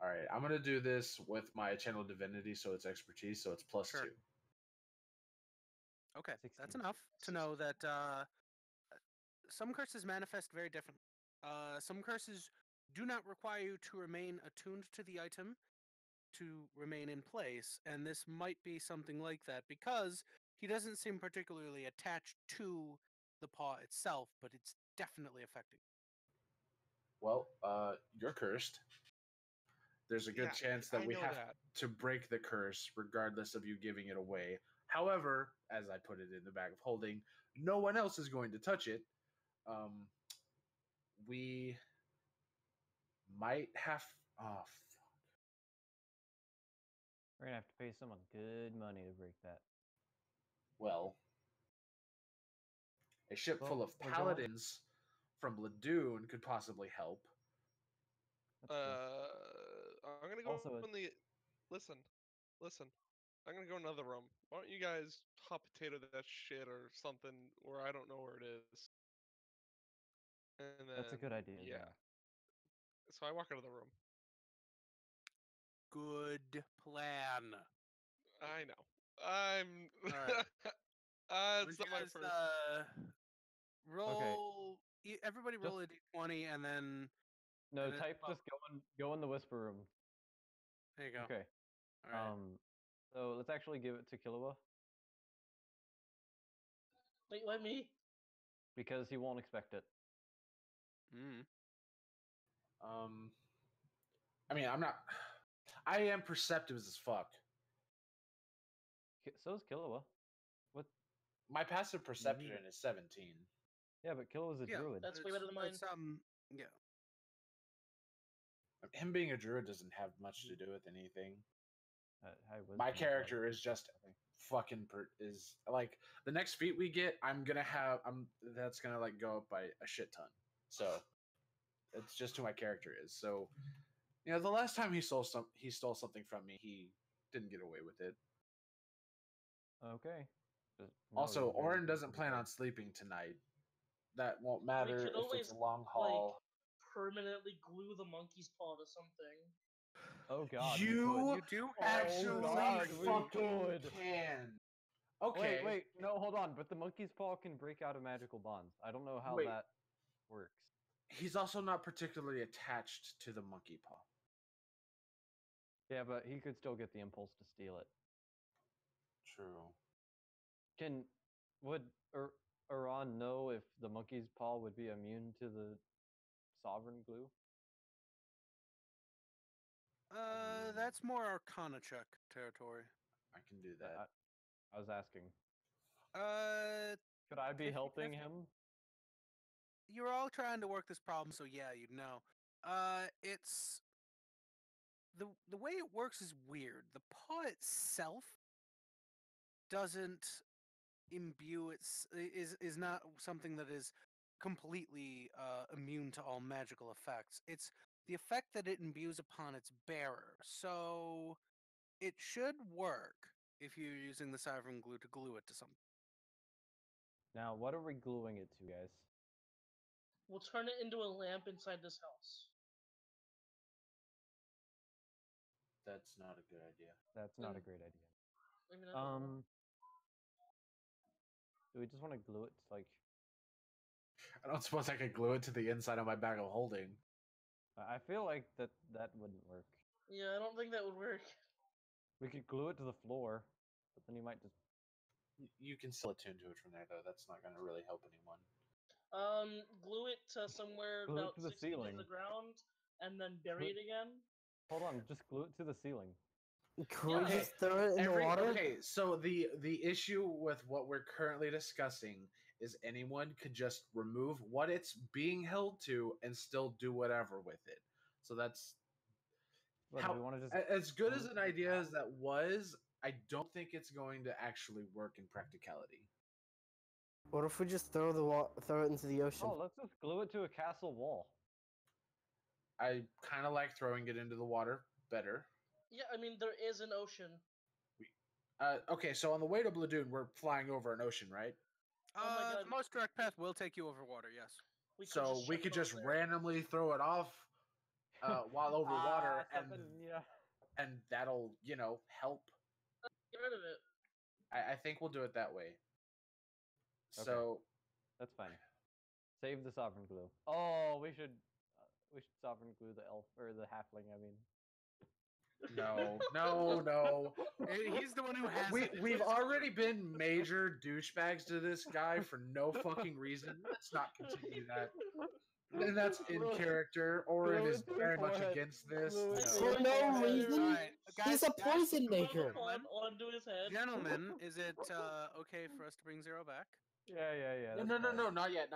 All right, I'm gonna do this with my channel divinity, so it's expertise, so it's +2. Sure. Okay, 16. that's enough to know that some curses manifest very differently. Some curses do not require you to remain attuned to the item to remain in place, and this might be something like that because he doesn't seem particularly attached to the paw itself, but it's definitely affecting. Well, you're cursed. There's a good Yeah, chance that I we know have that. to break the curse, regardless of you giving it away. However, as I put it in the bag of holding, no one else is going to touch it. We might have. Oh, We're gonna have to pay someone good money to break that. well, a ship Well, full of we're going- paladins from Bladun could possibly help. That's true. I'm gonna go Also, in the. Listen. I'm gonna go in another room. Why don't you guys hot potato that shit or something where I don't know where it is? And then that's a good idea. yeah. So I walk out of the room. Good plan. I know. I'm. Alright. It's not my Guys, first. roll. Everybody roll a d20, and then No, and then- type just go in the whisper room. there you go. Okay. All right. So let's actually give it to Killua Wait, let me. because he won't expect it. Mm. I mean, I'm not. I am perceptive as fuck. So is Killua. What? My passive perception is 17. Yeah, but Killua's a Yeah, druid. That's way better than mine. Yeah. Him being a druid doesn't have much to do with anything. My My character is just fucking is like the next feat we get. That's gonna like go up by a shit ton. So it's just who my character is. So the last time he stole something from me, he didn't get away with it. Okay. Also, Orin doesn't plan on sleeping tonight. That won't matter could if always, it's a long haul. permanently glue the monkey's paw to something. Oh god, You You do actually God, we fucking could. can. Okay. Wait, no, hold on. But the monkey's paw can break out of magical bonds. I don't know how Wait. that works. He's also not particularly attached to the monkey paw. Yeah, but he could still get the impulse to steal it. True. Would Iran know if the monkey's paw would be immune to the sovereign glue? That's more Arcana check territory. I can do that. I was asking. Could I be helping him? You're all trying to work this problem, so yeah, you'd know. It's the way it works is weird. The paw itself doesn't imbue is not something that is completely immune to all magical effects. It's the effect that it imbues upon its bearer. So it should work if you're using the sovereign glue to glue it to something. Now, what are we gluing it to, guys? We'll turn it into a lamp inside this house. That's not a good idea. That's not a great idea. I mean, I don't know. Do we just want to glue it to, like... I don't suppose I could glue it to the inside of my bag of holding. I feel like that wouldn't work. Yeah, I don't think that would work. We could glue it to the floor, but then he might just... You can still attune to it from there, though. That's not going to really help anyone. Glue it to somewhere Glue it about to the 6 feet ceiling. in the ground, and then bury it again. Hold on, just glue it to the ceiling. Can we just throw it in the water? Okay, so the issue with what we're currently discussing is anyone could just remove what it's being held to and still do whatever with it. So that's What, how, do we want to just... as good as an idea as that was, I don't think it's going to actually work in practicality. What if we just throw it into the ocean? Oh, let's just glue it to a castle wall. I kind of like throwing it into the water better. Yeah, I mean, there is an ocean. Okay, so on the way to Bladun, we're flying over an ocean, right? Oh my God. The most direct path will take you over water, yes. We could just randomly throw it off while over water, and that'll help. Get rid of it. I think we'll do it that way. Okay. So that's fine. Save the sovereign glue. Oh, we should sovereign glue the elf or the halfling. I mean. No. He's the one who has it. We've already been major douchebags to this guy for no fucking reason. Let's not continue that. And that's in character. Orin is very much against this. For no reason? Right. He's a poison maker. Onto his head. Gentlemen, is it okay for us to bring Zero back? Yeah. No, not yet.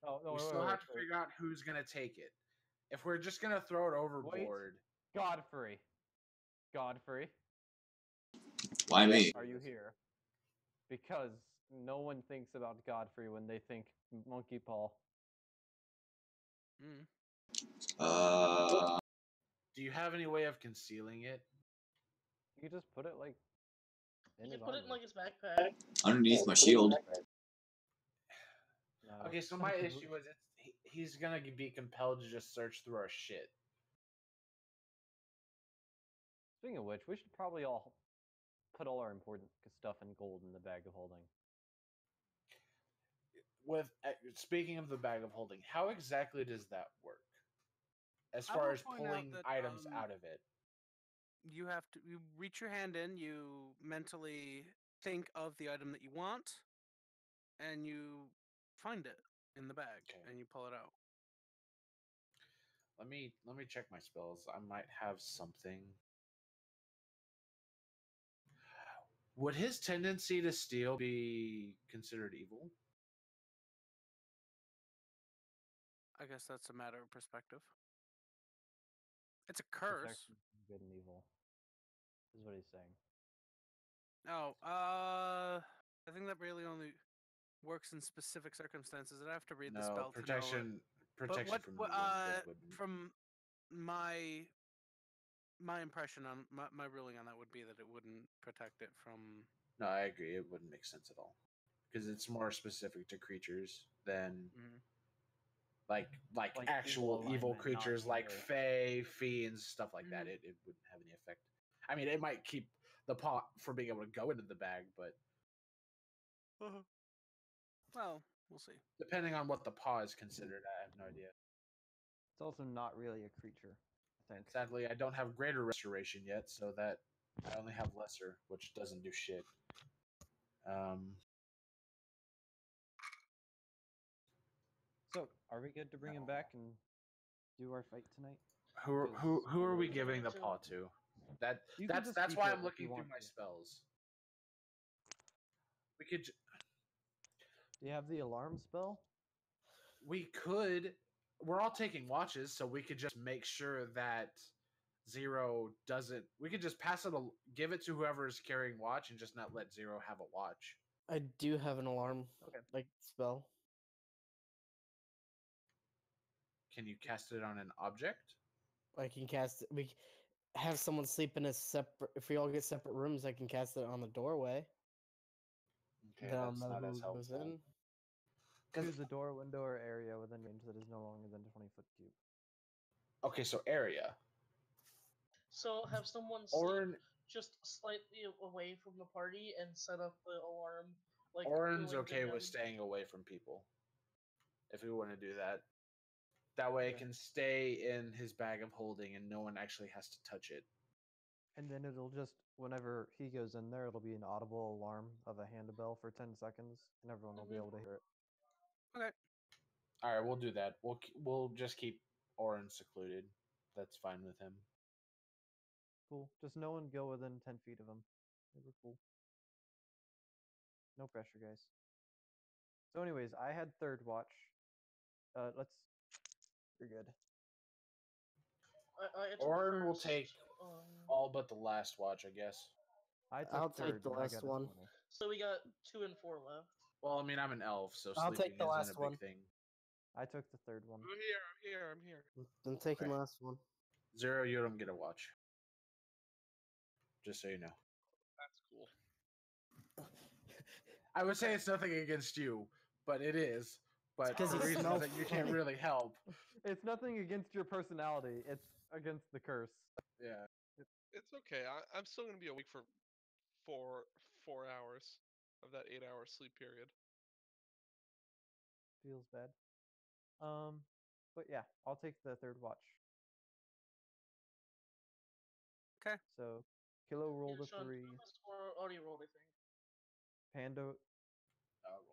Oh, no, we still have to figure out who's gonna take it. If we're just gonna throw it overboard. Godfrey. Why me? Are you here? Because no one thinks about Godfrey when they think monkey paw. Do you have any way of concealing it? You could just put it like in You his can put it in armor. like his backpack. Underneath my shield. No. Okay, so my issue is he's gonna be compelled to just search through our shit. Speaking of which, we should probably all put all our important stuff in gold in the bag of holding. Speaking of the bag of holding, how exactly does that work? As far as pulling items out of it. You reach your hand in, you mentally think of the item that you want, and you find it in the bag, and you pull it out. Let me check my spells. I might have something. Would his tendency to steal be considered evil? I guess that's a matter of perspective. It's a curse. protection from good and evil. Is what he's saying. Oh, I think that really only works in specific circumstances. I'd have to read the No, spell to know it. protection But from what, evil wouldn't. from my impression on my ruling on that would be that it wouldn't protect it from. No, I agree. It wouldn't make sense at all because it's more specific to creatures than like Like actual evil evil alignment, not creatures like evil. fae, fiends, stuff like that. Mhm. It wouldn't have any effect. I mean, it might keep the pot from being able to go into the bag, but Well, we'll see. depending on what the paw is considered, I have no idea. It's also not really a creature, I think. Sadly, I don't have greater restoration yet, so that I only have lesser, which doesn't do shit. So, are we good to bring him back and do our fight tonight? Who are we giving the paw to? You can just That's keep why it I'm if looking you through want my to. spells. We could Do you have the alarm spell? we could. We're all taking watches, so we could just make sure that Zero doesn't. We could just pass it, give it to whoever's carrying watch, and just not let Zero have a watch. I do have an alarm, like spell. Can you cast it on an object? I can cast it. Have someone sleep in a separate. If we all get separate rooms, I can cast it on the doorway. Okay, Then I'll that's know not who as goes helpful. in. Choose a door, window, or area within range that is no longer than 20-foot cube. Okay, so area. So have someone sleep Orin, just slightly away from the party and set up the alarm. Like Orin's going okay to with him. staying away from people. If we want to do that, that way it Okay. can stay in his bag of holding, and no one actually has to touch it. And then it'll just, whenever he goes in there, it'll be an audible alarm of a handbell for 10 seconds, and everyone will be able to hear it. Okay. All right, we'll do that. We'll just keep Orin secluded. That's fine with him. Cool. Just no one go within 10 feet of him. We're cool. No pressure, guys. So, anyways, I had third watch. You're good. I took Orin will first, take all but the last watch, I guess. I'll took take the and I last got a one. 20. So we got 2 and 4 left. Well, I mean, I'm an elf, so I'll sleeping take the isn't last a big one. thing. I took the third one. I'm here. I'm taking the last one. Zero, you don't get a watch. Just so you know. That's cool. I would say it's nothing against you, but it is. But 'cause for you reasons smell that you can't funny. really help. It's nothing against your personality. It's against the curse. Yeah. It's okay. I'm still gonna be awake for 4 hours of that 8-hour sleep period. Feels bad. But yeah, I'll take the third watch. Okay. So, Kilo rolled a Sean, 3. already rolled, I think. Panda,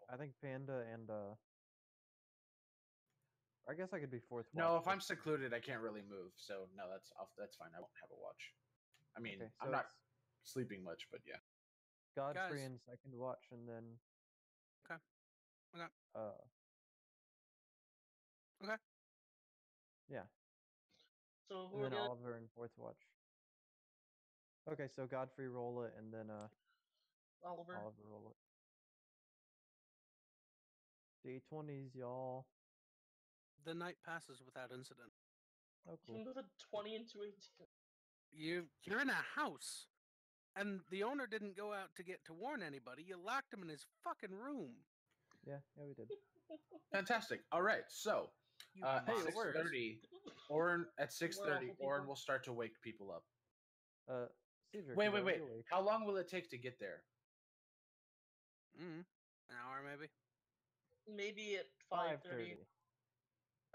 I think Panda and I guess I could be fourth watch. No, if but- I'm secluded, I can't really move. So no, that's off. That's fine. I won't have a watch. I mean, Okay, I'm so not it's sleeping much, but yeah. Godfrey Guys. in second watch, and then Okay. Okay. Yeah. So who And are then the Oliver in fourth watch. Okay, so Godfrey roll it, and then Oliver? Oliver roll it. D20s, y'all. The night passes without incident. Oh, cool. Came with a 20 and 2 18. You're in a house, and the owner didn't go out to get to warn anybody. You locked him in his fucking room. Yeah, we did. Fantastic. All right, so You at Hey, it works. 6:30, Orin at We're 6:30, awful Orin people. will start to wake people up. Cedric Wait, is wait, already wait. awake. How long will it take to get there? An hour maybe. Maybe at 5:30. 5:30.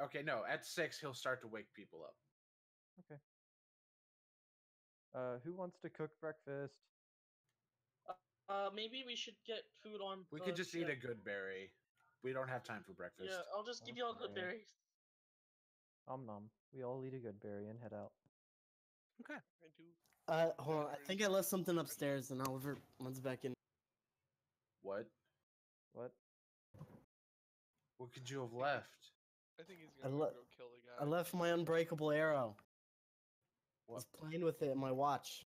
Okay, no. At 6, he'll start to wake people up. Okay. Who wants to cook breakfast? Maybe we should get food on. We could just eat a ship. good berry. We don't have time for breakfast. Yeah, I'll just give you all good Okay. berries. Nom. We all eat a good berry and head out. Okay. I do. Hold on. I think I left something upstairs, and Oliver runs back in. What? What? What could you have left? I think he's I gonna le- go kill the guy. I left my unbreakable arrow. I was playing with it in my watch.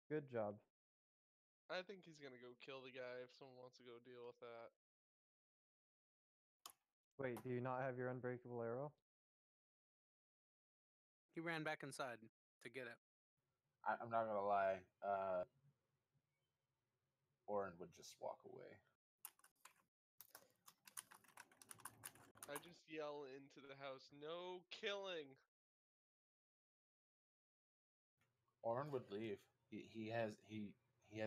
Good job. I think he's gonna go kill the guy if someone wants to go deal with that. Wait, do you not have your unbreakable arrow? He ran back inside to get it. I'm not gonna lie. Oren would just walk away. I just yell into the house, "No killing!" Oren would leave. He has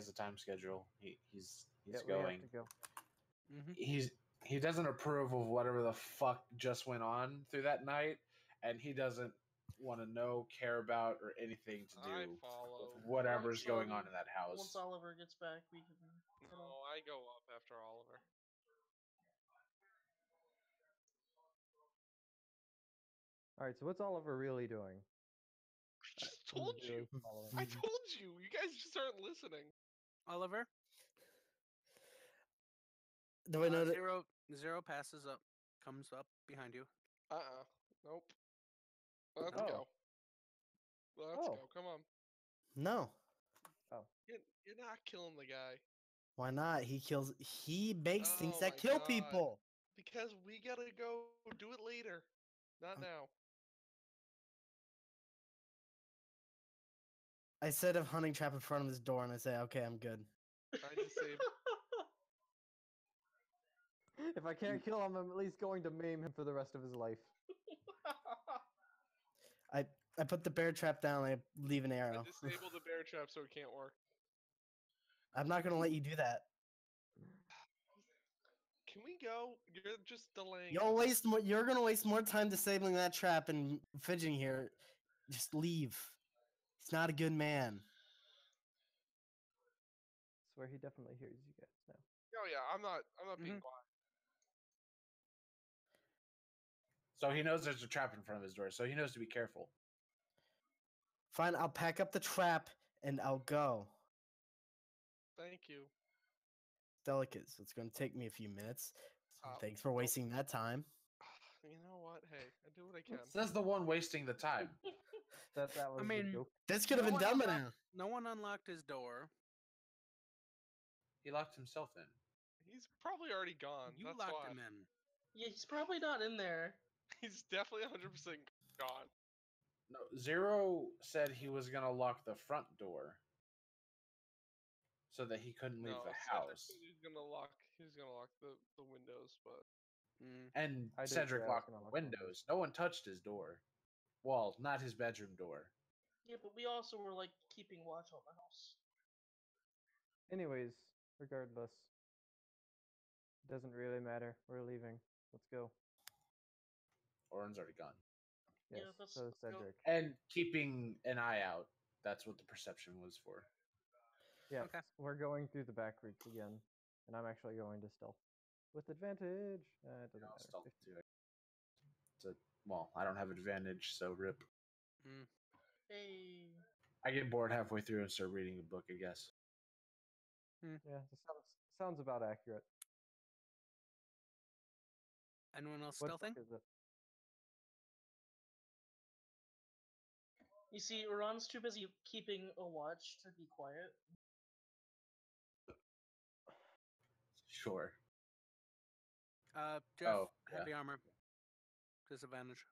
a time schedule. He's Yeah, we going. have to go. He doesn't approve of whatever the fuck just went on through that night, and he doesn't want to know, care about, or anything to I do follow. with whatever's Once, going on in that house. Once Oliver gets back, we can. No, I go up after Oliver. All right, so what's Oliver really doing? I just told you. Really following. I told you. You guys just aren't listening. Oliver, Do I know that? zero passes up, comes up behind you. Nope. Let's Oh. go. Let's Oh. go. Come on. No. You're not killing the guy. Why not? He makes things Oh that my kill God. people. Because we gotta go do it later. Not now. I set a hunting trap in front of his door and I say, okay, I'm good. I just saved. If I can't kill him, I'm at least going to maim him for the rest of his life. I put the bear trap down and I leave an I arrow. disabled the bear trap so it can't work. I'm not gonna let you do that. Can we go? You're just delaying. You're gonna waste more time disabling that trap and fidgeting here. Just leave. He's not a good man. Swear he definitely hears you guys now. Oh yeah, I'm not being quiet. So he knows there's a trap in front of his door, so he knows to be careful. Fine, I'll pack up the trap and I'll go. Thank you. Delicate, so it's gonna take me a few minutes. So Oh, thanks for wasting that time. You know what? Hey, I do what I can. Says the one wasting the time. That was I mean, the joke. This could have been done by now. No one unlocked his door. He locked himself in. He's probably already gone. You That's locked why. him in. Yeah, he's probably not in there. He's definitely 100% gone. No, Zero said he was gonna lock the front door so that he couldn't leave the Cedric house. said he's gonna lock. He's gonna lock the windows, but And I did Cedric say I was locked gonna the lock the windows. No one touched his door. Well, not his bedroom door. Yeah, but we also were like keeping watch on the house. Anyways, regardless, doesn't really matter. We're leaving. Let's go. Oren's already gone. Yes, Yeah, let's so is go. Cedric. And keeping an eye out. That's what the perception was for. Yeah, Okay. we're going through the back routes again, and I'm actually going to stealth with advantage. It doesn't I'll matter. stealth too. Well, I don't have advantage, so rip. Hey. I get bored halfway through and start reading a book, I guess. Yeah, this sounds about accurate. Anyone else What stealthing? book is it? You see, Uran's too busy keeping a watch to be quiet. Sure. Jeff, Oh, yeah. heavy armor. Disadvantage.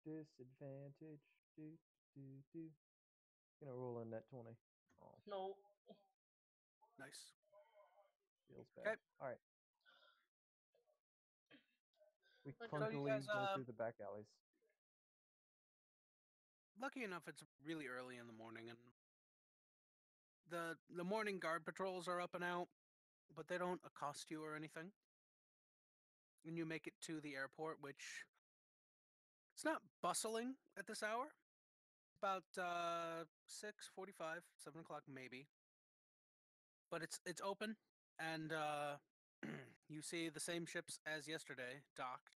Disadvantage. Do. Gonna roll in that 20. Oh, No. Nice. feels bad. Okay. All right. We Look, are you clunkily guys, go through the back alleys. Lucky enough, it's really early in the morning, and the morning guard patrols are up and out, but they don't accost you or anything. And you make it to the airport, which it's not bustling at this hour. About 6:45, 7 o'clock maybe. But it's open, and you see the same ships as yesterday docked.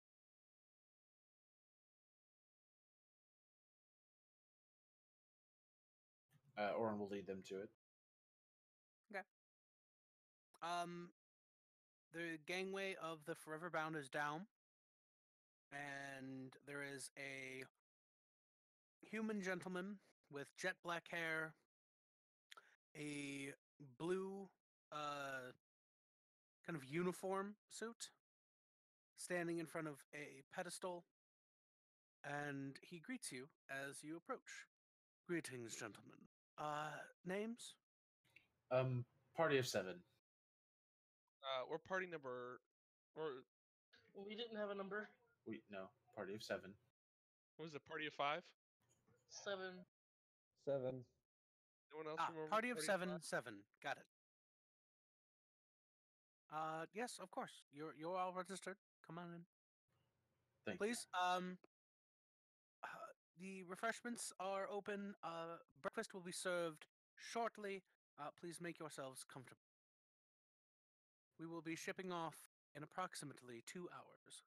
Oren will lead them to it. The gangway of the Forever Bound is down. and there is a human gentleman with jet black hair, a blue kind of uniform suit, standing in front of a pedestal, and he greets you as you approach. Greetings, gentlemen. Names? Party of 7. We're party number. Or We didn't have a number. No, party of 7. what was it? Party of 5. 7. 7. Anyone else remember? Party of five? 7. Got it. Yes, of course. You're all registered. Come on in, Thank please. The refreshments are open. Breakfast will be served shortly. Please make yourselves comfortable. We will be shipping off in approximately 2 hours.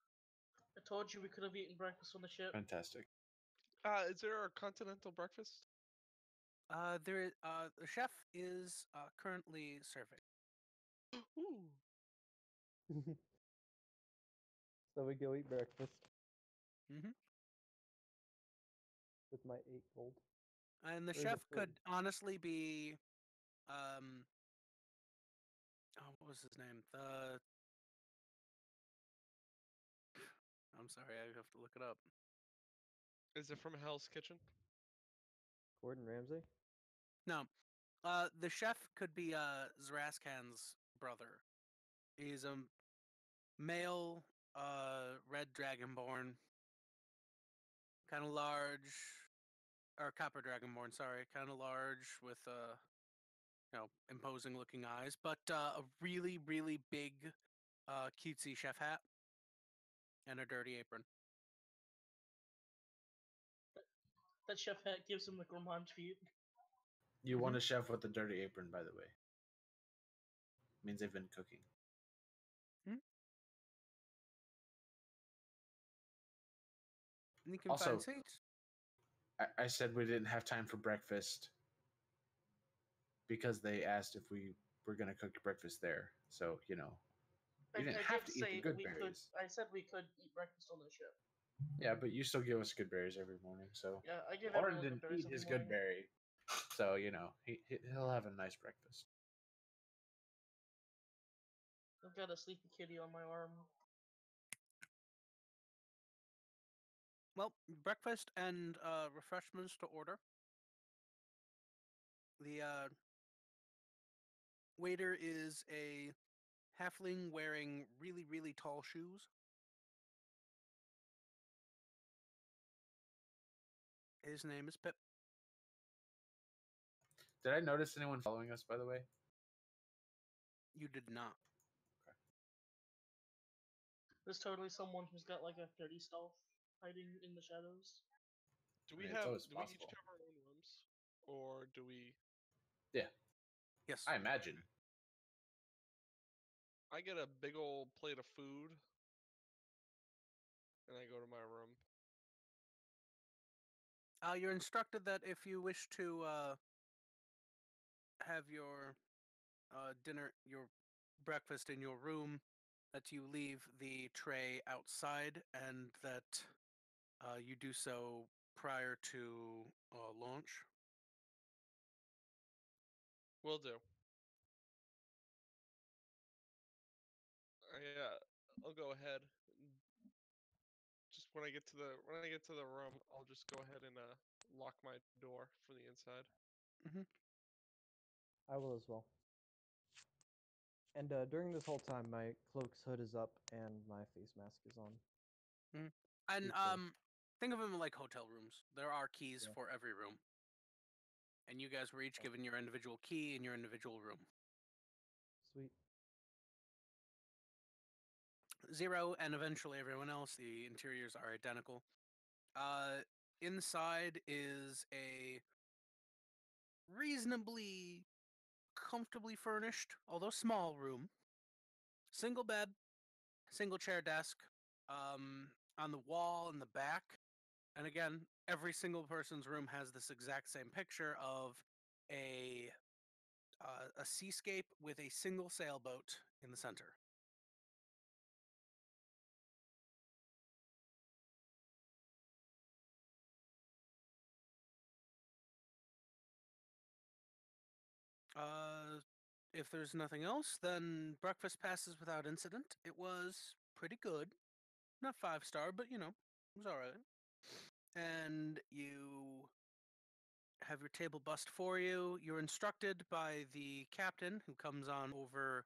I told you we could have eaten breakfast on the you. ship. Fantastic. Is there a continental breakfast? The chef is currently serving. Ooh. So we go eat breakfast Mm-hmm. with my 8 gold. And the Or is chef it could 40? honestly be, what was his name? I'm sorry, I have to look it up. Is it from Hell's Kitchen? Gordon Ramsay? No, the chef could be Zraskan's brother. He's a male, red dragonborn, kind of large, or copper dragonborn. Sorry, kind of large with imposing looking eyes, but a really, really big, cutesy chef hat and a dirty apron. That chef hat gives him the gourmand feet. You want a chef with a dirty apron, by the way. Means they've been cooking. Anything Also, fancy? I said we didn't have time for breakfast because they asked if we were going to cook breakfast there. So, you know, you didn't have to eat the good berries. I said we could eat breakfast on the ship. Yeah, but you still give us good berries every morning. So Yeah, I give Orin everyone didn't good berries eat every his morning. good berry. So, you know, he'll have a nice breakfast. I've got a sleepy kitty on my arm. Well, breakfast and refreshments to order. The waiter is a halfling wearing really, really tall shoes. His name is Pip. Did I notice anyone following us, by the way? You did not. There's totally someone who's got like a 30 stealth hiding in the shadows. Do we I mean, it's always Do we each possible. have our own rooms, or do we? Yeah, Yes. I imagine. I get a big old plate of food, and I go to my room. You're instructed that if you wish to have your your breakfast in your room, that you leave the tray outside and that you do so prior to launch. Will do. I'll go ahead. Just when I get to the room, I'll just go ahead and lock my door from the inside. I will as well. And during this whole time, my cloak's hood is up and my face mask is on. And Equally. think of them like hotel rooms. There are keys Yeah. for every room. And you guys were each given your individual key in your individual room. Sweet. Zero and eventually everyone else, the interiors are identical. Inside is a reasonably comfortably furnished, although small room. Single bed, single chair desk, on the wall in the back. And again, every single person's room has this exact same picture of a seascape with a single sailboat in the center. If there's nothing else, then breakfast passes without incident. It was pretty good. Not 5-star, but it was alright. And you have your table bussed for you. You're instructed by the captain, who comes on over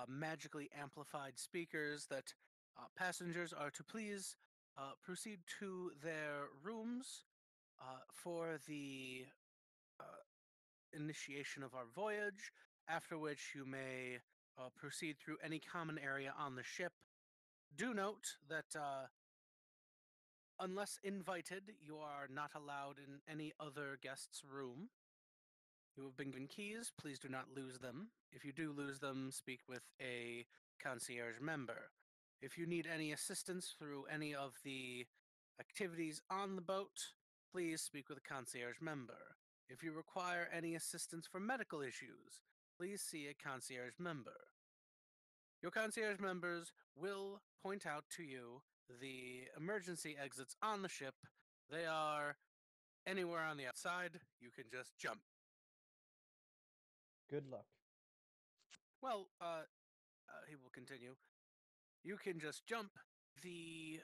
magically amplified speakers, that passengers are to please proceed to their rooms for the uh, initiation of our voyage, after which you may proceed through any common area on the ship. Do note that unless invited, you are not allowed in any other guest's room. You have been given keys. Please do not lose them. If you do lose them, speak with a concierge member. If you need any assistance through any of the activities on the boat, please speak with a concierge member. If you require any assistance for medical issues, please see a concierge member. Your concierge members will point out to you the emergency exits on the ship. They are anywhere on the outside. You can just jump. Good luck. Well, he will continue. You can just jump. The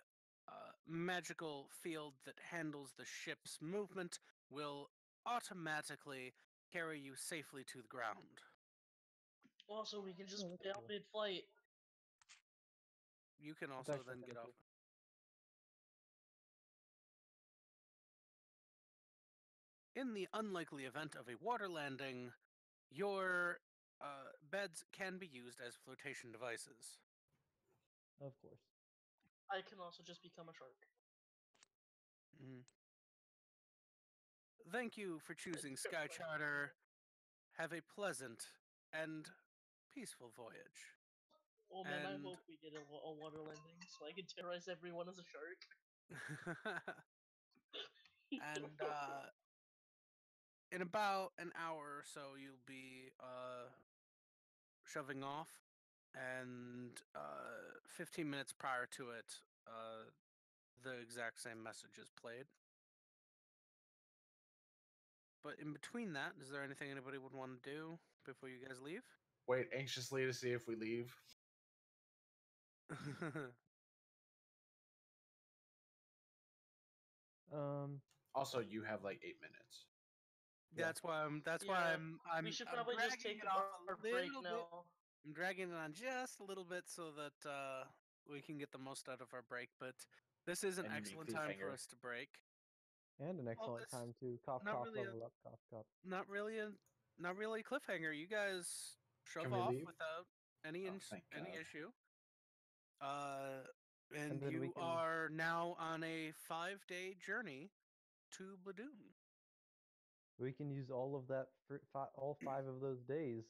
magical field that handles the ship's movement will automatically carry you safely to the ground. Also, we can just Oh, that's bail cool. mid-flight. You can That's also actually then get kinda off. cool. In the unlikely event of a water landing, your beds can be used as flotation devices. Of course. I can also just become a shark. Mhm. Thank you for choosing Sky Charter. Have a pleasant and peaceful voyage. Oh man, I And hope we get a water landing so I can terrorize everyone as a shark. and in about an hour or so, you'll be shoving off, and 15 minutes prior to it, the exact same message is played. But in between that, is there anything anybody would want to do before you guys leave? Wait anxiously to see if we leave. Also, you have like 8 minutes. Yeah. That's why I'm. That's why Yeah, I'm. we should I'm probably just dragging take it off our a break little bit. now. I'm dragging it on just a little bit so that we can get the most out of our break. But this is an And you mean excellent time for cliffhanger. us to break. And an Well, excellent it's time to cough, not cough, really a level up, cough, cough. not really a cliffhanger. You guys shove Can we off leave? without any Oh, thank any God. issue. And then we you can- are now on a 5-day journey to Bladun. We can use all of that for all 5 of those days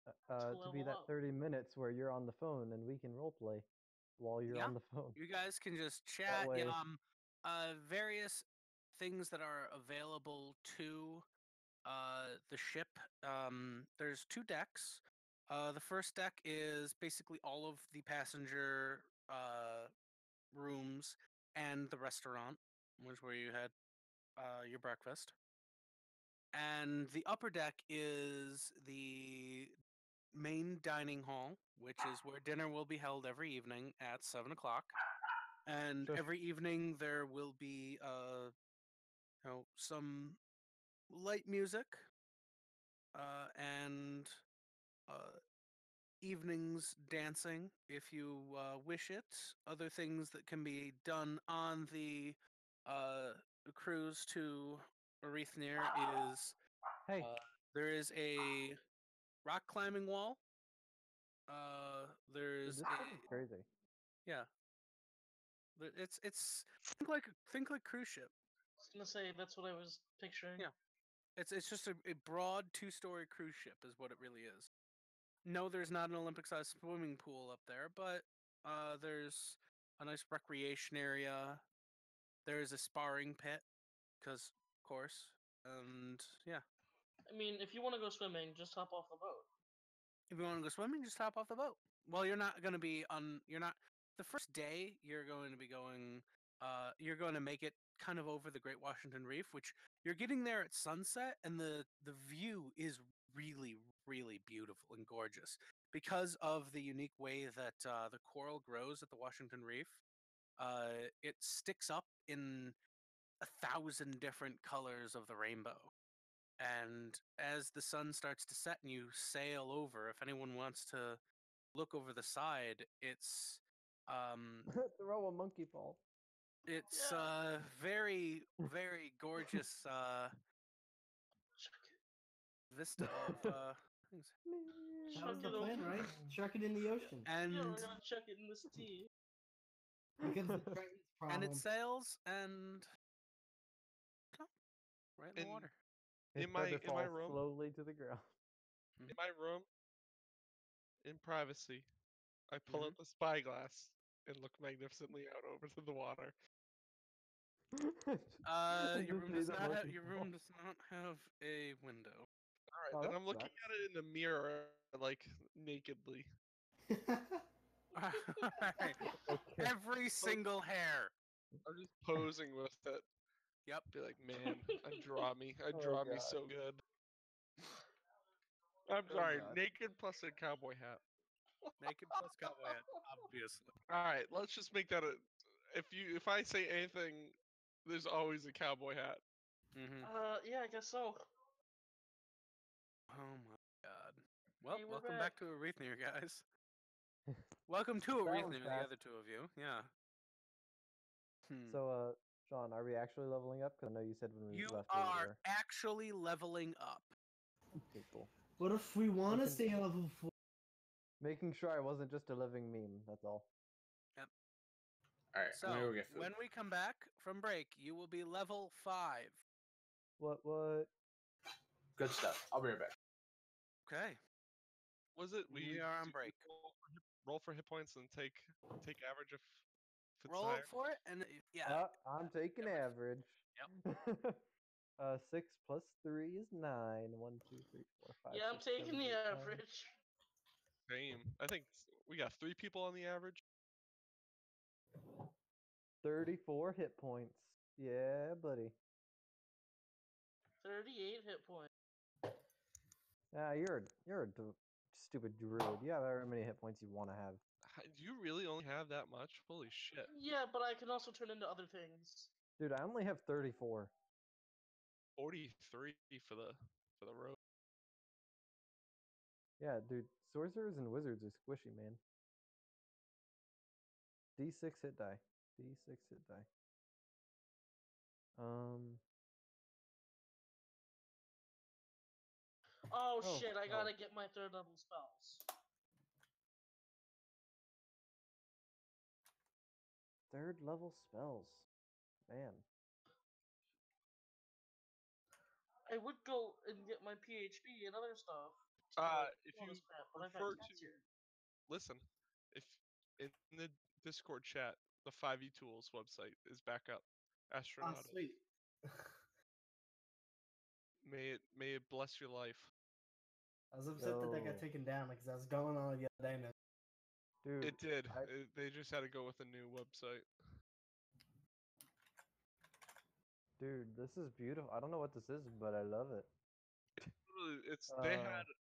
to be level that up. 30 minutes where you're on the phone and we can roleplay while you're Yeah. on the phone. You guys can just chat. way- Various things that are available to the ship. There's 2 decks. The first deck is basically all of the passenger rooms and the restaurant, which is where you had your breakfast. And the upper deck is the main dining hall, which is where dinner will be held every evening at 7 o'clock. And Shush. every evening there will be some light music and evenings dancing if you wish it. Other things that can be done on the cruise to Arethnir is Hey, there is a rock climbing wall. dude, There's this a thing is crazy. yeah. It's think like cruise ship. I was gonna say that's what I was picturing. Yeah. It's just a broad 2-story cruise ship is what it really is. No, there's not an Olympic-sized swimming pool up there, but there's a nice recreation area. There's a sparring pit, because of course, and yeah. I mean, if you want to go swimming, just hop off the boat. If you want to go swimming, just hop off the boat. Well, you're not going to be on. You're not. The first day, you're going to be going. You're going to make it kind of over the Great Washington Reef, which you're getting there at sunset, and the view is really, really beautiful and gorgeous because of the unique way that the coral grows at the Washington Reef. It sticks up in 1,000 different colors of the rainbow. And as the sun starts to set and you sail over, if anyone wants to look over the side, it's Throw a monkey ball. it's Yeah. very, very gorgeous vista of things. That was Chuck the it plan, over. right? Chuck it in the ocean. And Yeah, we're gonna chuck it in this tea. Because the Triton's problem. and it sails and right in the In- water. His In my falls room, slowly to the ground. in my room, in privacy, I pull Mhm. out the spyglass and look magnificently out over to the water. And Your just room see does the not have monkey your ball. room does not have a window. All right, Oh, then that I'm looking sucks. at it in the mirror, like nakedly. Alright. Okay. Every single hair. I'm just posing with it. Yep. Be like, man, draw me Oh, me God. so good. I'm Oh, sorry, God. naked plus a cowboy hat. Naked plus cowboy hat, obviously. All right, let's just make that a. If I say anything, there's always a cowboy hat. Mm-hmm. Yeah, I guess so. Oh my god. Well, Hey, we're welcome back. back to Arethnir, guys. Welcome to That was Arethnir, the fast. other two of you. Yeah. So, Sean, are we actually leveling up? Because I know you said when we You left are we were. actually leveling up. Okay, cool. What if we want to Making- stay on level 4? Making sure I wasn't just a living meme. That's all. All right, So, I'm gonna go get food. when we come back from break, you will be level 5. What? Good stuff. I'll be right back. Okay. Was it We are on do break. roll for hit points and take average if it's Roll higher? for it, and yeah. I'm taking average. Yep. 6 plus 3 is 9. 1, 2, 3, 4, 5. Yeah, I'm 6, taking 7, the 8, 9. average. Same. I think we got 3 people on the average. 34 hit points. Yeah, buddy. 38 hit points. You're a stupid druid. You have however many hit points you want to have. Do you really only have that much? Holy shit! Yeah, but I can also turn into other things. Dude, I only have 34. 43 for the road. Yeah, dude, sorcerers and wizards are squishy, man. D6 hit die. D6 hit die. Oh, Oh, shit, I no. gotta get my 3rd level spells. 3rd level spells. Man. I would go and get my PHP and other stuff. If all you this crap, but I've prefer got cats to here. listen, if in the Discord chat, the 5e Tools website is back up. Oh, Astronaut. sweet. May it bless your life. I was upset that got Yo. taken down because I was going on it the other day. And Dude, It did. I- They just had to go with a new website. dude, this is beautiful. I don't know what this is, but I love it. Literally,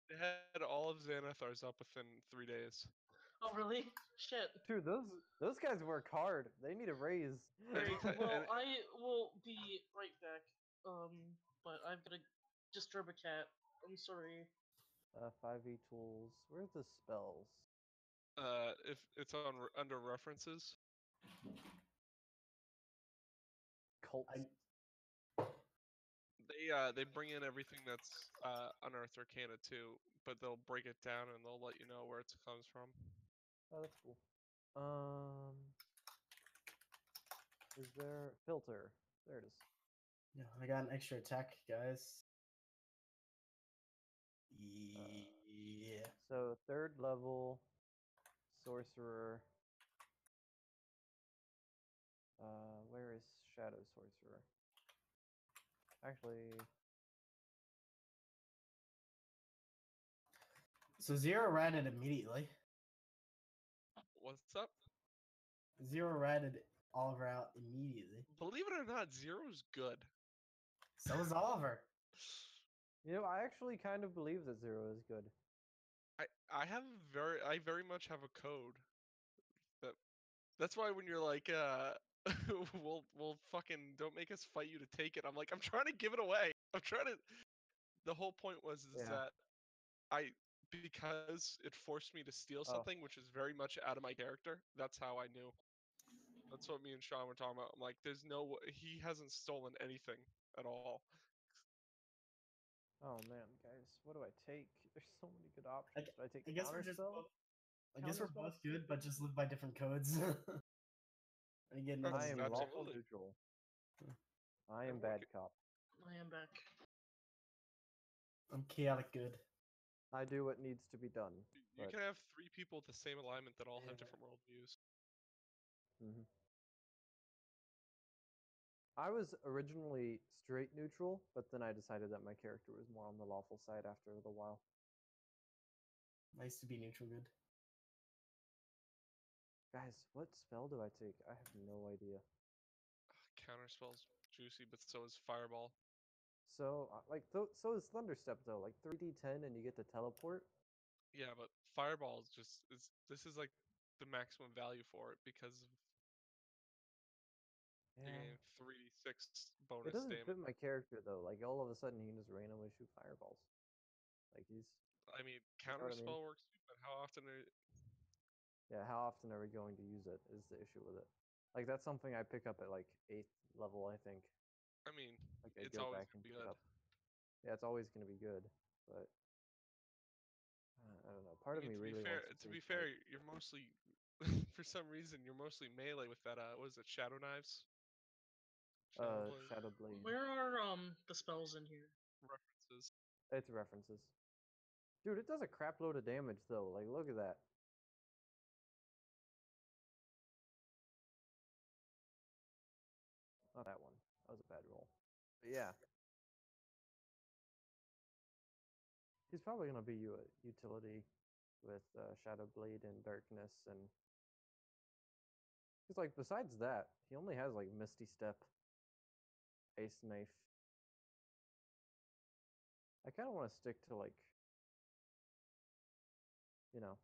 they had all of Xanathar's up within 3 days. Oh, really? Shit. Dude, those guys work hard. They need a raise. Anytime- Well, and- I will be right back. But I've got to disturb a cat. I'm sorry. 5e tools. Where's the spells? If it's on under references, Cult. they bring in everything that's Unearthed Arcana too, but they'll break it down and they'll let you know where it comes from. Oh, that's cool. Is there filter? There it is. Yeah, I got an extra attack, guys. Yeah. So 3rd level sorcerer. Where is Shadow Sorcerer? Actually, So Zero ratted immediately. What's up? Zero ratted Oliver out immediately. Believe it or not, Zero's good. So is Oliver. You know, I actually kind of believe that Zero is good. I very much have a code that's why when you're like we'll fucking don't make us fight you to take it. I'm like, I'm trying to give it away. I'm trying to the whole point was is Yeah. that I because it forced me to steal Oh. something which is very much out of my character. That's how I knew. That's what me and Sean were talking about. I'm like, there's no he hasn't stolen anything at all. Oh man, guys, what do I take? There's so many good options. Do I take I guess we're just counterspell? both, I guess we're Counterspell? both good, but just live by different codes. And again, That's I am lawful absolutely. neutral. I And am we're bad good. cop. I am back. I'm chaotic good. I do what needs to be done. You But can have 3 people with the same alignment that all have Yeah. different worldviews. I was originally straight neutral, but then I decided that my character was more on the lawful side after a little while. Nice to be neutral good. Guys, what spell do I take? I have no idea. Counterspell's juicy, but so is Fireball. So, so is Thunderstep though. Like 3d10 and you get to teleport. Yeah, but Fireball is just this is like the maximum value for it because of you're Yeah. getting 3d6 It bonus doesn't fit damage. my character though. Like all of a sudden he can just randomly shoot fireballs. Like he's, I mean, you know what I mean? counterspell works too, but how often are Yeah, how often are we going to use it is the issue with it. Like that's something I pick up at like 8th level, I think. I mean, Like I it's go always back and gonna be pick it good. up. Yeah, it's always going to be good, but I don't know. Part I of mean, me really wants to be take, fair, like, you're mostly for some reason you're mostly melee with that what is it, Shadow Knives? Shadow Blade Shadow Blade. Where are the spells in here? references. It's references. Dude, it does a crap load of damage though. Like, look at that. Not that one. That was a bad roll. But yeah. He's probably going to be a utility with Shadow Blade and Darkness. And he's like, besides that, he only has like Misty Step, Ace Knife. I kind of want to stick to like, you know,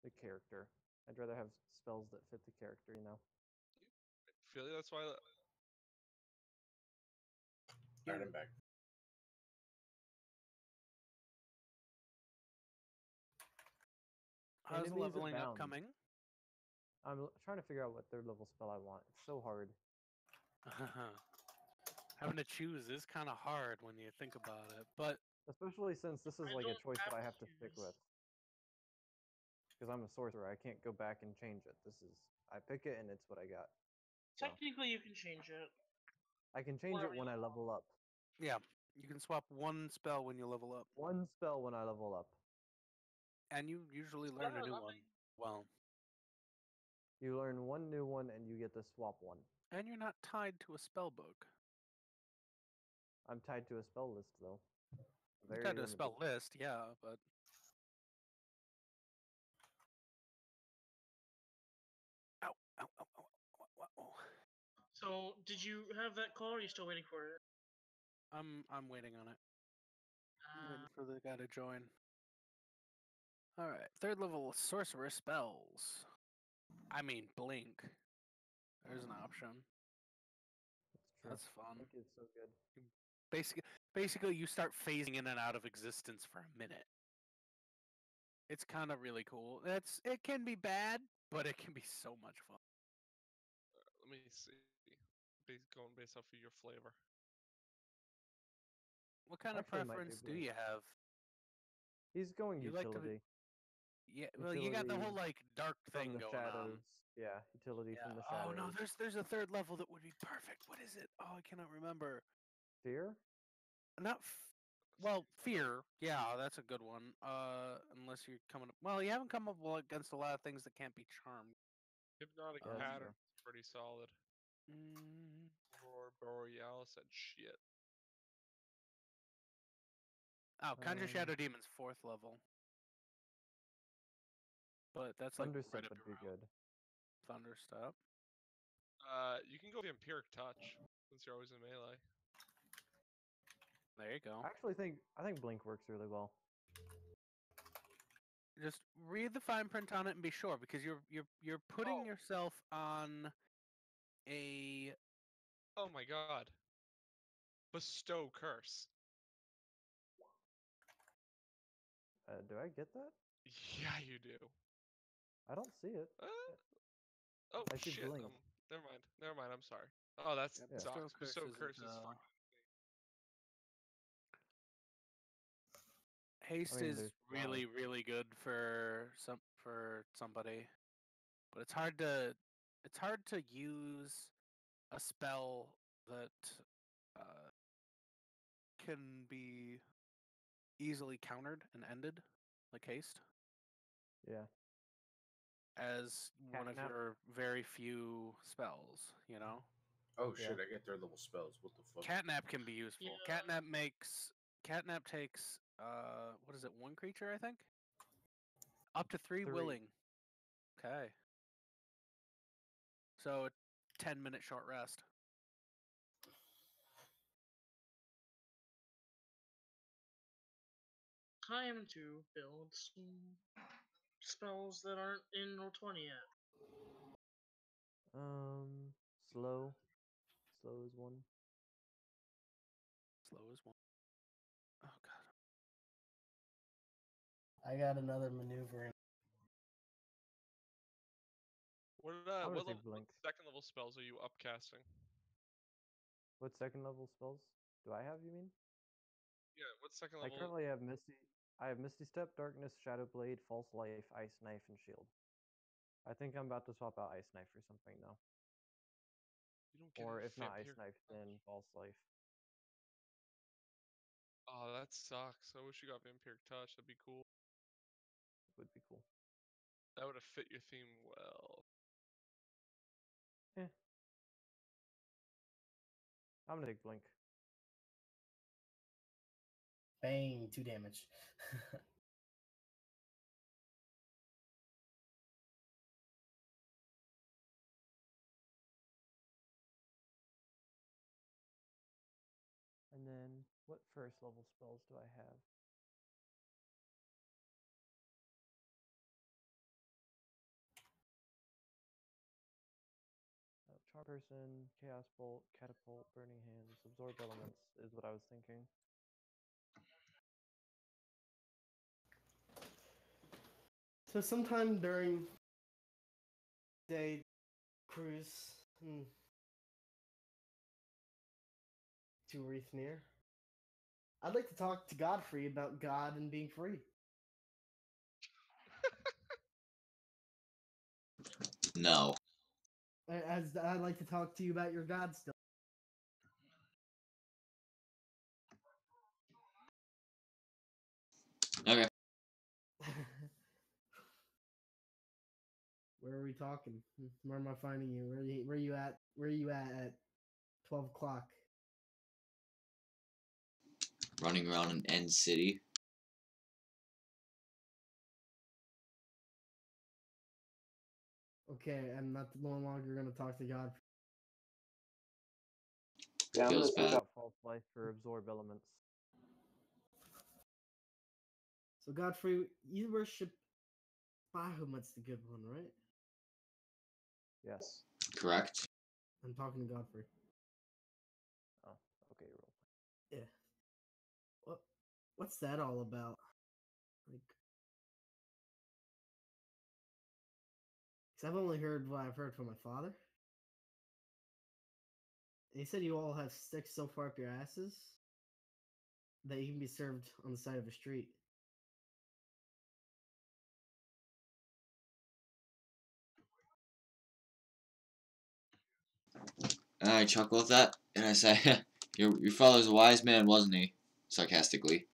the character. I'd rather have spells that fit the character, you know? I feel that's why Alright, I'm back. How's Enemies leveling up abound. coming? I'm trying to figure out what third level spell I want. It's so hard. Having to choose is kind of hard when you think about it, but Especially since this is I like a don't choice that I have have to to stick choose. with. Because I'm a sorcerer, I can't go back and change it. I pick it and it's what I got. So Technically, you can change it. I can change it when I level up. yeah, you can swap one spell when you level up, One spell when I level up. and you usually learn a new one. Well, You learn one new one and you get to swap one. and you're not tied to a spell book. I'm tied to a spell list though. You're Very tied to a limited. spell list, yeah, but ow, ow, ow, ow, ow, ow, ow. So, did you have that call, or are you still waiting for it? I'm waiting on it. I'm waiting Uh, for the guy to join. All right, third level sorcerer spells. I mean, blink. There's an option. That's true. That's fun. Blink is so good. Basically, you start phasing in and out of existence for a minute. It's kind of really cool. It can be bad, but it can be so much fun. let me see. Going based off of your flavor. What kind of Actually, might be preference do blink. you have? He's going You like to be- utility. Yeah, well, you got the whole Utility like dark from thing the going shadows. on. Yeah, utility Yeah. from the Oh shadows. no, there's a third level that would be perfect. What is it? Oh, I cannot remember. Fear? Not well, fear. Yeah, that's a good one. Unless you're coming up. Well, you haven't come up against a lot of things that can't be charmed. Hypnotic Yeah, that's pattern true. is pretty solid. Mm, Aurora Borealis and shit. oh, Conjure Shadow Um, Demon's 4th level. But that's like Thunderstep right up would your be alley. good. Thunderstep. You can go Vampiric Touch since you're always in melee. There you go. I actually think blink works really well. Just read the fine print on it and be sure, because you're putting Oh. yourself on a Oh my god. Bestow curse. Do I get that? Yeah, you do. I don't see it. Oh I see shit. blink. Never mind. Never mind. I'm sorry. Oh, that's Yeah, Yeah. sucks. Bestow isn't, curse is fine. haste mean, is there's really flies. really good for somebody, but it's hard to use a spell that uh, can be easily countered and ended, like haste, Yeah. as one of Catnap. your very few spells. You know, Oh Yeah. shit! I get third level spells. What the fuck? catnap can be useful. Yeah. Catnap takes what is it? One creature, I think. Up to three 3. willing. Okay. So 10-minute short rest. Time to build some spells that aren't in roll 20 yet. Slow. Slow is one. Slow as one. Oh god. I got another maneuver. What I'm what gonna say level, what blink. second level spells are you upcasting? What second level spells do I have? You mean? Yeah, what second I level? currently have Misty. I have Misty Step, Darkness, Shadow Blade, False Life, Ice Knife, and Shield. I think I'm about to swap out Ice Knife for something though. You don't get Or any if not Ice vampire Knife, then False Life. Oh, that sucks. I wish you got Vampiric Touch. That'd be cool. Would be cool. That would have fit your theme well. Eh. I'm gonna take blink. Bang, 2 damage. And then what first level spells do I have? Charm Person, Chaos Bolt, Catapult, Burning Hands, Absorb Elements is what I was thinking. So sometime during day cruise to Reithnear, I'd like to talk to Godfrey about God and being free. No. As I'd like to talk to you about your God still. Okay. Where are we talking? Where am I finding you? Where you at? Where are you at 12 o'clock? Running around an end city. Okay, I'm not no longer gonna talk to God. Yeah, I'm Feels gonna switch bad. out False Life for Absorb Elements. So Godfrey, you worship Bahamut's the good one, right? Yes. Correct. I'm talking to Godfrey. Oh, okay, roll. Yeah. What's that all about? Like, because I've only heard what I've heard from my father. And he said you all have sticks so far up your asses that you can be served on the side of a street. And I chuckle at that, and I say, your father's a wise man, wasn't he? Sarcastically.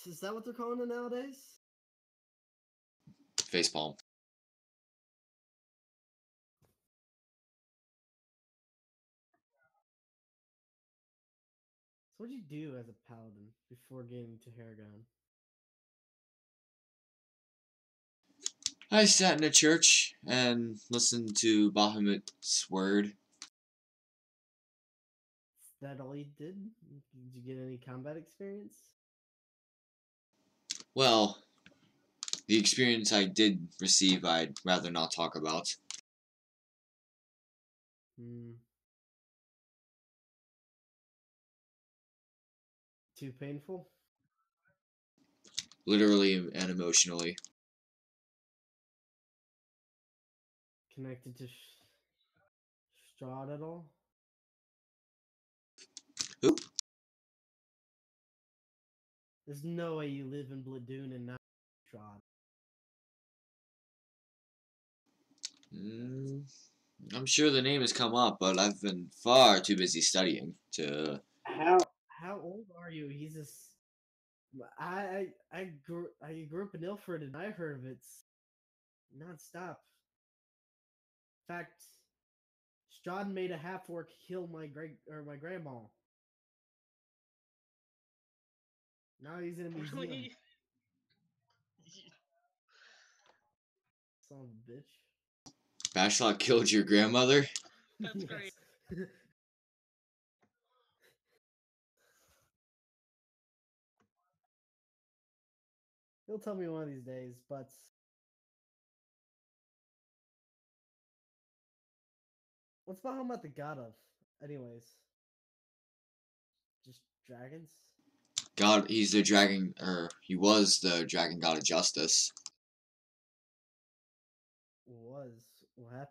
Is that what they're calling it nowadays? Facepalm. So what'd you do as a paladin before getting to Haragon? I sat in a church and listened to Bahamut's word. that all you did? Did you get any combat experience? Well, the experience I did receive, I'd rather not talk about. Hmm. Too painful? Literally and emotionally. Connected to Strahd at all? Who? There's no way you live in Bladun and not Strahd. I'm sure the name has come up, but I've been far too busy studying to. How old are you? He's just. I grew up in Ilford and I heard of it nonstop. In fact, Strahd made a half orc kill my grandma. Now he's in a museum. Really? Son of a bitch. Bashlock killed your grandmother? That's great. He'll tell me one of these days, but what's Bahamut the god of? Anyways. Just dragons? God, he's the dragon, or he was the dragon god of justice. Was. What happened?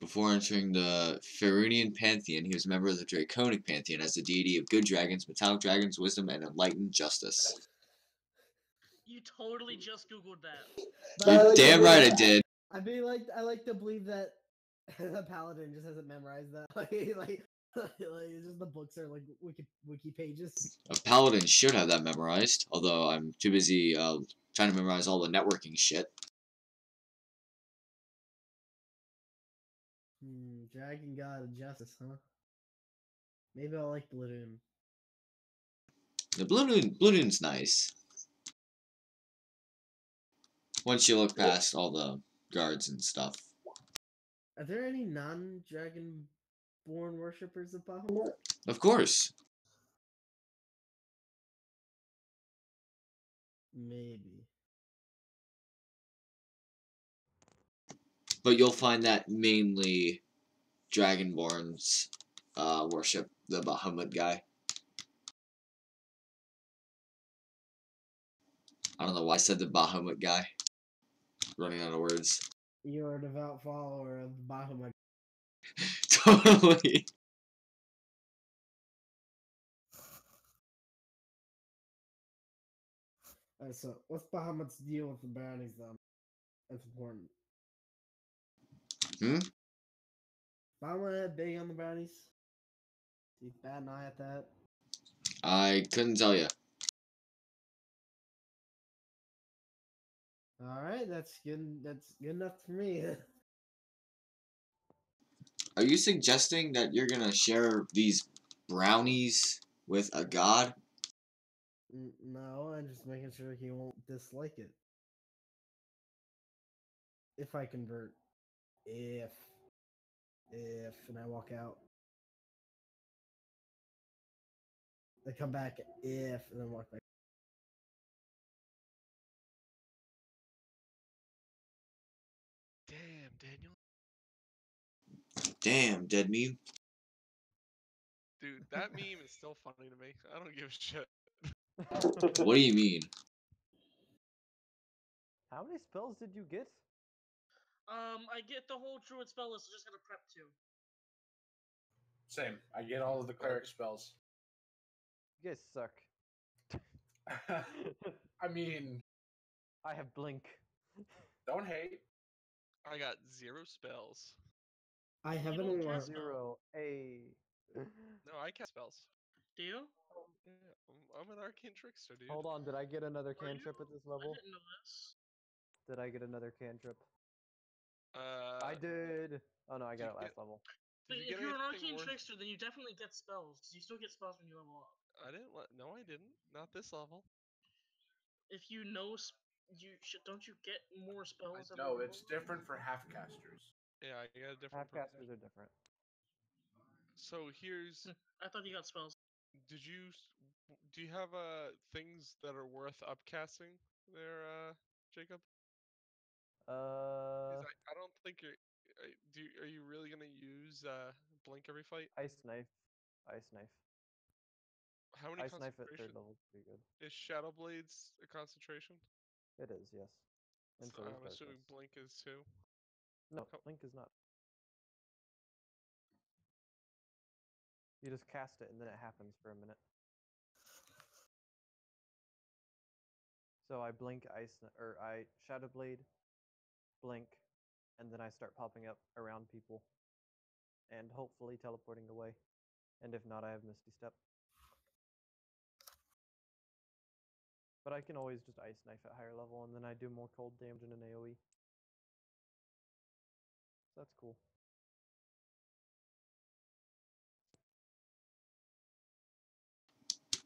Before entering the Ferunian pantheon, he was a member of the Draconic pantheon as the deity of good dragons, metallic dragons, wisdom, and enlightened justice. You totally just googled that. You're damn right I did. I like to believe that the paladin just hasn't memorized that. Like it's just the books are like wiki pages. A paladin should have that memorized, although I'm too busy trying to memorize all the networking shit. Dragon god of justice, huh? Maybe I'll like Bladun. The Bladun's nice. Once you look past all the guards and stuff. Are there any non-dragon born worshippers of Bahamut? Of course. Maybe. But you'll find that mainly Dragonborns worship the Bahamut guy. I don't know why I said the Bahamut guy. Running out of words. You're a devout follower of Bahamut. Totally. Alright, so what's Bahamut's deal with the brownies, though? That's important. Bahamut big on the brownies? He's bad an eye at that. I couldn't tell you. Alright, that's good. That's good enough for me. Are you suggesting that you're gonna share these brownies with a god? No, I'm just making sure he won't dislike it. If I convert. If. And I walk out. I come back if, and then walk back. Damn, Daniel. Damn, dead meme. Dude, that meme is still funny to me. I don't give a shit. What do you mean? How many spells did you get? I get the whole druid spell list. I just gotta prep 2. Same. I get all of the cleric spells. You guys suck. I mean, I have blink. don't hate. I got 0 spells. I You haven't don't unlocked. cast spell. 0. A. No, I cast spells. Do you? Yeah, I'm an arcane trickster, dude. Hold on, did I get another Are you? cantrip at this I level? didn't know this. Did I get another cantrip? I did. Oh no, I did got you it last get- level. But Did you if get you're an anything arcane worth- trickster, then you definitely get spells. You still get spells when you level up. I didn't. No, I didn't. Not this level. If you know, don't you get more spells? every No, level? it's different for half casters. Yeah, I got a different. Half casters are different. So here's. I thought you got spells. Do you have things that are worth upcasting there, Jacob? Because I don't think you're. Are you really gonna use blink every fight? Ice knife. Ice knife. How many Ice knife at concentration? third level is pretty good. Is Shadow Blades a concentration? It is, yes. And so is I'm assuming darkness. blink is too. No, Oh. blink is not. You just cast it and then it happens for a minute. So I blink or I Shadow Blade, blink, and then I start popping up around people and hopefully teleporting away. And if not, I have Misty Step. But I can always just Ice Knife at higher level, and then I do more cold damage in an AoE. So that's cool.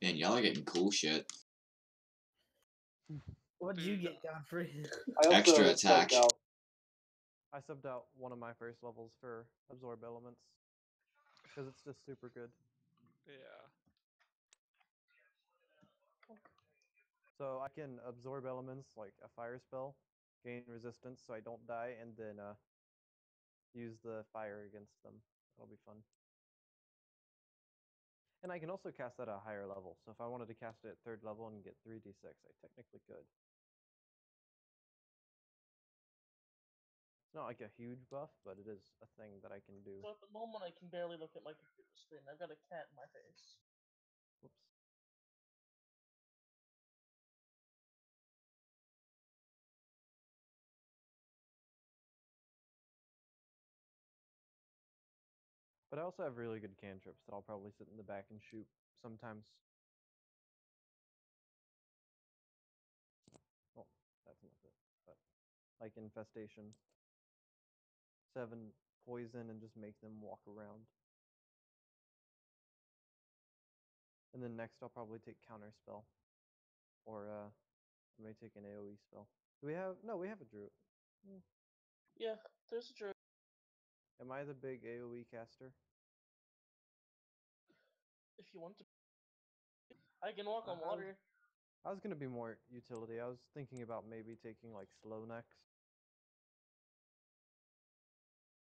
Man, y'all are getting cool shit. What'd you get, Godfrey? Extra attack. I subbed out one of my first levels for Absorb Elements. Because it's just super good. Yeah. So I can absorb elements like a fire spell, gain resistance so I don't die, and then use the fire against them. That'll be fun. And I can also cast that at a higher level. So if I wanted to cast it at third level and get 3d6, I technically could. It's not like a huge buff, but it is a thing that I can do. So at the moment, I can barely look at my computer screen. I've got a cat in my face. Whoops. But I also have really good cantrips that I'll probably sit in the back and shoot sometimes. Oh, that's not it. But like Infestation. 7 poison and just make them walk around. And then next I'll probably take Counter Spell. Or I may take an AoE spell. Do we have no, we have a druid. Yeah, there's a druid. Am I the big AoE caster? If you want to. I can walk on water. I was gonna be more utility. I was thinking about maybe taking like slow next.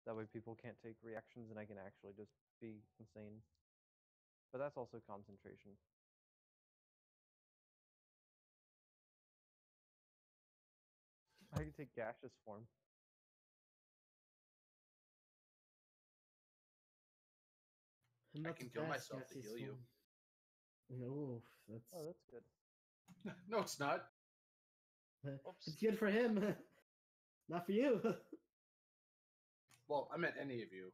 That way people can't take reactions and I can actually just be insane. But that's also concentration. I can take gaseous form. I can kill myself to heal you. No, that's. Oh, that's good. No, it's not. It's good for him, not for you. Well, I meant any of you.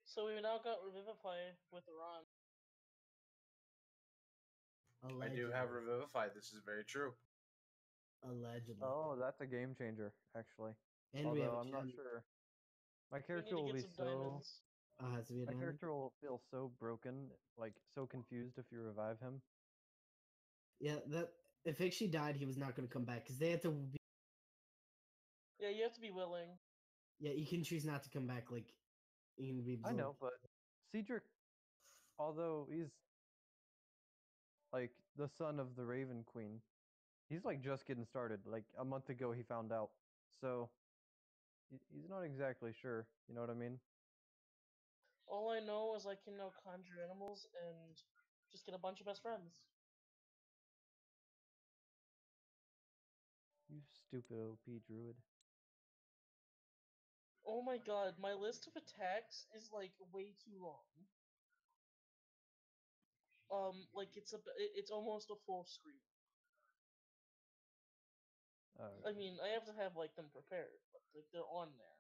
So we now got Revivify with Ron. I do have Revivify. This is very true. Allegedly. Oh, that's a game changer, actually. And we have Although a I'm not gem. sure. My We need character to will get be some so. diamonds. Oh, it has to be a My diamond? character will feel so broken, like so confused if you revive him. Yeah, that if Ixie died, he was not going to come back because they had to be. Yeah, you have to be willing. Yeah, you can choose not to come back. Like you can be. I Absorbed. know, but Cedric, although he's like the son of the Raven Queen, he's like just getting started. Like a month ago, he found out, so he's not exactly sure. You know what I mean? All I know is I can now conjure animals and just get a bunch of best friends. You stupid OP druid. Oh my god, my list of attacks is like way too long. Like it's almost a full screen. I mean, I have to have like them prepared, but like they're on there.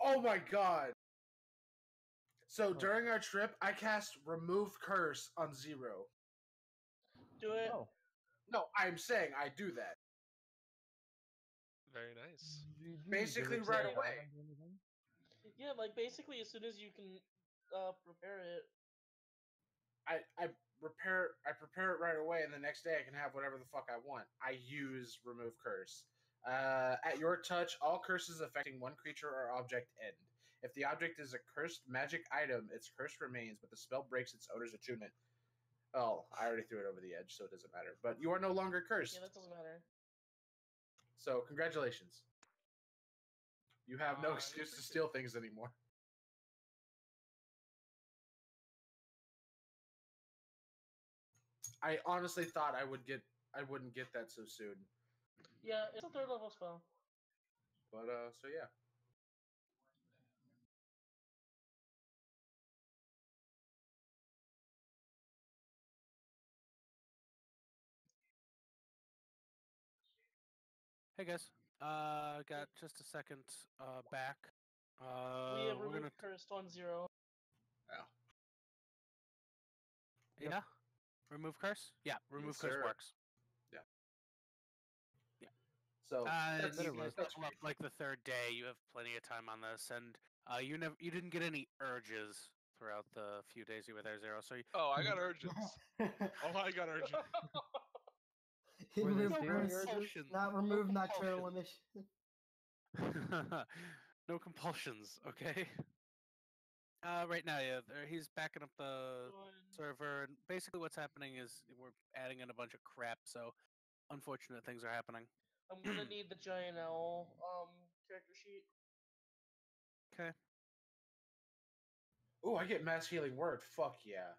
Oh my god! So during our trip, I cast Remove Curse on Zero. Do it. Oh. No, I'm saying I do that. Very nice. Basically Does it right say away. diamond or anything? Yeah, like basically as soon as you can prepare it. I prepare it right away, and the next day I can have whatever the fuck I want. I use Remove Curse. At your touch, all curses affecting one creature or object end. If the object is a cursed magic item, its curse remains, but the spell breaks its owner's attunement. Oh, I already threw it over the edge, so it doesn't matter. But you are no longer cursed. Yeah, that doesn't matter. So congratulations. You have no I excuse to appreciate steal things anymore. I honestly thought I wouldn't get that so soon. Yeah, it's a 3rd level spell. But so yeah. Hey guys, got just a second back. We have We're removed gonna cursed on 0. Yep. yeah, remove curse. Yeah, remove curse sir. works. Yeah. Yeah. So That better You guys work. that's level up like the 3rd day. You have plenty of time on this, and you didn't get any urges throughout the few days you were there, Zero. So Oh, I got urges. Oh, I got urges. Were they Remove stealing curse, compulsions. not No remove nocturnal compulsions. emission. No compulsions, okay? Right now, yeah, he's backing up the server, and basically what's happening is we're adding in a bunch of crap, so unfortunate things are happening. I'm gonna need the Giant Owl character sheet. Okay. oh, I get mass healing word. Fuck yeah.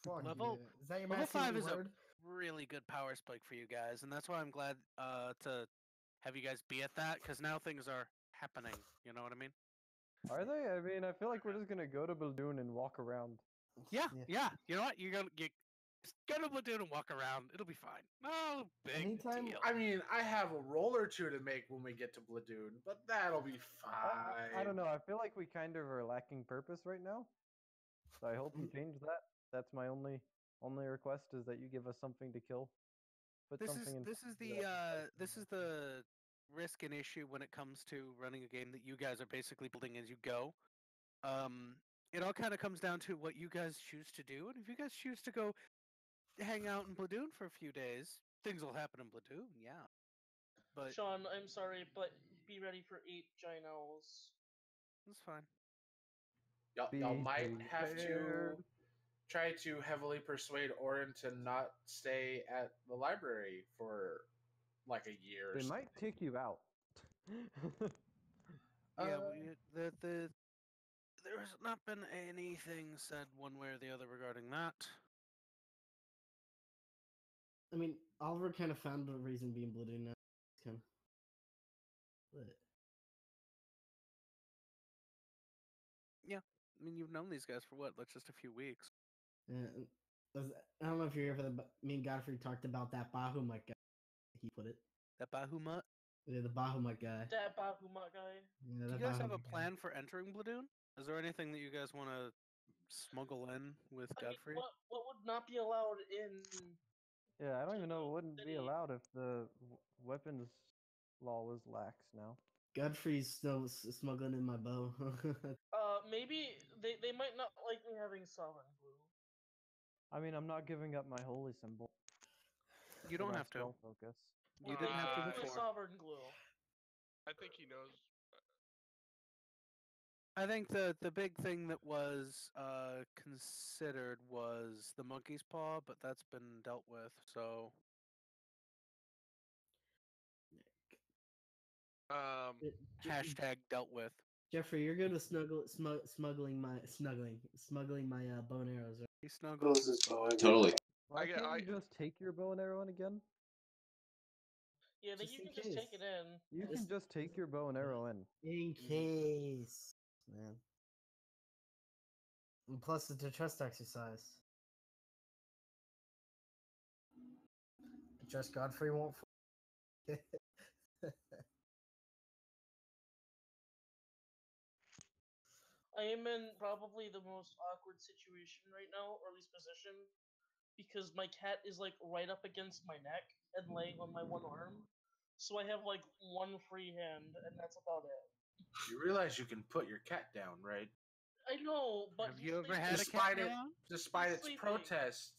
Fuck Level- yeah. Is that your Level mass 5 healing is a word? really good power spike for you guys, and that's why I'm glad to have you guys be at that, because now things are happening. You know what I mean? Are they? I mean, I feel like we're just gonna go to Bladun and walk around. Yeah. You know what? You're gonna just go to Bladun and walk around. It'll be fine. No big Anytime- deal. I mean, I have a roll or two to make when we get to Bladun, but that'll be fine. I don't know. I feel like we kind of are lacking purpose right now. So I hope you change that. That's my only request is that you give us something to kill. Put This is something in. this is the risk and issue when it comes to running a game that you guys are basically building as you go. It all kind of comes down to what you guys choose to do, and if you guys choose to go hang out in Bladun for a few days, things will happen in Bladun, yeah. But Sean, I'm sorry, but be ready for 8 Giant Owls. that's fine. Y'all Be might have to prepared. try to heavily persuade Orin to not stay at the library for like a year. Or They something. might kick you out. Yeah, there's not been anything said one way or the other regarding that. I mean, Oliver kind of found a reason being Bladun now. It's kind of lit. Yeah, I mean you've known these guys for what? Like just a few weeks. Yeah, I don't know if you're here for the. Me and Godfrey talked about that Bahamut guy. He put it. That Bahamut. Yeah, the Bahamut guy. That Bahamut guy. Yeah, Do that you guys have a Bahamut guy. plan for entering Bladun? Is there anything that you guys want to smuggle in with I mean, Godfrey? what would not be allowed in? Yeah, I don't even know. It wouldn't be City. allowed if the weapons law was lax now. Godfrey's still smuggling in my bow. Maybe they might not like me having Sovereign Glue. I mean, I'm not giving up my holy symbol. You for don't my have to. spell focus. You didn't have to My before. Sovereign Glue. I think he knows. I think the big thing that was considered was the monkey's paw, but that's been dealt with. So hashtag dealt with. Jeffrey, you're good with smuggling my bow and arrows. Right? He snuggles his bow. Totally. Why get- can't I- you just take your bow and arrow in again? Yeah, Just you in can just take case. it in. You can just take your bow and arrow in. In case, man. And plus, it's a trust exercise. I trust Godfrey won't. I am in probably the most awkward situation right now, or at least position, because my cat is like right up against my neck and laying on my one arm. So I have like one free hand, and that's about it. You realize you can put your cat down, right? I know, but Have he's you ever sleeping. had a cat now? Despite its sleeping. protest,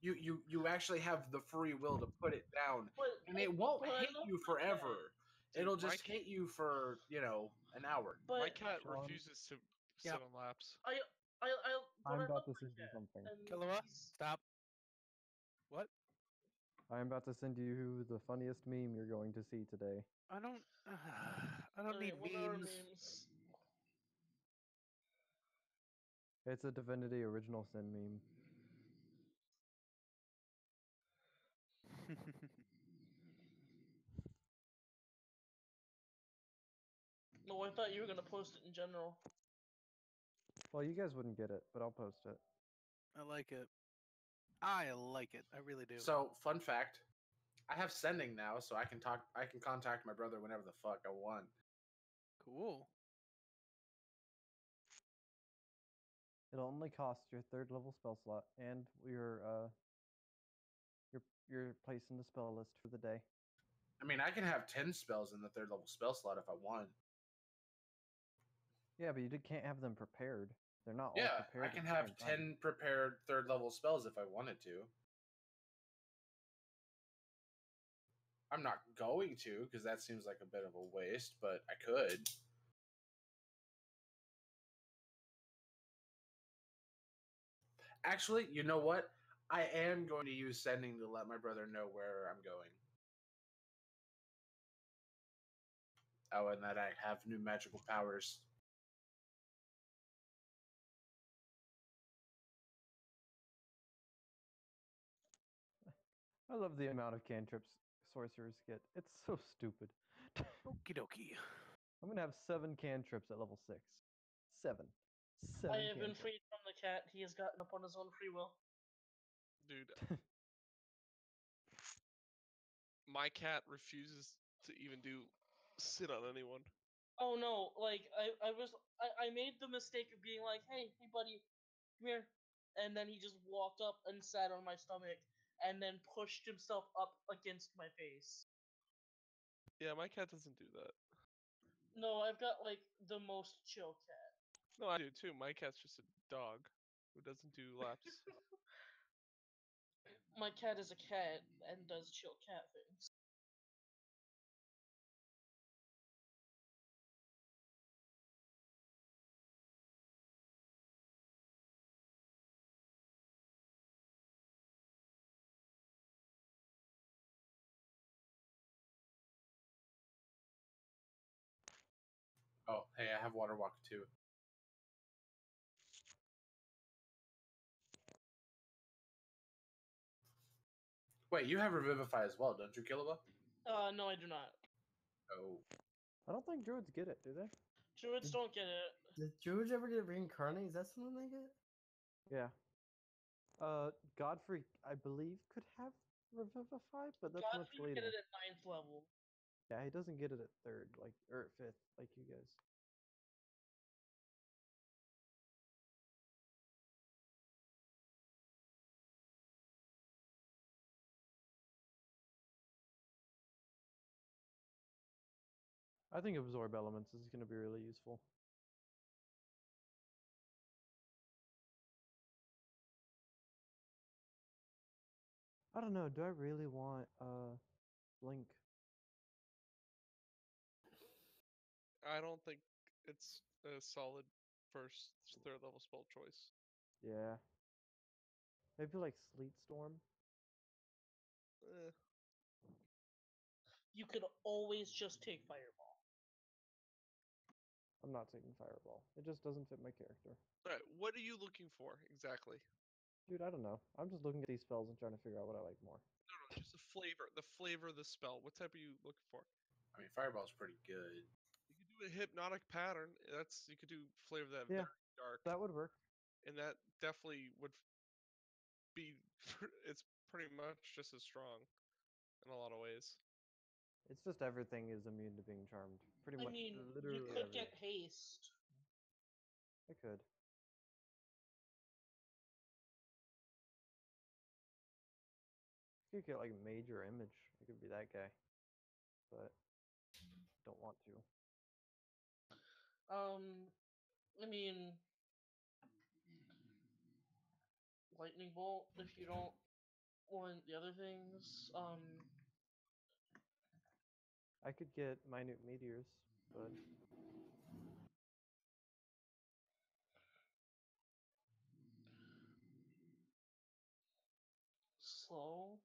you actually have the free will to put it down But in and it won't But I hit love you my forever. Dude, It'll my just hit you for an hour. But my cat Sean? refuses to sit Yep. on laps. but I'm I about love to my send you cat, something. and Killua, he's- stop. What? I am about to send you the funniest meme you're going to see today. I don't. I don't need what are memes. memes? It's a Divinity Original Sin meme. No, I thought you were gonna post it in general. Well, you guys wouldn't get it, but I'll post it. I like it. I like it. I really do. So, fun fact, I have sending now, so I can contact my brother whenever the fuck I want. Cool. It'll only cost your 3rd level spell slot and your place in the spell list for the day. I mean, I can have 10 spells in the 3rd level spell slot if I want. Yeah, but can't have them prepared. They're not all Yeah, prepared. I can at the have same time. 10 prepared 3rd level spells if I wanted to. I'm not going to, because that seems like a bit of a waste, but I could. Actually, you know what? I am going to use sending to let my brother know where I'm going. Oh, and that I have new magical powers. I love the amount of cantrips sorcerers get. It's so stupid. Okie dokie. I'm gonna have 7 cantrips at level 6. 7. 7 I have been cantrips. freed from the cat. He has gotten up on his own free will. Dude, my cat refuses to even sit on anyone. Oh no! Like I made the mistake of being like, hey buddy, come here, and then he just walked up and sat on my stomach, and then pushed himself up against my face. Yeah, my cat doesn't do that. No, I've got like the most chill cat. No, I do too. My cat's just a dog who doesn't do laps. My cat is a cat and does chill cat things. Oh, hey, I have Water Walk too. Wait, you have Revivify as well, don't you, Killua? No, I do not. Oh. I don't think druids get it, do they? Druids don't get it. Did Druids ever get reincarnate? Is that something they get? Yeah. Godfrey, I believe, could have Revivify, but that's much Godfrey would get later. it at 9th level. Yeah, he doesn't get it at 3rd, or at 5th, like you guys. I think Absorb Elements is going to be really useful. I don't know, do I really want Blink? I don't think it's a solid first, 3rd level spell choice. Yeah. Maybe like Sleet Storm? Eh. You could always just take Fireball. I'm not taking Fireball. It just doesn't fit my character. Alright, what are you looking for exactly? Dude, I don't know. I'm just looking at these spells and trying to figure out what I like more. No, just the flavor of the spell. What type are you looking for? I mean, Fireball's pretty good. You could do a hypnotic pattern. You could do flavor that Yeah, very dark, that would work. and that definitely would be. It's pretty much just as strong in a lot of ways. It's just everything is immune to being charmed. Pretty I much, mean, literally you could everything. get haste. I could. You could get like Major Image. I could be that guy. But don't want to. I mean, lightning bolt if you don't want the other things. I could get minute meteors, but Slow.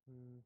hmm.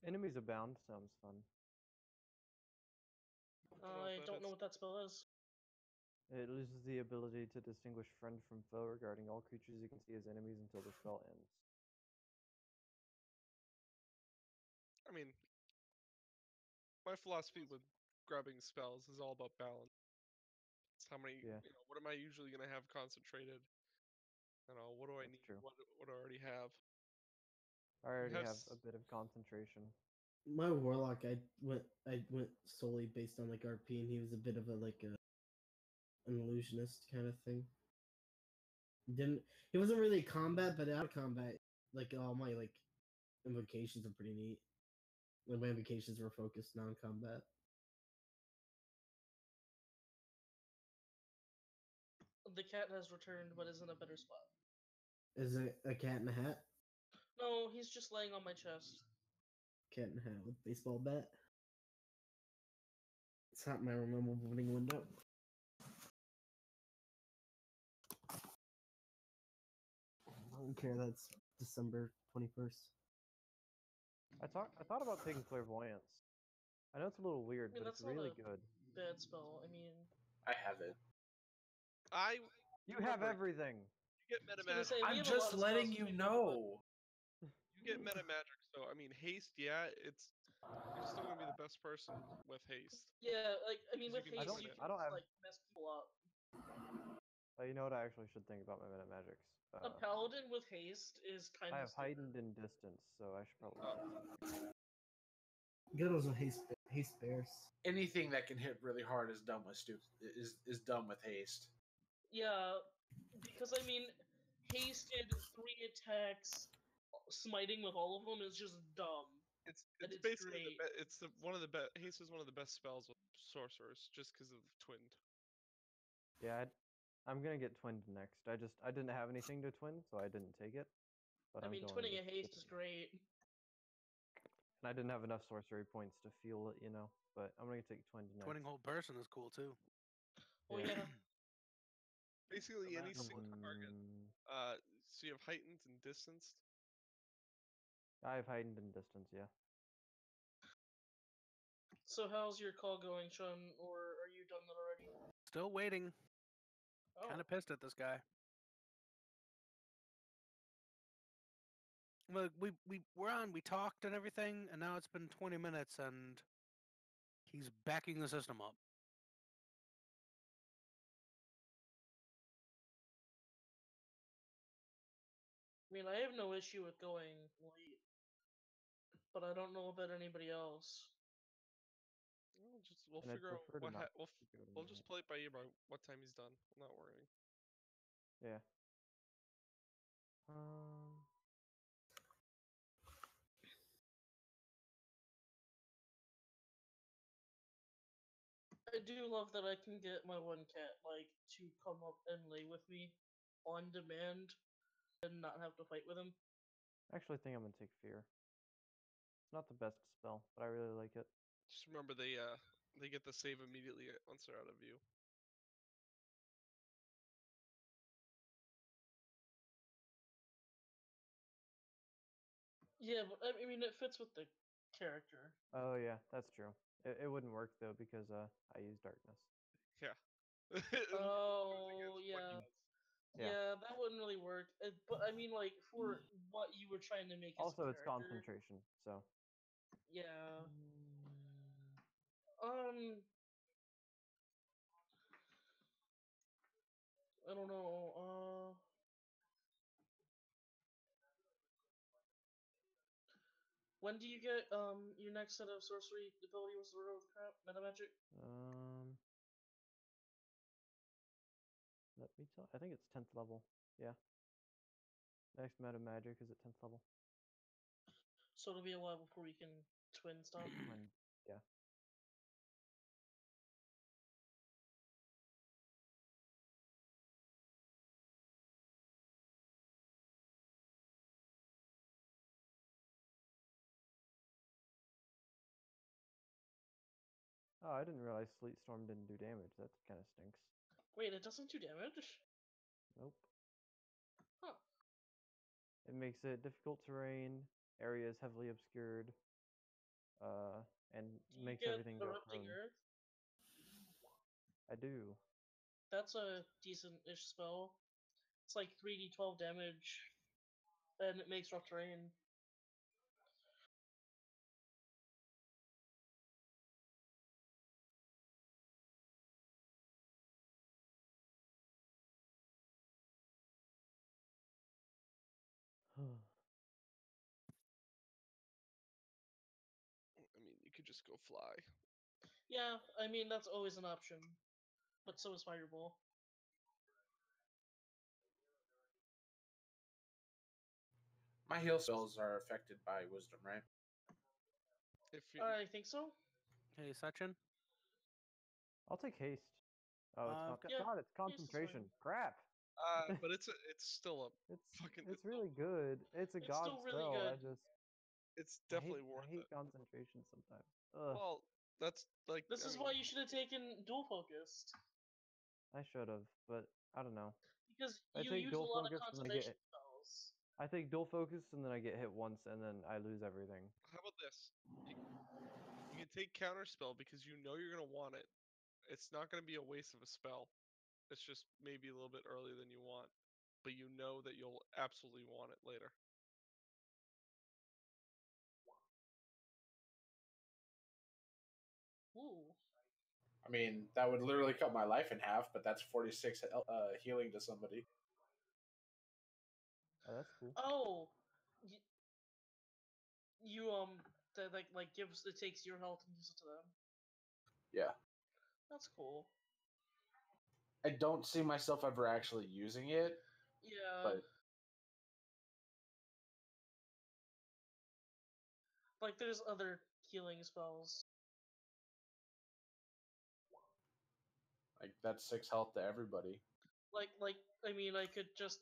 Enemies abound sounds fun. I don't know what that spell is. It loses the ability to distinguish friend from foe regarding all creatures you can see as enemies until the spell ends. I mean, my philosophy with grabbing spells is all about balance. It's how many, Yeah. what am I usually going to have concentrated? What do I That's need? true. What do I already have? I already Yes. have a bit of concentration. My warlock, I went solely based on like RP, and he was a bit of an illusionist kind of thing. He wasn't really combat, but out of combat, like all my like invocations are pretty neat. Like my invocations were focused non-combat. The cat has returned, but is in a better spot. Is it a cat in a hat? No, he's just laying on my chest. Cat in a hat with baseball bat. It's not my removal voting window. I don't care. That's December 21st. I thought about taking clairvoyance. I know it's a little weird, I mean, but it's that's not really a good. bad spell. I mean, I have it. You have remember, everything. You get I was meta gonna magic. say, we I'm have a lot just of letting spells you too, know. You get meta magic. So I mean, haste. Yeah, you're still gonna be the best person with haste. Yeah, like I mean, 'Cause you with can haste, join you it. can I don't have. like mess people up. You know what? I actually should think about my meta magics. A paladin with haste is kind I of have heightened in distance, so I should probably. Good also haste bears. Anything that can hit really hard is dumb with is dumb with haste. Yeah, because I mean, hasted 3 attacks, smiting with all of them is just dumb. It's And it's basically great. one of the best. Haste is one of the best spells with sorcerers, just because of twinned. Yeah, I'm gonna get twinned next. I didn't have anything to twin, so I didn't take it. But I I'm mean, going twinning to a haste is great. And I didn't have enough sorcery points to feel it, But I'm gonna take twinned next. Twinning whole person is cool too. Oh yeah. Basically, any Remarkable. single target. So you have heightened and distanced. I have heightened in distance, yeah. So how's your call going, Sean? Or are you done that already? Still waiting. Oh. Kind of pissed at this guy. Look, we talked and everything, and now it's been 20 minutes, and he's backing the system up. I mean, I have no issue with going late, but I don't know about anybody else. We'll And I'd figure out prefer to not go to we'll just night. play it by ear by what time he's done. I'm not worrying. Yeah. I do love that I can get my one cat, like, to come up and lay with me on demand and not have to fight with him. I actually think I'm gonna take fear. It's not the best spell, but I really like it. Just remember they get the save immediately once they're out of view. Yeah, but I mean, it fits with the character. Oh yeah, that's true. It wouldn't work though because I use darkness. Yeah. Oh, What yeah. he does. Yeah, that wouldn't really work. But I mean, like, for what you were trying to make as Also, a it's character. concentration, so. Yeah. Um, I don't know. When do you get your next set of sorcery ability? What's the word of crap? Meta magic? Let me tell. I think it's 10th level. Yeah. Next meta magic is at 10th level. So it'll be a while before we can twin stuff. Yeah. Oh, I didn't realize Sleet Storm didn't do damage. That kind of stinks. Wait, it doesn't do damage? Nope. Huh. It makes it difficult terrain, areas heavily obscured, and Do you makes get everything go Erupting prone. Earth? I do. That's a decent-ish spell. It's like 3d12 damage, and it makes rough terrain. I mean, you could just go fly. Yeah, I mean, that's always an option. But so is Fireball. My heal spells are affected by wisdom, right? If you, I think so. Hey, Sachin. I'll take haste. Oh, it's not. Yeah, God, it's haste is fine. concentration. Crap. but it's still a It's fucking. it's really good. It's a It's god still really spell. good. It's I definitely hate worth I hate it. concentration sometimes. Ugh. Well, that's like. This I is mean, why you should have taken dual focused. I should have, but I don't know. Because I you take use a dual lot of focus and then I concentration get spells. I take dual focus and then I get hit once and then I lose everything. how about this? You can take counter spell because you know you're gonna want it. It's not gonna be a waste of a spell. It's just maybe a little bit earlier than you want, but you know that you'll absolutely want it later. Ooh. I mean, that would literally cut my life in half, but that's 46 healing to somebody. Oh, that's cool. Oh, you that like gives it takes your health and gives it to them. Yeah. That's cool. I don't see myself ever actually using it, Yeah. but Like there's other healing spells. like that's 6 health to everybody. Like I mean I could just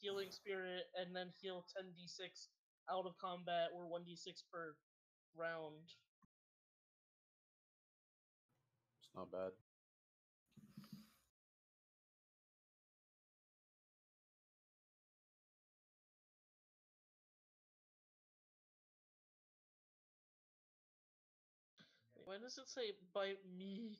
healing spirit and then heal 10d6 out of combat or 1d6 per round. It's not bad. Why does it say by me?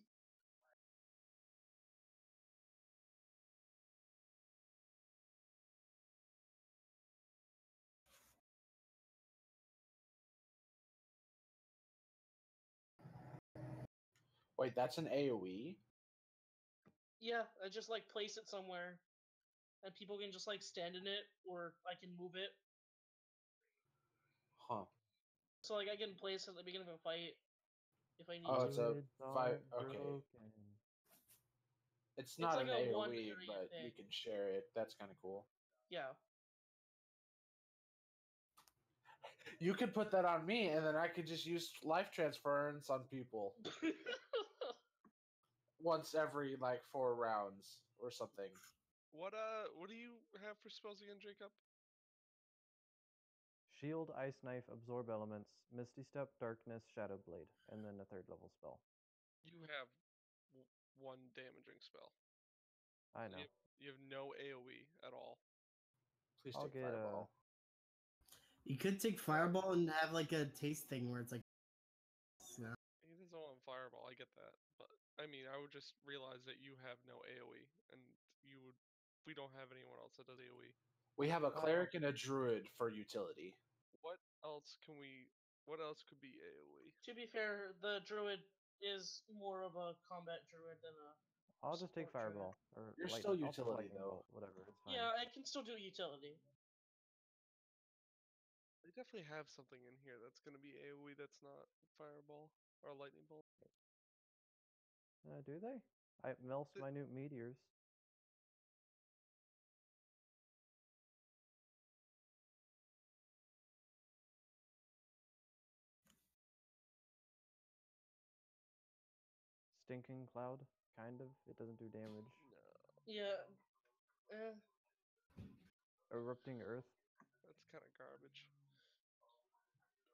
Wait, that's an AoE? Yeah, I just like place it somewhere, and people can just like stand in it, or I can move it. Huh. So like I can place it at the beginning of a fight if I need Oh, to. it's a Words 5. aren't Okay. broken. It's It's not like an a one AoE, area but thing. you can share it. That's kind of cool. Yeah. You could put that on me, and then I could just use life transference on people once every like 4 rounds or something. What do you have for spells again, Jacob? Shield, Ice Knife, Absorb Elements, Misty Step, Darkness, Shadow Blade, and then a 3rd level spell. You have one damaging spell. I know. You have no AoE at all. Please I'll take get Fireball. You could take Fireball and have like a taste thing where it's like. He doesn't want fireball. I get that, but I mean, I would just realize that you have no AOE, and you would. We don't have anyone else that does AOE. We have a cleric and a druid for utility. What else can we? What else could be AOE? To be fair, the druid is more of a combat druid than a. I'll just take support druid. fireball or You're lightning. still I'll take utility, lightning though. bolt, whatever. It's fine. Yeah, I can still do utility. They definitely have something in here that's gonna be AOE that's not fireball or lightning bolt. Do they? I melts minute meteors. Stinking cloud, kind of. It doesn't do damage. No, Yeah. Erupting earth. that's kind of garbage.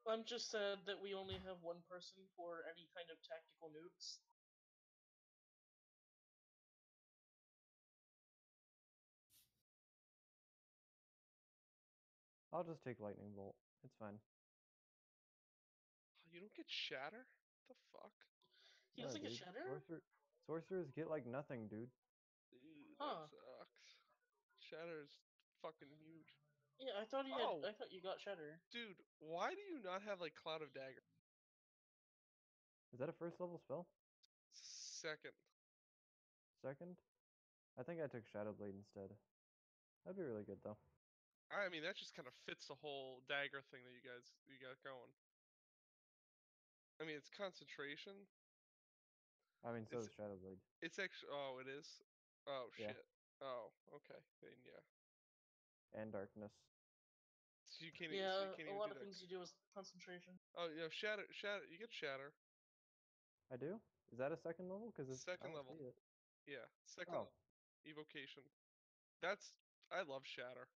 I'm just sad that we only have one person for any kind of tactical nukes. I'll just take lightning bolt. It's fine. You don't get shatter? What the fuck? He No, doesn't get dude. shatter? Sorcerers get like nothing, dude. Dude, Huh. that sucks. Shatter's fucking huge. Yeah, I thought Oh. I thought you got shatter. Dude, why do you not have like Cloud of Dagger? Is that a first level spell? Second. Second? I think I took Shadow Blade instead. That'd be really good though. I mean, that just kind of fits the whole dagger thing that you got going. I mean, it's concentration. I mean, so It's- is Shadow Blade. It's actually. Oh, it is. Oh Yeah. shit. Oh, okay. Then yeah. And darkness. So you can't. Yeah, So you can't a even lot do of that. things you do is concentration. Oh, you know, shatter. You get shatter. I do? Is that a second level? Because I Second don't level. see it. Yeah. Second Oh. level. Evocation. I love shatter.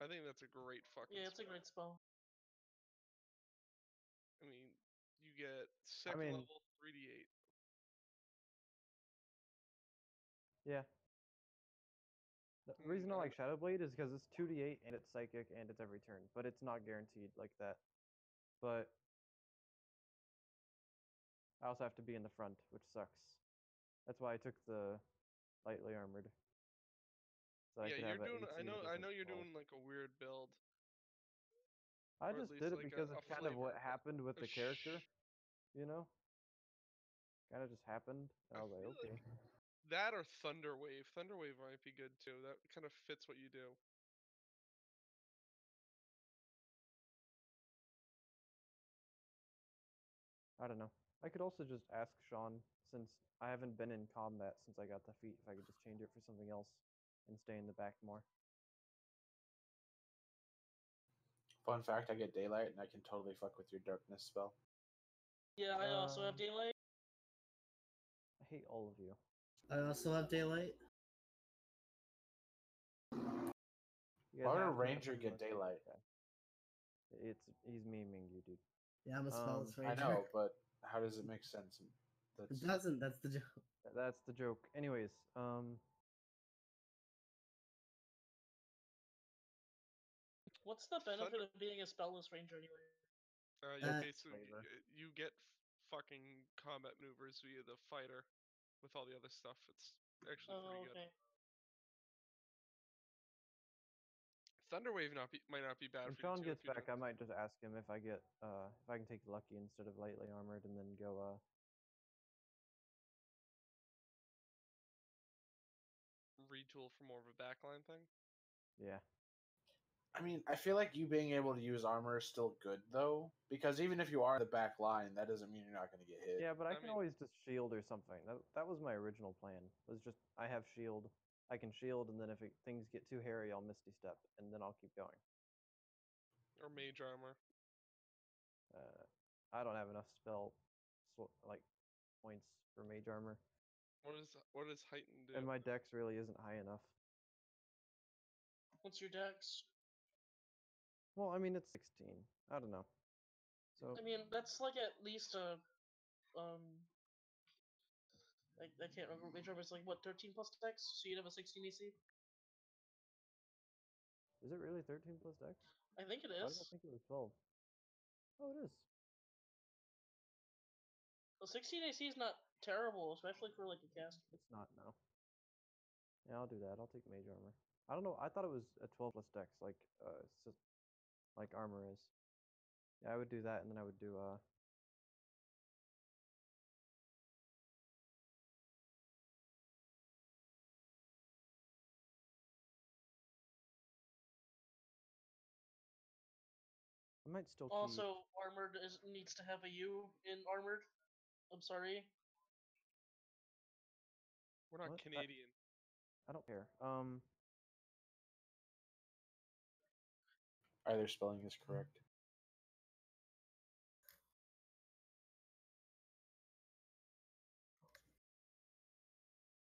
I think that's a great fucking. Yeah, it's a spell. great spell. I mean, you get second level 3d8. Yeah. The reason I like Shadow Blade is because it's 2d8 and it's psychic and it's every turn, but it's not guaranteed like that. But I also have to be in the front, which sucks. That's why I took the lightly armored. So I Yeah, could you're have a doing. AC I that know doesn't you're fall. doing like a weird build. I or at just least did it like because a it's kind of what flavor, happened with a the character, you know? Kind of just happened, and I was like, feel okay. like that or Thunderwave. Thunderwave might be good too. That kind of fits what you do. I don't know. I could also just ask Sean, since I haven't been in combat since I got the feat, if I could just change it for something else and stay in the back more. Fun fact: I get daylight, and I can totally fuck with your darkness spell. Yeah, I also have daylight. I hate all of you. I also have daylight. You Why guys would a have to ranger defend get most of daylight? this guy. He's memeing you, dude. Yeah, I'm a spellless I ranger. know, but how does it make sense? It doesn't. That's the joke. That's the joke. Anyways, What's the benefit of being a spellless ranger anyway? You Uh, basically you get fucking combat maneuvers via the fighter with all the other stuff. It's actually pretty good. Okay. Thunderwave might not be bad when for Sean you too. gets back, I might just ask him if I get if I can take lucky instead of lightly armored, and then go retool for more of a backline thing. yeah. I mean, I feel like you being able to use armor is still good though, because even if you are in the back line, that doesn't mean you're not going to get hit. Yeah, but I I can mean- always just shield or something. That was my original plan. Was just I have shield. I can shield, and then if things get too hairy, I'll misty step, and then I'll keep going. Or mage armor. I don't have enough like points for mage armor, What does heighten do? and my dex really isn't high enough. What's your dex? Well, I mean it's 16. I don't know. So I mean, that's like at least a I can't remember. Mage armor is like what 13 plus dex, so you'd have a 16 AC. is it really 13 plus dex? I think it Why did I is. think it was 12? Oh, it is. The 16 AC is not terrible, especially for like a caster. It's not, no. Yeah, I'll do that. I'll take mage armor. I don't know. I thought it was a 12 plus dex, like armor is. Yeah, I would do that, and then I would do I might still keep. Also, armored needs to have a U in armored. I'm sorry. We're not What? Canadian. I don't care. Either spelling is correct.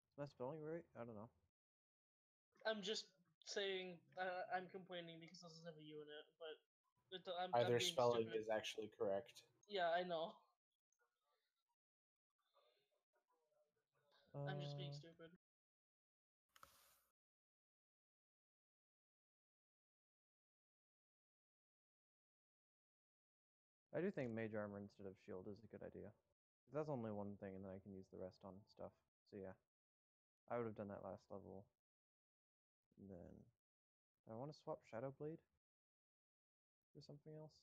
Is my spelling right? I don't know. I'm just saying I'm complaining because it doesn't have a U in it, but I'm Either being spelling stupid. is actually correct. Yeah, I know. I'm just being Uh, stupid. I do think mage armor instead of shield is a good idea. That's only one thing, and then I can use the rest on stuff. So yeah, I would have done that last level. And then, I want to swap Shadow Blade for something else.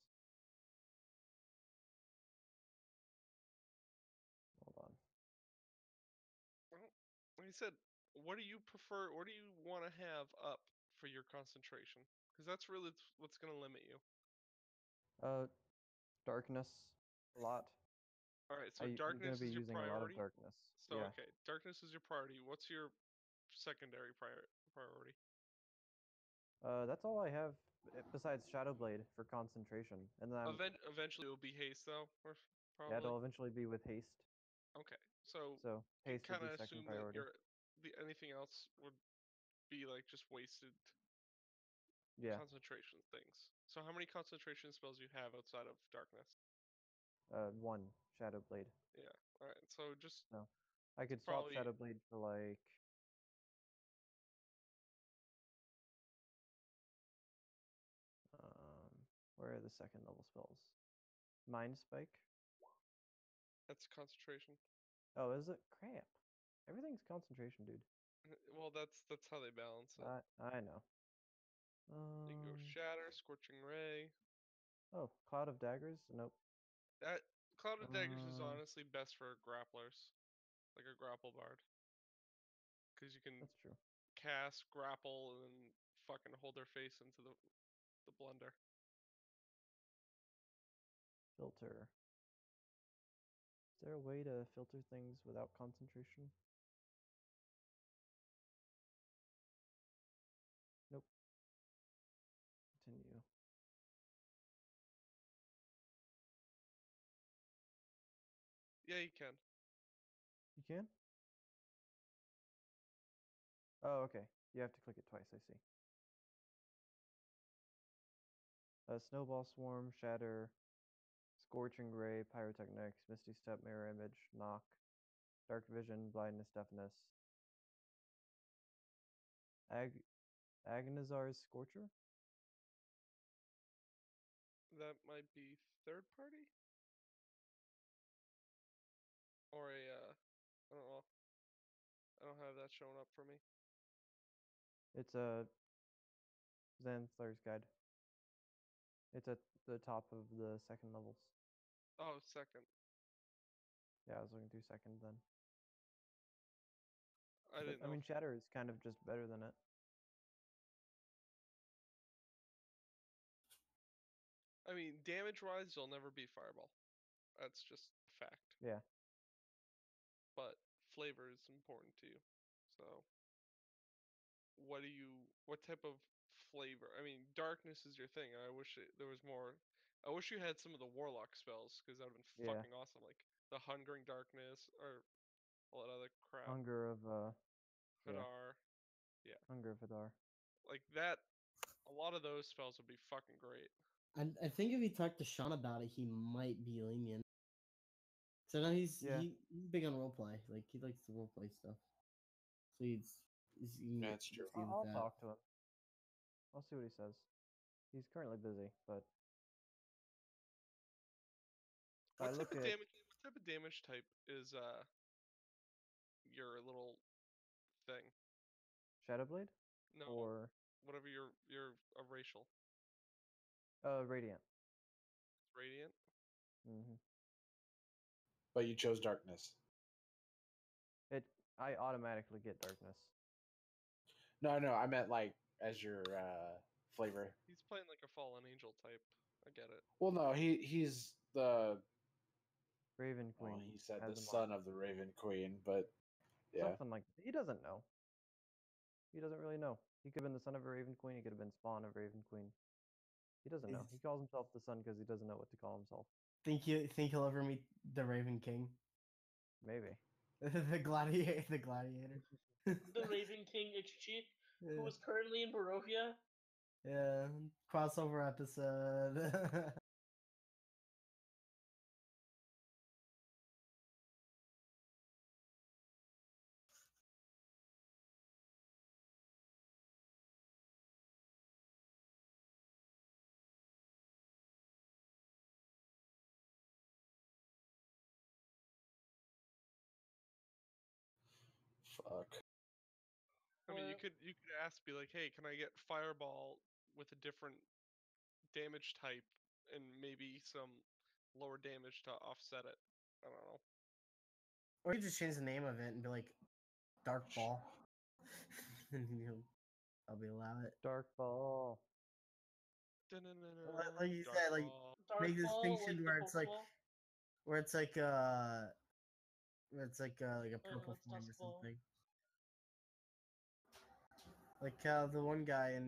Hold on. Well, like I said, what do you prefer? What do you want to have up for your concentration? Because that's really what's going to limit you. Darkness, a lot. All right, so I'm gonna darkness be is your using a lot of priority. darkness. So Yeah. okay, darkness is your priority. What's your secondary priority? That's all I have besides Shadow Blade for concentration, and then Eventually, it will be haste though, or yeah, probably. it'll eventually be with haste. Okay, so So you haste would kind be of second assume that priority. anything else would be like just wasted Yeah. concentration things. So how many concentration spells you have outside of darkness? One Shadow Blade. Yeah. All right. So just No, I could swap probably Shadow Blade for like. Where are the second level spells? Mind Spike. that's concentration. Oh, is it? Crap. Everything's concentration, dude. Well, that's how they balance it. I know. You can go shatter, scorching ray. Oh, Cloud of Daggers? Nope. That Cloud of Daggers is honestly best for grapplers, like a grapple bard, because you can That's true. cast grapple and then fucking hold their face into the blender. Filter. Is there a way to filter things without concentration? Nope. Continue. Yeah, you can. You can? Oh, okay. You have to click it twice, I see. Snowball Swarm, Shatter, Scorching Ray, Pyrotechnics, Misty Step, Mirror Image, Knock, Dark Vision, Blindness, Deafness. Agonizar's Scorcher? That might be third party, or a I don't know. I don't have that showing up for me. It's a Xanathar's Guide. It's at the top of the second levels. Oh, second. Yeah, I was looking through second then. I didn't know. I mean, Shatter is kind of just better than it. I mean, damage-wise, you'll never beat Fireball. That's just a fact. Yeah. But flavor is important to you. So, what type of flavor? I mean, darkness is your thing. I wish there was more. I wish you had some of the Warlock spells, because that would have been Yeah. fucking awesome. Like the Hungering Darkness, or all that other crap. Hunger of Hadar. Yeah. Hunger of Hadar. Like that. A lot of those spells would be fucking great. I think if you talk to Sean about it, he might be lenient. So now he's big on roleplay. Like he likes the roleplay stuff. So That's true. I'll talk to him. I'll see what he says. He's currently busy, but What type of damage? type of damage type is your little thing? Shadowblade No, or whatever your racial. Radiant. Radiant. Hmm. But you chose darkness. I automatically get darkness. No, I meant like as your flavor. He's playing like a fallen angel type. I get it. Well, no, he's the Raven Queen. well, he said has the him son on. of the Raven Queen, but yeah. Something like he doesn't know. He doesn't really know. He could have been the son of a Raven Queen. He could have been spawn of Raven Queen. He doesn't know. He calls himself the son because he doesn't know what to call himself. Think he'll ever meet the Raven King? Maybe. the gladiator. The gladiator. The Raven King Ichichi, who is currently in Barovia. Yeah, crossover episode. Fuck. I mean, you What? could ask, be like, hey, can I get fireball with a different damage type and maybe some lower damage to offset it? I don't know. Or you just change the name of it and be like, Dark Ball. And I'll be allow it. Dark Ball. Like you Dark said, like ball. Dark make a Ball, distinction like where the it's like Pokeball. where it's like a purple That's form or Dusk Ball. something. Like the one guy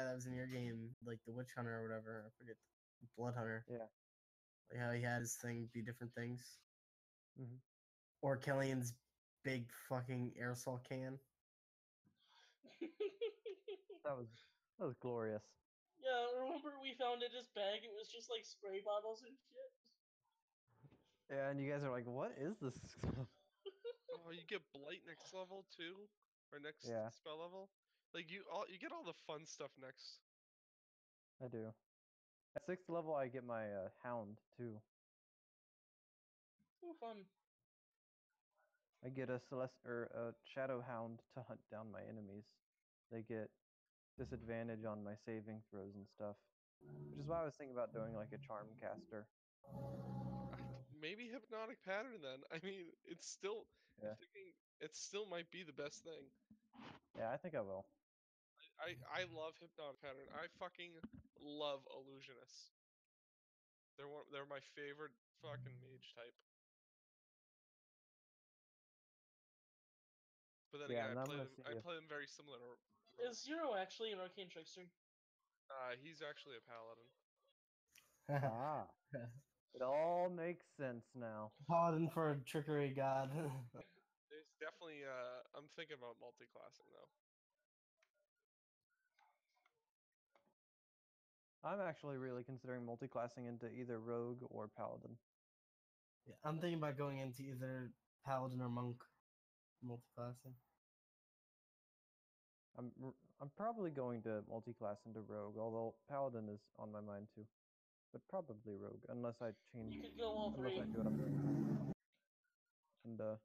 that was in your game, like the Witch Hunter or whatever, I forget, Blood Hunter. Yeah. Like how he had his thing be different things. Hmm. Or Kellyan's big fucking aerosol can. That was glorious. Yeah, remember we found in his bag? It was just like spray bottles and shit. Yeah, and you guys are like, what is this? Oh, you get blight next level too, or next Yeah, spell level. Like you get all the fun stuff next. I do. At 6th level, I get my hound too. Oh, fun. I get a shadow hound to hunt down my enemies. They get disadvantage on my saving throws and stuff, which is why I was thinking about doing like a charm caster. Maybe hypnotic pattern then. I mean, it's still. Yeah. I'm thinking it still might be the best thing. Yeah, I think I will. I love hypnotic pattern. I fucking love illusionists. They're my favorite fucking mage type. But then Yeah, again, and I'm gonna see I if play them very similar to Is Zero actually an Arcane Trickster? he's actually a paladin. it all makes sense now. Paladin for a trickery god. There's definitely I'm thinking about multi-classing though. I'm actually really considering multi-classing into either rogue or paladin. Yeah, I'm thinking about going into either paladin or monk multiclassing. I'm probably going to multi-class into rogue, although paladin is on my mind too. But probably rogue, unless I change, You could go all unless three. I do what I'm doing now. And just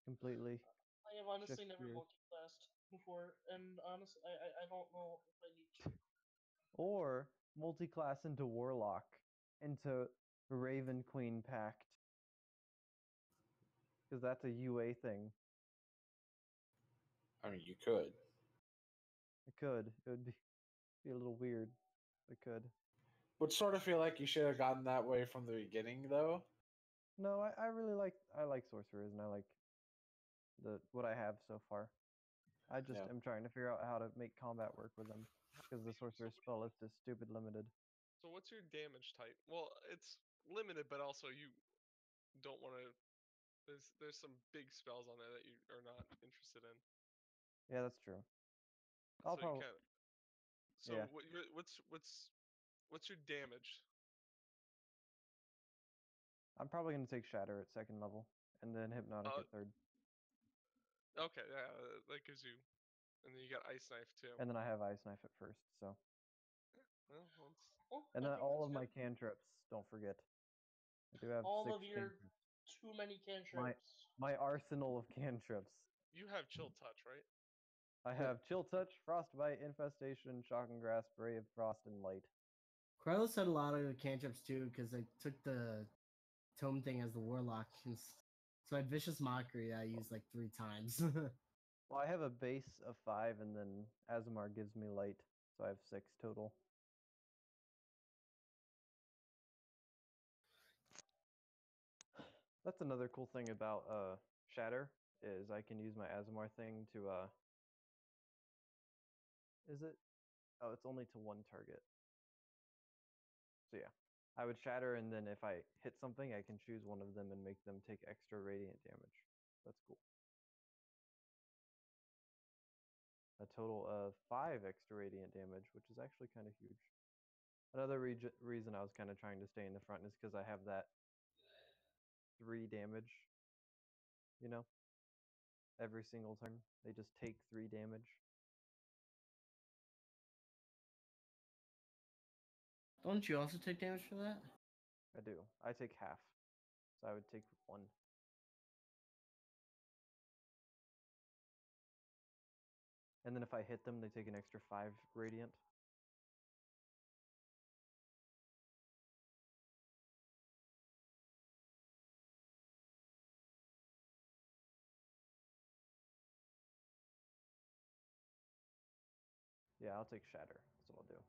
completely I have honestly shift never gears. multi-classed before, and honestly, I don't know if I need to. Or multi-class into warlock, into Raven Queen Pact, because that's a UA thing. I mean, you could. It could. It would be a little weird. It could. Would sort of feel like you should have gotten that way from the beginning, though. No, I really like sorcerers, and I like what I have so far. I just Yeah. am trying to figure out how to make combat work with them, because the sorcerer's spell list is stupid limited. So what's your damage type? Well, it's limited, but also you don't want to. There's some big spells on there that you are not interested in. Yeah, that's true. So I'll you probably. can. So Yeah. what's your damage? I'm probably gonna take Shatter at 2nd level, and then Hypnotic at 3rd, Okay, yeah, that gives you, and then you got Ice Knife too. and then I have Ice Knife at 1st. So, Well, once. Oh, and I then think all that's of my good. cantrips. Don't forget. I do have All 6 of your cantrips. too many cantrips. My arsenal of cantrips. You have chill touch, right? I have Chill Touch, Frostbite, Infestation, Shocking Grasp, Ray of Frost, and Light. Carlos had a lot of cantrips too because I took the tome thing as the warlock. So I had Vicious Mockery that I used like 3 times. Well, I have a base of 5, and then Azamar gives me Light, so I have 6 total. That's another cool thing about Shatter, is I can use my Azamar thing to is it? Oh, it's only to 1 target. So yeah, I would Shatter, and then if I hit something, I can choose one of them and make them take extra radiant damage. That's cool. A total of 5 extra radiant damage, which is actually kind of huge. Another reason I was kind of trying to stay in the front is because I have that 3 damage, you know? Every single turn, they just take 3 damage. Don't you also take damage for that? I do. I take half, so I would take 1. And then if I hit them, they take an extra 5 radiant. Yeah, I'll take Shatter. That's what I'll do.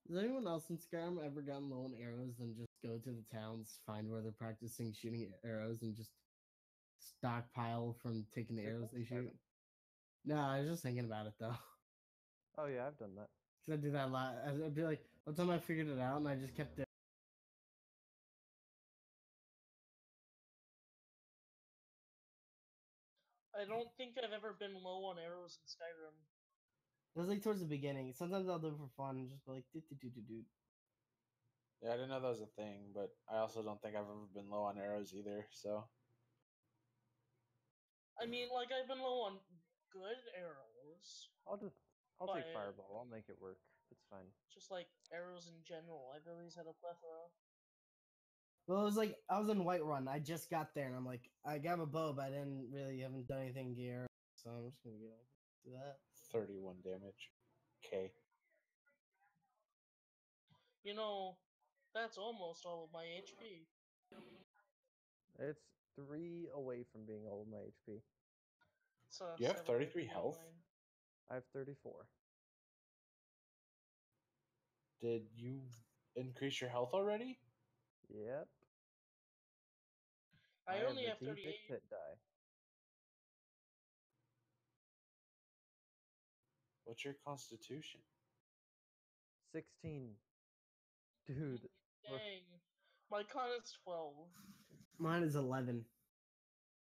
Has anyone else in Skyrim ever gotten low on arrows and just go to the towns, find where they're practicing shooting arrows, and just stockpile from taking the Wait, arrows that's they shoot? Skyrim. No, I was just thinking about it though. Oh yeah, I've done that. Cause I do that a lot. I'd be like, one time I figured it out and I just kept it. I don't think I've ever been low on arrows in Skyrim. It was like towards the beginning. Sometimes I'll do it for fun, and just be like, do do do do do. Yeah, I didn't know that was a thing, but I also don't think I've ever been low on arrows either. So I mean, like, I've been low on good arrows, I'll take but Fireball. I'll make it work. It's fine. just like arrows in general, I've always had a plethora. Well, it was like I was in Whiterun. I just got there, and I'm like, I got a bow, but I didn't really haven't done anything gear, so I'm just gonna go do that. 31 damage. Okay. You know, that's almost all of my HP. It's 3 away from being all of my HP. It's You have 7 33 HP on health? mine. I have 34. Did you increase your health already? Yep. I have only the have T6 38. hit die. What's your constitution? 16. Dude. Dang. My con is 12. Mine is 11,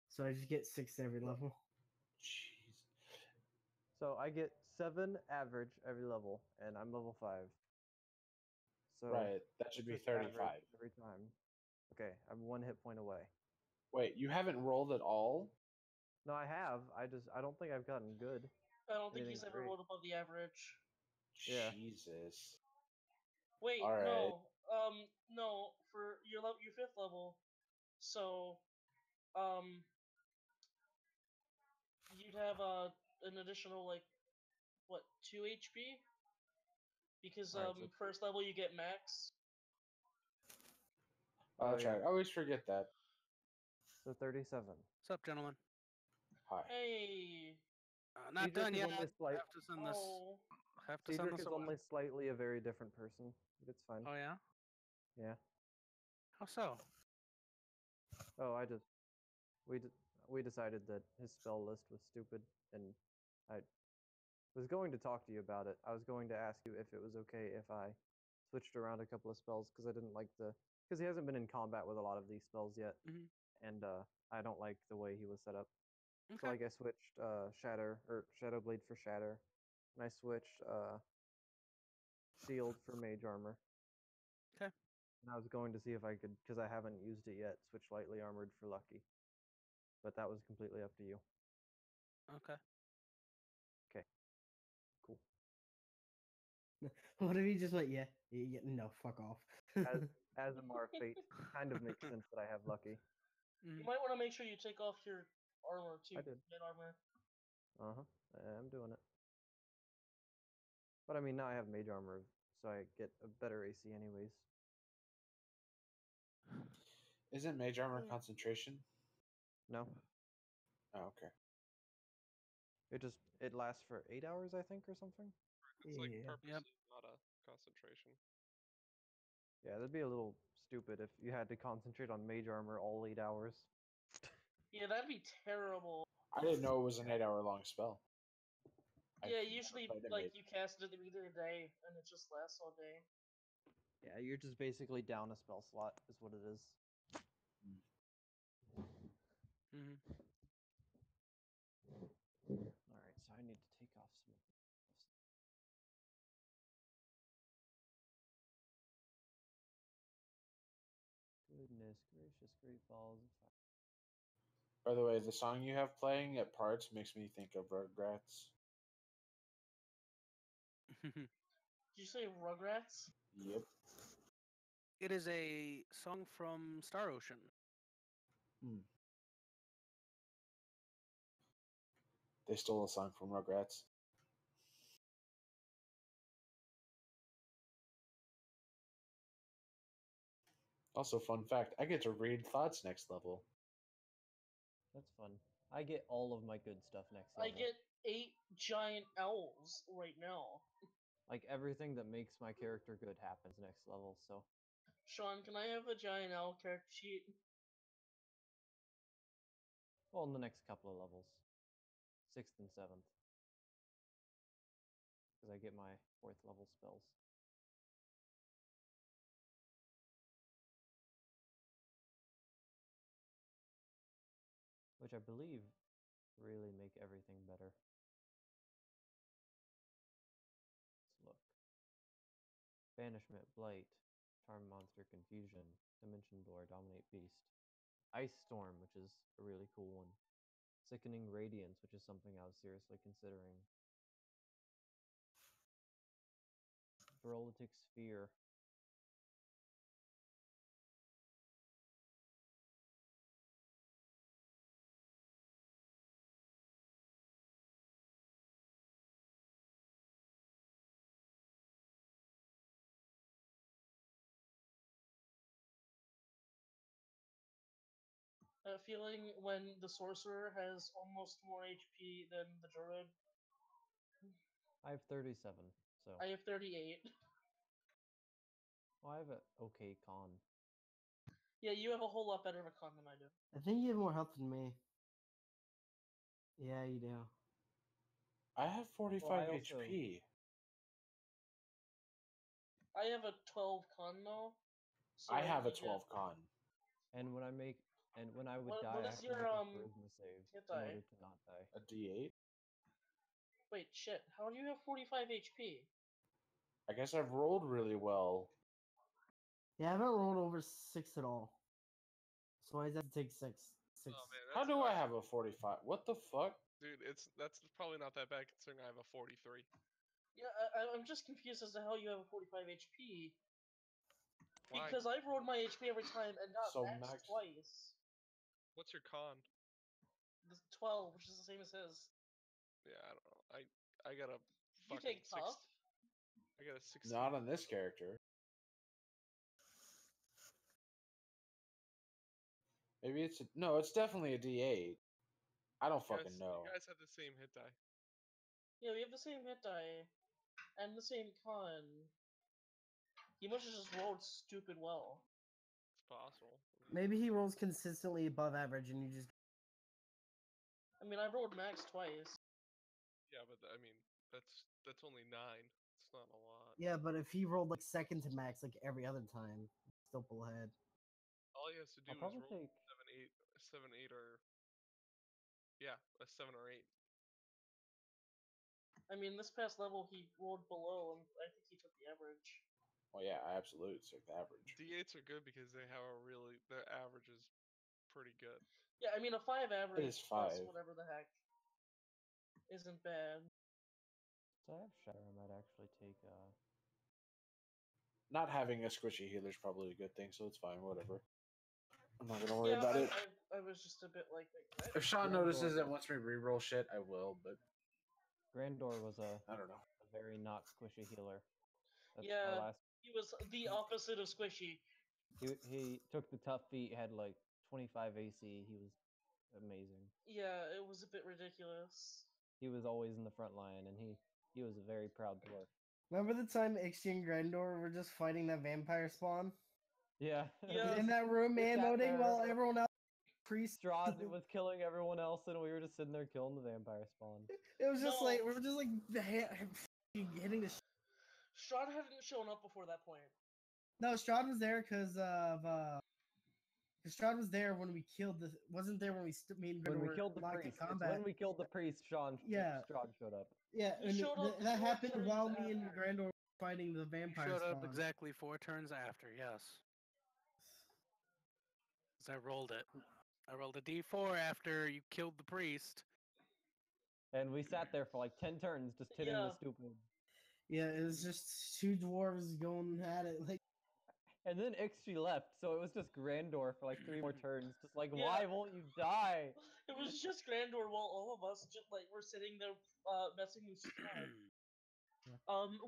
so I just get 6 every level. Jeez. So I get 7 average every level, and I'm level 5. So Right, that should it's be just 35. average every time. Okay, I'm 1 hit point away. Wait, you haven't rolled at all? No, I have. I don't think I've gotten good. I don't think Anything he's ever great. rolled above the average. Yeah. Jesus. Wait, All right. no, for your 5th level. So, you'd have an additional like what 2 HP because Alright, so first level you get max. Oh, Oh, that's yeah. right. I always forget that. So 37. What's up, gentlemen? Hi. Hey, Not Cedric done is yet. only I have to send this. oh, Have to send Cedric this is away. only slightly a very different person. But it's fine. Oh yeah. Yeah. How so? Oh, we decided that his spell list was stupid, and I was going to talk to you about it. I was going to ask you if it was okay if I switched around a couple of spells because I didn't like because he hasn't been in combat with a lot of these spells yet, Mhm. and I don't like the way he was set up. So Okay. like I switched Shatter or Shadow Blade for Shatter, and I switched shield for mage armor. 'Kay. And I was going to see if I could, because I haven't used it yet, switch lightly armored for lucky. But that was completely up to you. Okay. Okay. Cool. What if you just went, yeah, no, fuck off. As a Mar Fate, kind of makes sense that I have lucky. You might want to make sure you take off your armor too. I did. Mid armor. I'm doing it. But I mean, now I have mage armor, so I get a better AC anyways. Isn't mage armor concentration? No, Oh, okay. it lasts for 8 hours, I think, or something. It's like Yeah. purposely not a concentration. Yeah, that'd be a little stupid if you had to concentrate on mage armor all 8 hours. Yeah, that'd be terrible. I didn't know it was an 8-hour long spell. Yeah, I've usually never played a like mage. you cast it either a day and it just lasts all day. Yeah, you're just basically down a spell slot, is what it is. Mm-hmm. Alright, so I need to take off some of this. Goodness gracious, great balls of fire. By the way, the song you have playing at parts makes me think of Rugrats. Did you say Rugrats? Yep. It is a song from Star Ocean. They stole a song from Rugrats. Also, fun fact, I get to read thoughts next level. That's fun. I get all of my good stuff next level. I get 8 giant owls right now. Like, everything that makes my character good happens next level, so... Sean, can I have a giant owl character sheet? Well, in the next couple of levels. 6th and 7th. Because I get my 4th level spells. Which I believe really make everything better. Let's look. Banishment, Blight, Charm Monster, Confusion, Dimension Door, Dominate Beast. Ice Storm, which is a really cool one. Sickening Radiance, which is something I was seriously considering. Paralytic Sphere. I have a feeling when the sorcerer has almost more HP than the druid. I have 37, so... I have 38. Well, I have an okay con. Yeah, you have a whole lot better of a con than I do. I think you have more health than me. Yeah, you do. I have 45 Well, I also- HP. I have a 12 con though. So I have a you 12 get- con. And when I would What- die, what I is have to your, make a charisma save hit in die? order to not die. A D8. Wait, shit. How do you have 45 HP? I guess I've rolled really well. Yeah, I haven't rolled over 6 at all. So I have to take 6. Oh man, How that's do I not- have a 45? What the fuck? Dude, that's probably not that bad considering I have a 43. Yeah, I'm just confused as to how you have a 45 HP. Why? Because I've rolled my HP every time and got So maxed max- twice. What's your con? The 12, which is the same as his. Yeah, I don't know. I got a You fucking take tough? I got a 16. Not on this character. Maybe it's no. It's definitely a D8. I don't fucking know. You guys have the same hit die. Yeah, we have the same hit die and the same con. He must have just rolled stupid well. It's possible. Maybe he rolls consistently above average and you just... I mean, I rolled max twice. Yeah, but I mean, that's only 9. It's not a lot. Yeah, but if he rolled like second to max like every other time, still pull ahead. All he has to do I'll is probably roll take... 7, 8, or yeah, a 7 or 8. I mean, this past level he rolled below, and I think he took the average. Well, yeah, absolutely. It's like the average. D8s are good because they have a really their average is pretty good. Yeah, I mean a 5 average is plus 5. whatever the heck isn't bad. So I have Shatter. I might actually take. Not having a squishy healer is probably a good thing, so it's fine. Whatever. I'm not gonna worry Yeah, about it. I was just a bit like, If Sean notices and wants me to reroll shit, I will. But Grandor was I don't know. a very not squishy healer. That's yeah, our last. he was the opposite of squishy. He took the tough feat. Had like 25 AC. He was amazing. Yeah, it was a bit ridiculous. He was always in the front line, and he was a very proud dwarf. Remember the time Ixie and Grandor were just fighting that vampire spawn? Yeah. Yeah. In that room, We man sat moding there. while everyone else priest. Strahd was killing everyone else, and we were just sitting there killing the vampire spawn. It was just No. like we were just like hitting the. Strahd hadn't shown up before that point. No, Strahd was there because of. Strahd was there when we killed the. Wasn't there when we me and When Grandor we were killed the locked in priest, it's combat. when we killed the priest, Yeah. Strahd showed up. Yeah, He and showed up that 4 happened turns while me and after. Grandor were fighting the He vampire showed up spawn. exactly 4 turns after, yes. As I rolled it. I rolled a d4 after you killed the priest. And we sat there for like 10 turns just hitting Yeah. the stupid. Yeah, it was just two dwarves going at it like. And then Ixtri left, so it was just Grandor for like 3 more turns. Just like, Yeah. why won't you die? It was just Grandor while all of us just like were sitting there messing with Strahd.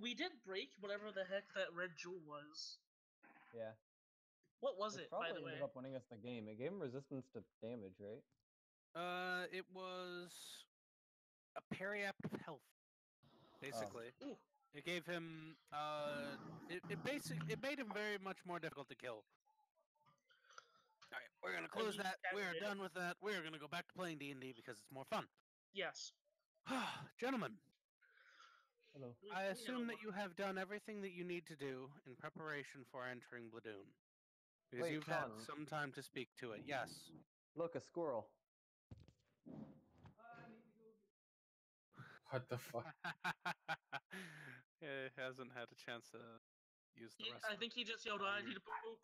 We did break whatever the heck that red jewel was. Yeah. What was Which it, by probably the way? ended up winning us the game. It gave him resistance to damage, right? It was a periapt of health, basically. Ooh. It gave him it made him very much more difficult to kill. All right, we're gonna close he that. We are activated. done with that. We are gonna go back to playing D&D because it's more fun. Yes. Gentlemen, Hello. I assume that you have done everything that you need to do in preparation for entering Bladun. Because Wait, you've had Sean. some time to speak to it. Yes. Look, a squirrel. What the fuck? It hasn't had a chance to use the rest I of think he just yelled, I need to poop.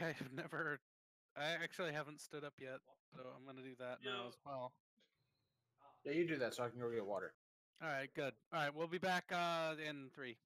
I've never. I actually haven't stood up yet, so I'm gonna do that now Yeah. as well. Yeah, you do that so I can go get water. All right, good. All right, we'll be back in 3.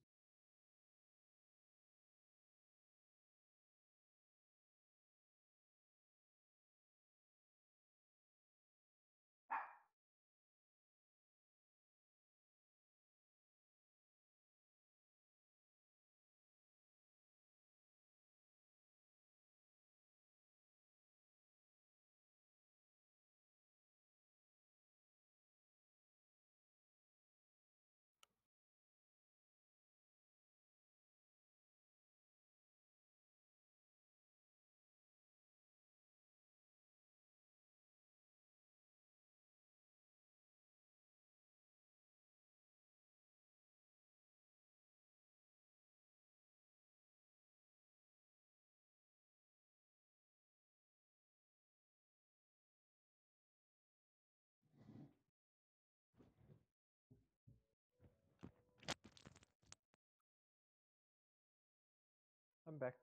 I'm back.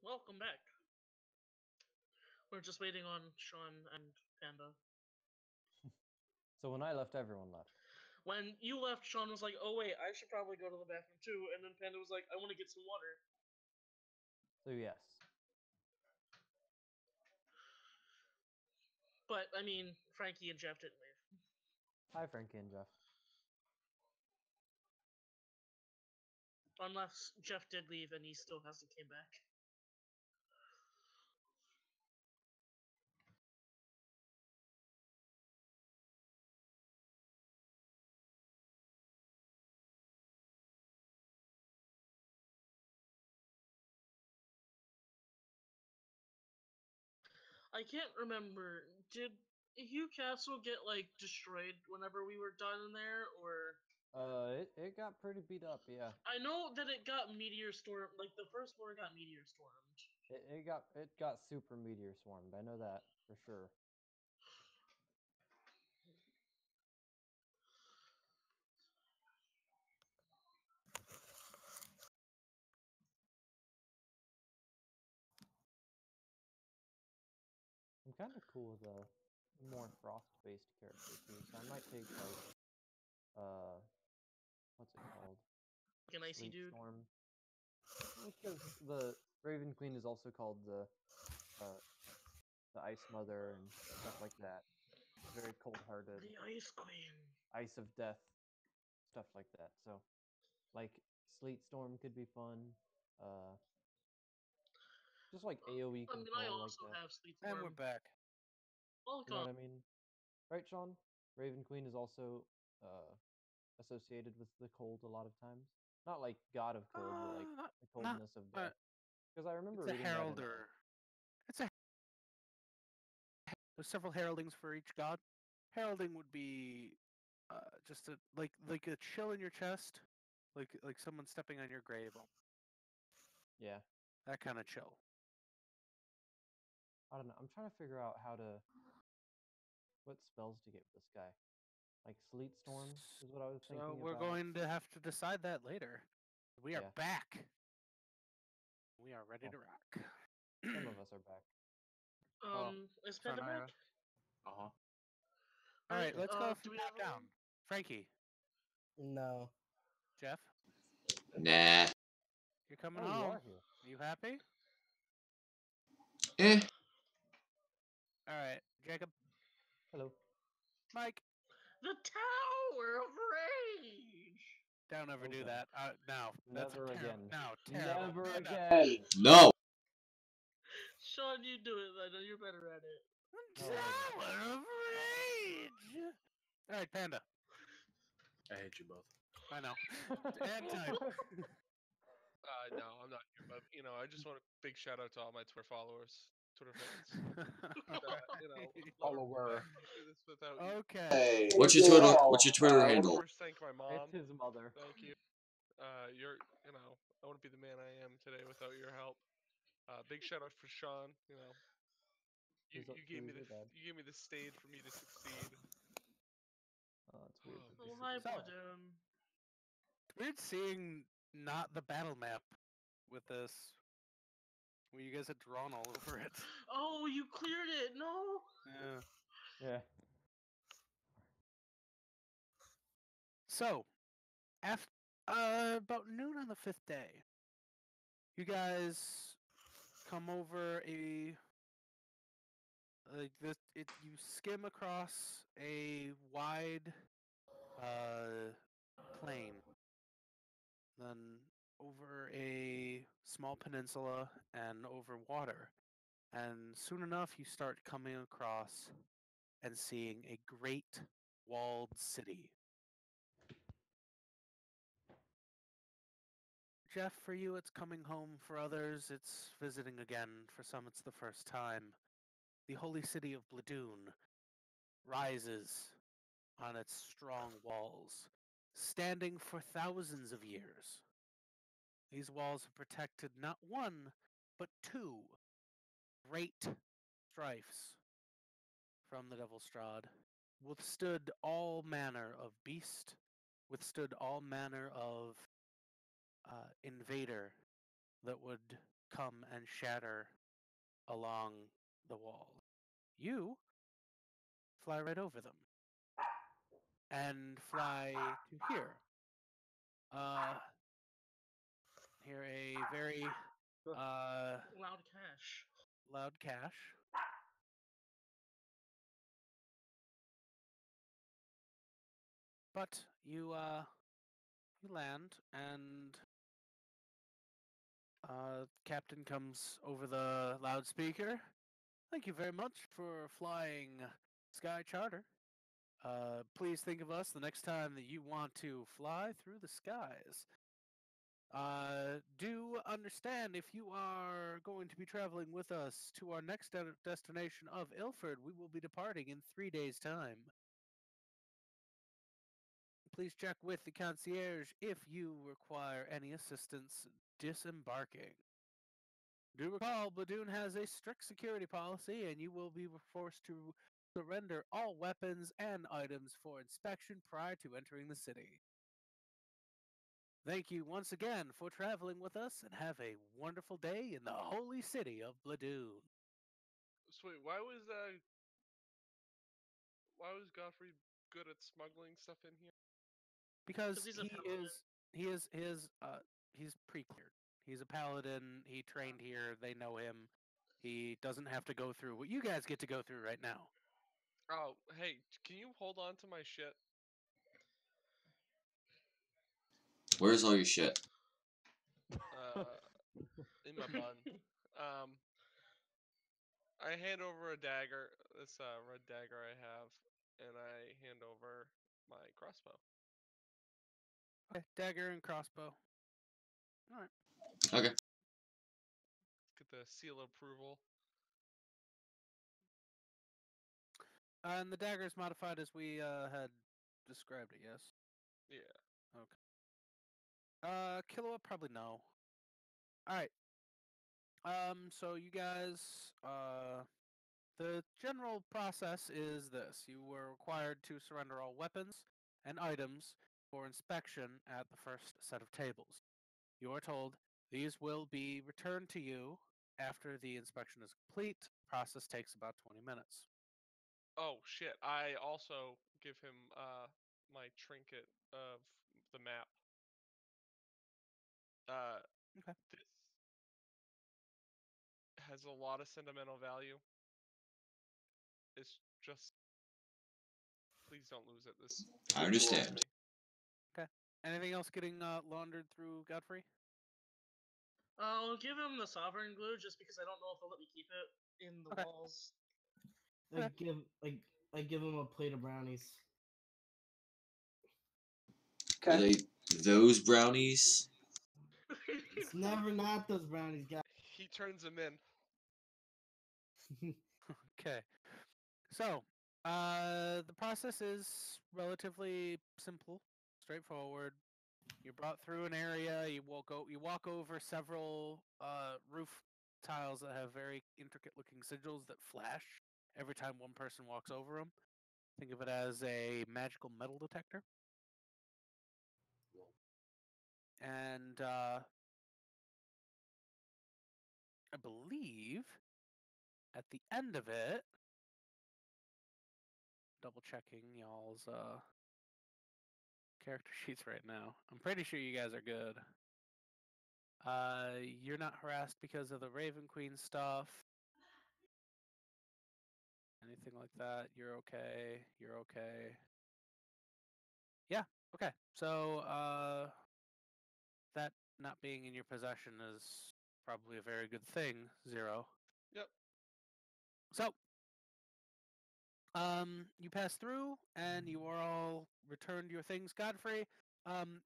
Welcome back. We're just waiting on Sean and Panda. So when I left, everyone left. When you left, Sean was like, oh wait, I should probably go to the bathroom too. And then Panda was like, I want to get some water. So yes. But, I mean, Frankie and Jeff didn't leave. Hi, Frankie and Jeff. Unless Jeff did leave and he still hasn't came back. I can't remember. Did Hugh Castle get, like, destroyed whenever we were done in there, or... It got pretty beat up, yeah. I know that it got meteor storm. Like the first floor got meteor stormed. It got super meteor swarmed. I know that for sure. kind of cool with a more frost-based character too, so I might take like what's it called? Like an icy dude. Storm. Because the Raven Queen is also called the Ice Mother and stuff like that. Very cold-hearted. The Ice Queen. Ice of Death, stuff like that. So, like Sleet Storm could be fun. Just like AOE I mean, control I like also that. have Sleep And Storm. we're back. You know Welcome. what I mean? Right, Sean? Raven Queen is also associated with the cold a lot of times. Not like god of cold, but like the coldness of death. Because I remember It's a reading that in heralder. There's several heraldings for each god. Heralding would be just like a chill in your chest, like someone stepping on your grave. yeah. That kind of chill. I don't know. I'm trying to figure out what spells to get with this guy. Like Sleet Storm is what I was thinking So we're about. going to have to decide that later. We are Yeah. back. We are ready Well, to rock. Some of us are back. Is Panda back? Uh huh. All right, let's go do from we top have down. Frankie, No. Jeff, Nah. you're coming Oh, you home. are here. Are you happy? Eh. All right, Jacob, Hello. Mike, the Tower of Rage? don't ever Oh, do God. that. Now, that's Never again. terrible. Never Panda. again. No. Sean, you do it. I know you're better at it. No, I don't. Tower of Rage. All right, Panda. I hate you both. I know. And type. No, I'm not here, but I just want a big shout out to all my Twitter followers, Twitter fans. Follower. Do this without you. Okay. What's your Twitter I want to handle? first thank my mom. It's his mother. Thank you. I wouldn't be the man I am today without your help. Big shout out for Sean. You gave me the stage for me to succeed. Oh, it's weird. that Oh, this hi, is- Bladun. Weird seeing not the battle map with this. Where you guys had drawn all over it. Oh, you cleared it. No. Yeah. Yeah. So, after about noon on the 5th day, you guys come over you skim across a wide plain, then over a small peninsula and over water. And soon enough, you start coming across and seeing a great walled city. Jeff, for you, it's coming home. For others, it's visiting again. For some, it's the first time. The holy city of Bladun rises on its strong walls, standing for thousands of years. These walls have protected not one, but two great strifes from the Devil's Strahd, withstood all manner of beast, withstood all manner of invader that would come and shatter along the wall. You fly right over them and fly to here. Hear a very Loud cash. loud cache. But you land and captain comes over the loudspeaker. Thank you very much for flying Sky Charter. Please think of us the next time that you want to fly through the skies. Do understand if you are going to be traveling with us to our next destination of Ilford, we will be departing in 3 days' time. Please check with the concierge if you require any assistance disembarking. Do recall, Bladun has a strict security policy, and you will be forced to surrender all weapons and items for inspection prior to entering the city. Thank you once again for traveling with us, and have a wonderful day in the holy city of Bladun. So wait, why was Godfrey good at smuggling stuff in here? Because he's a paladin. he's pre-cleared. He's a paladin. He trained here. They know him. He doesn't have to go through what you guys get to go through right now. Oh, hey, can you hold on to my shit? Where's all your shit? In my bun. I hand over a dagger, this red dagger I have, and I hand over my crossbow. Okay, dagger and crossbow. All right. Okay. Get the seal of approval. And the dagger is modified as we had described it. Yes. Yeah. Okay. Kilowatt probably no. All right. So you guys, the general process is this: you were required to surrender all weapons and items for inspection at the first set of tables. You are told these will be returned to you after the inspection is complete. The process takes about 20 minutes. Oh shit! I also give him my trinket of the map. Okay. This has a lot of sentimental value. It's just, please don't lose it. This I understand. Okay. Anything else getting laundered through Godfrey? I'll give him the sovereign glue just because I don't know if they'll let me keep it in the Okay. walls. I give him a plate of brownies. Are they those brownies? It's never not those brownies, guys. He turns them in. Okay. So, the process is relatively simple, straightforward. You're brought through an area. You walk over several roof tiles that have very intricate-looking sigils that flash every time one person walks over them. Think of it as a magical metal detector. And I believe at the end of it, double checking y'all's character sheets right now. I'm pretty sure you guys are good. You're not harassed because of the Raven Queen stuff. Anything like that. You're okay. You're okay. Yeah, okay. So, that not being in your possession is probably a very good thing, Zero. Yep. So, you pass through, and you are all returned your things. Godfrey,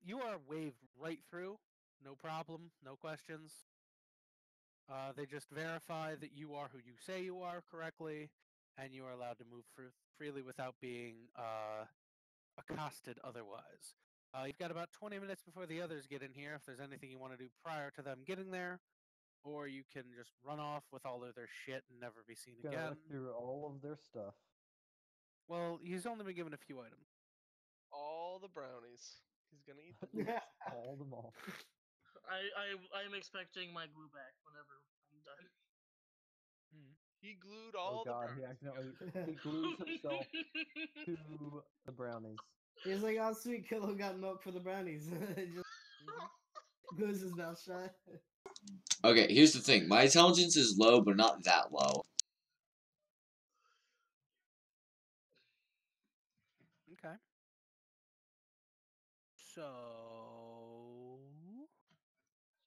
you are waved right through. No problem, no questions. They just verify that you are who you say you are correctly, and you are allowed to move freely without being accosted otherwise. You've got about 20 minutes before the others get in here if there's anything you want to do prior to them getting there, or you can just run off with all of their shit and never be seen Gonna again. look through all of their stuff. Well, he's only been given a few items. All the brownies. He's gonna eat them. Yes, all them all. I'm expecting my glue back whenever I'm done. He glued Oh all the god, he brownies. accidentally he glues himself to the brownies. He's like, oh sweet, Kilo got milk for the brownies. Just glues his mouth shut. Okay, here's the thing. My intelligence is low, but not that low. Okay. So.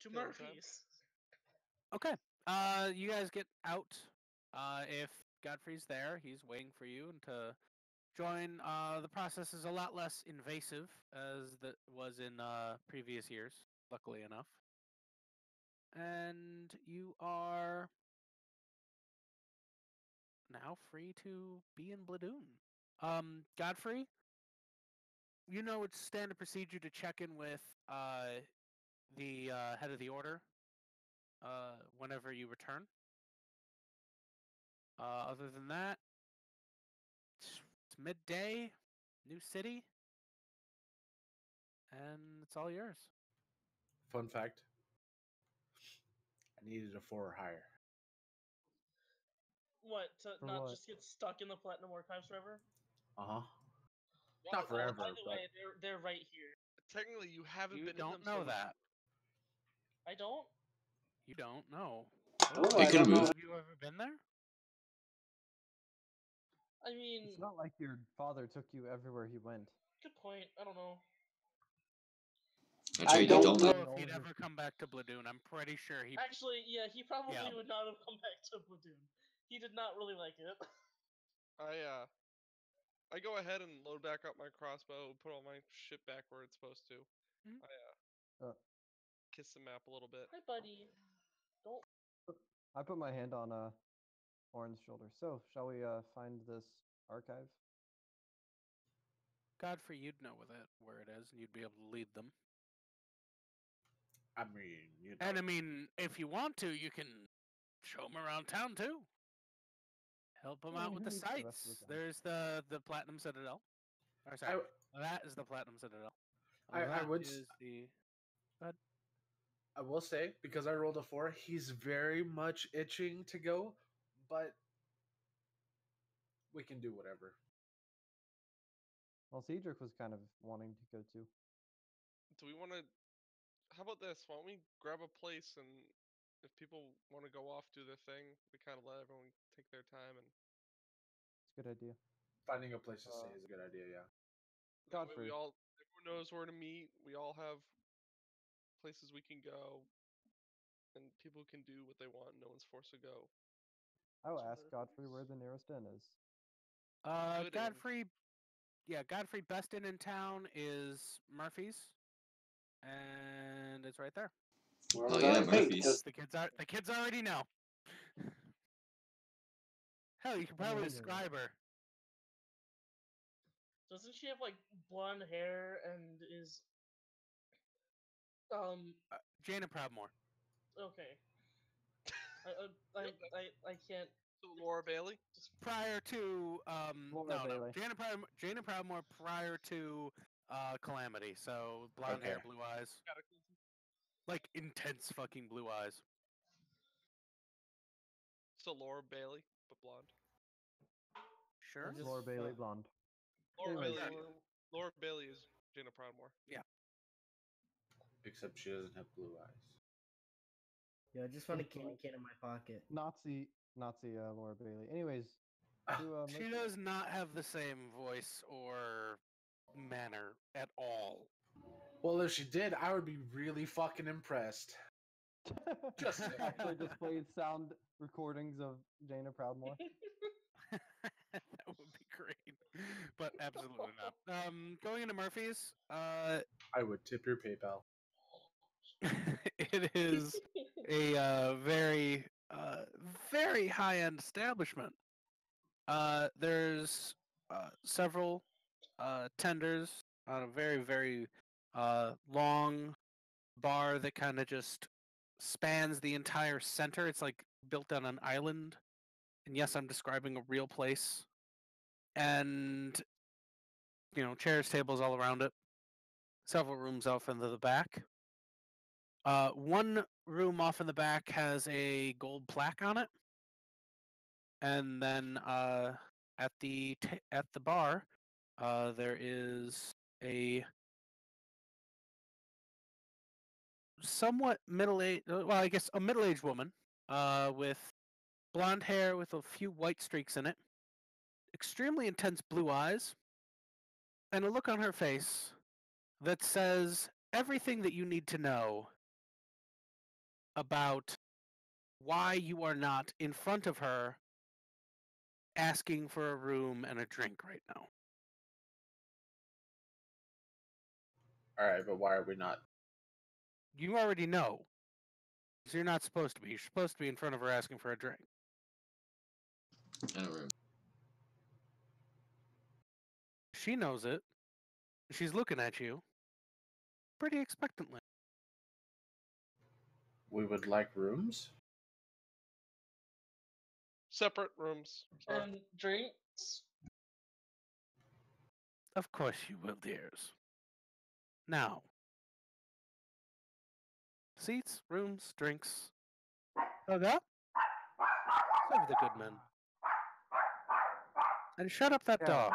To Killing Murphy's. Okay. You guys get out. If Godfrey's there, he's waiting for you and to join. The process is a lot less invasive as that was in previous years, luckily enough. And you are now free to be in Bladun. Godfrey, you know it's standard procedure to check in with the head of the order whenever you return. Other than that, it's midday, new city, and it's all yours. Fun fact: I needed a 4 or higher. What, to For not what? just get stuck in the Platinum Archives forever? Uh huh. Well, Not forever, By the but way, they're right here. technically, you haven't You been in them don't so know much. that. I don't? You don't know. Oh, They I can don't move. know. Have you ever been there? I mean, It's not like your father took you everywhere he went. good point. I don't know. I I trade you don't don't know know. if he'd ever come back to Bladun. I'm pretty sure he. Actually, yeah, he probably Yeah. would not have come back to Bladun. He did not really like it. I go ahead and load back up my crossbow, put all my shit back where it's supposed to. Mhm. I Uh, kiss the map a little bit. Hi, buddy. Don't. I put my hand on Orin's shoulder. So, shall we find this archive? Godfrey, you'd know where it is, and you'd be able to lead them. I mean, you know. And I mean, if you want to, you can show them around town too. Help them I out mean, with who the needs the rest of sights. the town? There's the Platinum Citadel. Or sorry, that is the Platinum Citadel. I That would is the. I will say, because I rolled a 4, he's very much itching to go, but we can do whatever. Well, Cedric was kind of wanting to go too. Do we want to? How about this? Why don't we grab a place and if people want to go off do their thing, we kind of let everyone take their time and It's a good idea. Finding a place to stay Uh, is a good idea, yeah. that way Godfrey. everyone knows where to meet. We all have places we can go, and people can do what they want. No one's forced to go. I will to ask the Godfrey place. where the nearest inn is. Good inn. Godfrey. Yeah, Godfrey. Best inn in town is Murphy's, and it's right there. Oh yeah, Murphy's. The kids already know. Hell, you can probably Amazing. describe her. Doesn't she have like blonde hair and is Jaina Proudmore. okay? I can't. So Laura Bailey. Prior to Laura Bailey. Jaina Proudmore prior to Calamity. So blonde hair, Okay. blue eyes, like intense fucking blue eyes. So Laura Bailey, but blonde. Sure. just Laura Bailey fuck- blonde. Laura Anyways. Bailey. Laura Bailey is Jaina Proudmore. Except she doesn't have blue eyes. Yeah, I just found a That's candy fine. cane in my pocket. Nazi Laura Bailey. Anyways, to She does not have the same voice or manner at all. Well, if she did, I would be really fucking impressed. Just saying. actually displayed sound recordings of Jaina Proudmore. That would be great, but absolutely not. Going into Murphy's, I would tip your PayPal. it is a very high-end establishment. There's several tenders on a very long bar that kind of just spans the entire center. It's like built on an island. And yes, I'm describing a real place. And chairs, tables all around it. Several rooms off into the back. One room off in the back has a gold plaque on it. And then at the bar, there is a somewhat middle-aged, well, I guess a middle-aged woman with blonde hair with a few white streaks in it, extremely intense blue eyes, and a look on her face that says everything that you need to know about why you are not in front of her asking for a room and a drink right now. All right, but why are we not? You already know. So you're not supposed to be. You're supposed to be in front of her asking for a drink. And a room. She knows it. She's looking at you pretty expectantly. We would like rooms? Separate rooms. Sorry. And drinks. Of course you will, dears. Now, seats, rooms, drinks. Okay? Serve the good men. And shut up that Yeah. dog.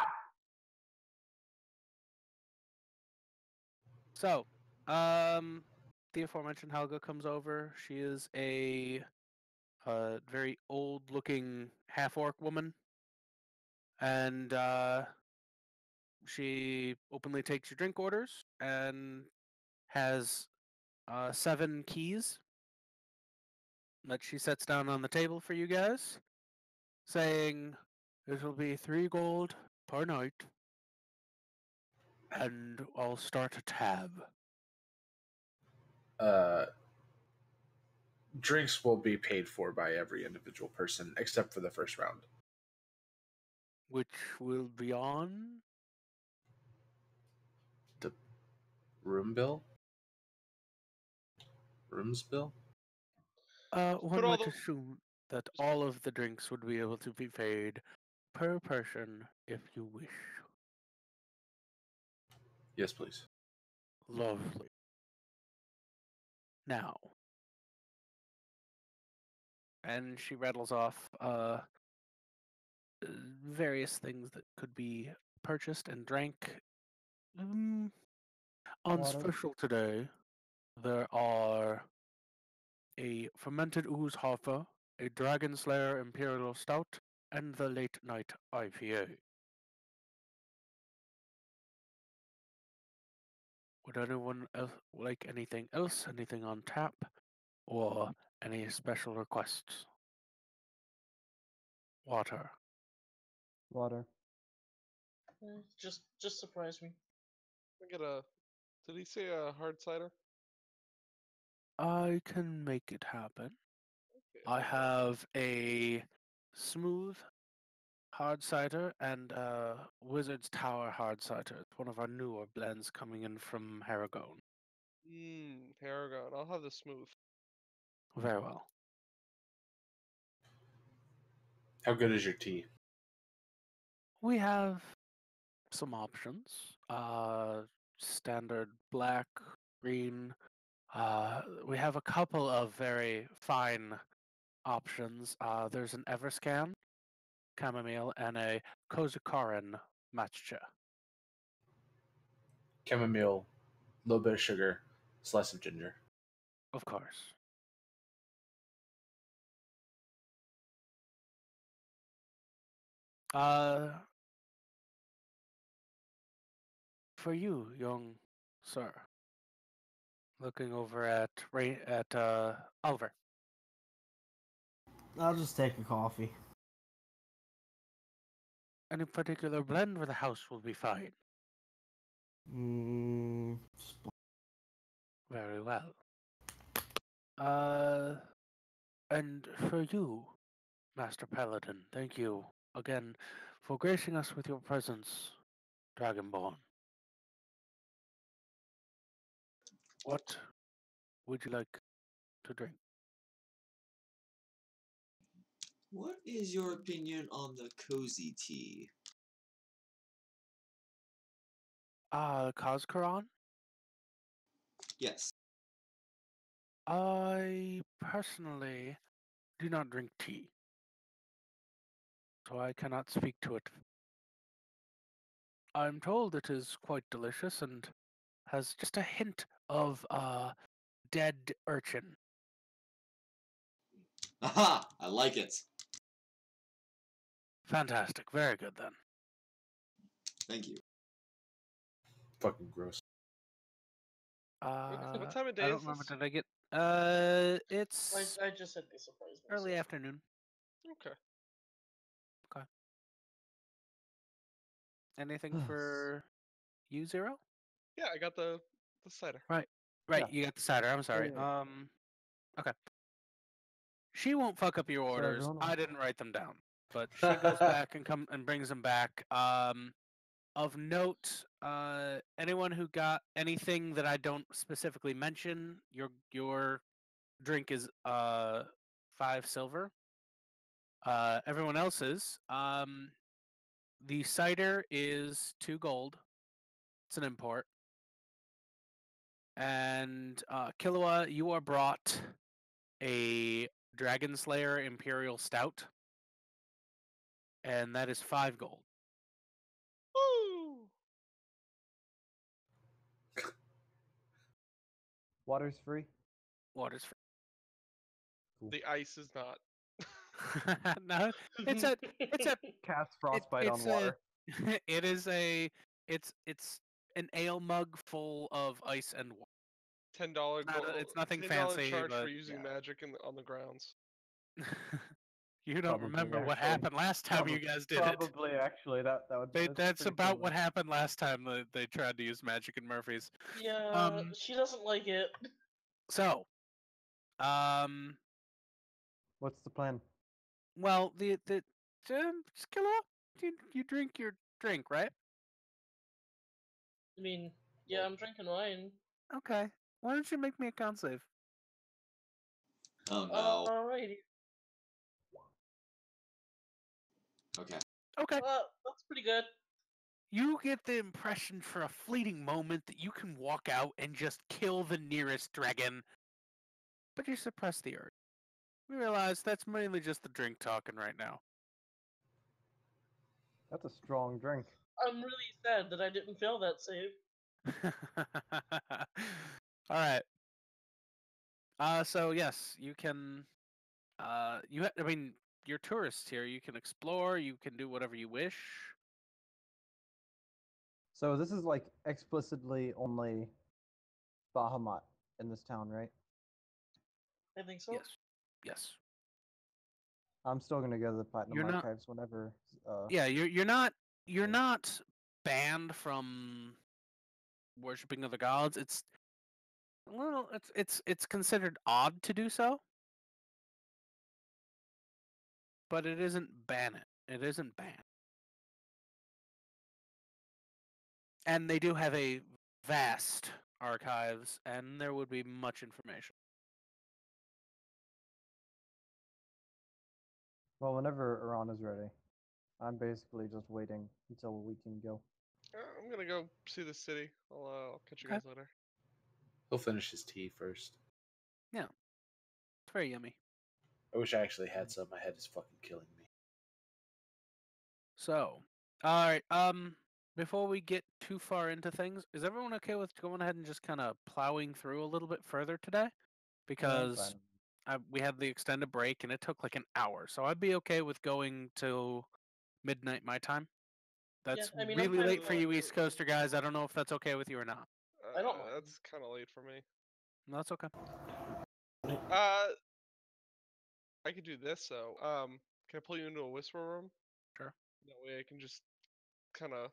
So, the aforementioned Helga comes over. She is a very old-looking half-orc woman, and she openly takes your drink orders and has 7 keys that she sets down on the table for you guys, saying it will be 3 gold per night, and I'll start a tab. Drinks will be paid for by every individual person except for the first round. Which will be on The room bill? Rooms bill? one all might the- assume that all of the drinks would be able to be paid per person if you wish. Yes, please. Lovely. Now, and she rattles off various things that could be purchased and drank. On Water. special today, there are a fermented ooze hoffer, a Dragon Slayer Imperial Stout, and the Late Night IPA. Would anyone else like anything else? Anything on tap? Or any special requests? Water. Water. Just surprise me. I get a. Did he say a hard cider? I can make it happen. Okay, I I'll have a smooth hard cider and a Wizard's Tower hard cider. It's one of our newer blends coming in from Haragon. Paragon. I'll have the smooth. Very well. How good is your tea? We have some options. Standard black, green. We have a couple of very fine options. There's an Everscan chamomile and a Kozakaran matcha. Chamomile, a little bit of sugar, slice of ginger. Of course. For you, young sir, looking over at Oliver. I'll just take a coffee. Any particular blend, or the house will be fine. Very well. And for you, Master Paladin, thank you again for gracing us with your presence, Dragonborn. What would you like to drink? What is your opinion on the cozy tea? Kozkaran? Yes. I personally do not drink tea, so I cannot speak to it. I'm told it is quite delicious and has just a hint of dead urchin. Aha! I like it. Fantastic. Very good then. Thank you. Fucking gross. What time of day I don't is remember. this? Did I get? It's I just said they surprised me. early so- afternoon. Okay. Anything for you, Zero? Yeah, I got the cider. Right. Yeah. You got the cider. I'm sorry. yeah. Okay. She won't fuck up your orders. everyone I else- didn't write them down, but she goes back and brings them back. Of note, anyone who got anything that I don't specifically mention, your drink is 5 silver. Everyone else's, the cider is 2 gold. It's an import. And Killua, you are brought a Dragon Slayer Imperial Stout, and that is 5 gold. Water's free. Water's The ice is not. free. No, it's a Cast frostbite on it's water. it is a it's an ale mug full of ice and water. $10 It's nothing $10 fancy, charge for but using yeah. magic on the grounds. You don't Probably, remember what actually. happened last time you guys did it. Probably, actually, that would. That's pretty about cool, what though. happened last time that they tried to use magic in Murphy's. Yeah, she doesn't like it. So, What's the plan? well, Skilla, you drink your drink, right? I mean, yeah, I'm drinking wine. Okay. Why don't you make me a con save? Oh no. Alrighty. Okay. Okay. That's pretty good. You get the impression for a fleeting moment that you can walk out and just kill the nearest dragon, but you suppress the urge. We realize that's mainly just the drink talking right now. That's a strong drink. I'm really sad that I didn't fail that save. All right. So yes, you can. I mean, you're tourists here. You can explore. You can do whatever you wish. So this is like explicitly only Bahamut in this town, right? I think so. Yes. Yes. I'm still gonna go to the Platinum You're not- Archives whenever. Yeah. You're not. You're Okay. not banned from worshiping other gods. It's well. It's considered odd to do so, but it isn't ban it. It isn't banned. And they do have a vast archives, and there would be much information. Well, whenever Iran is ready, I'm basically just waiting until we can go. I'm gonna go see the city. I'll catch you guys later. He'll finish his tea first. It's very yummy. I wish I actually had some. My head is fucking killing me. So, all right. Before we get too far into things, is everyone okay with going ahead and just kind of plowing through a little bit further today? Because we had the extended break and it took like an hour, so I'd be okay with going till midnight my time. That's Yeah, I mean, I'm really fine late with for that. you East Coaster guys. I don't know if that's okay with you or not. I don't mind. That's kind of late for me. No, that's okay. I could do this though. Can I pull you into a whisper room? Sure. That way I can just kind of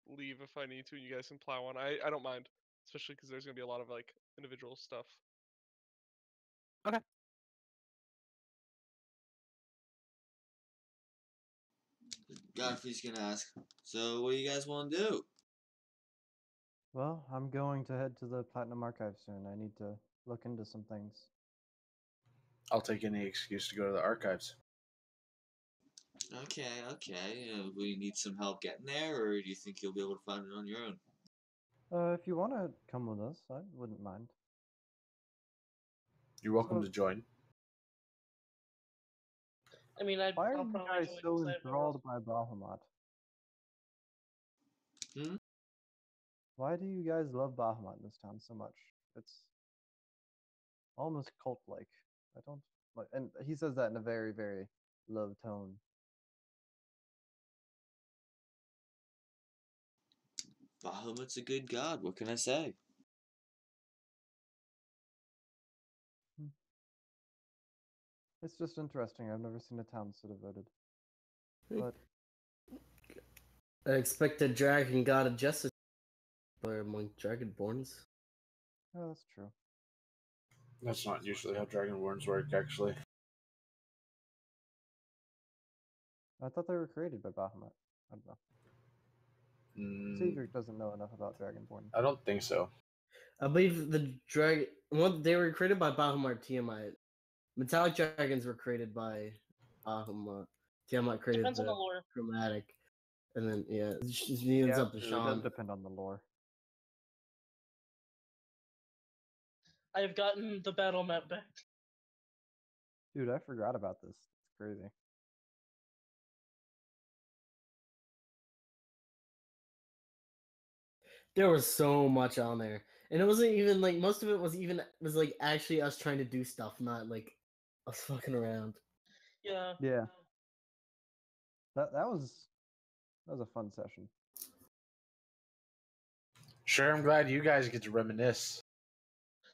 leave if I need to, and you guys can plow on. I don't mind, especially because there's gonna be a lot of like individual stuff. Okay. Godfrey's gonna ask, so what do you guys want to do? Well, I'm going to head to the Platinum Archive soon. I need to look into some things. I'll take any excuse to go to the archives. Okay. Will you need some help getting there, or do you think you'll be able to find it on your own? If you want to come with us, I wouldn't mind. You're welcome So- to join. I mean, Why are I'll you probably guys join so 'cause I have nowhere else. enthralled by Bahamut? Hmm? Why do you guys love Bahamut in this town so much? It's almost cult-like. I don't like, and he says that in a very, very low tone. Bahamut's a good god. What can I say? It's just interesting. I've never seen a town so devoted. But I expect a dragon god of justice or among dragonborns. oh, that's true. That's not usually how Dragonborns work, actually. I thought they were created by Bahamut. I don't know. Cedric doesn't know enough about Dragonborn. I don't think so. I believe the dragon. Well, they were created by Bahamut Tiamat. Metallic dragons were created by Bahamut. Tiamat created Depends on the the lore. chromatic, and then it just ends up to It does Sean. depend on the lore. I've gotten the battle map back. Dude, I forgot about this. It's crazy. There was so much on there. And it wasn't even like most of it was like actually us trying to do stuff, not like us fucking around. Yeah. Yeah. That was a fun session. Sure, I'm glad you guys get to reminisce.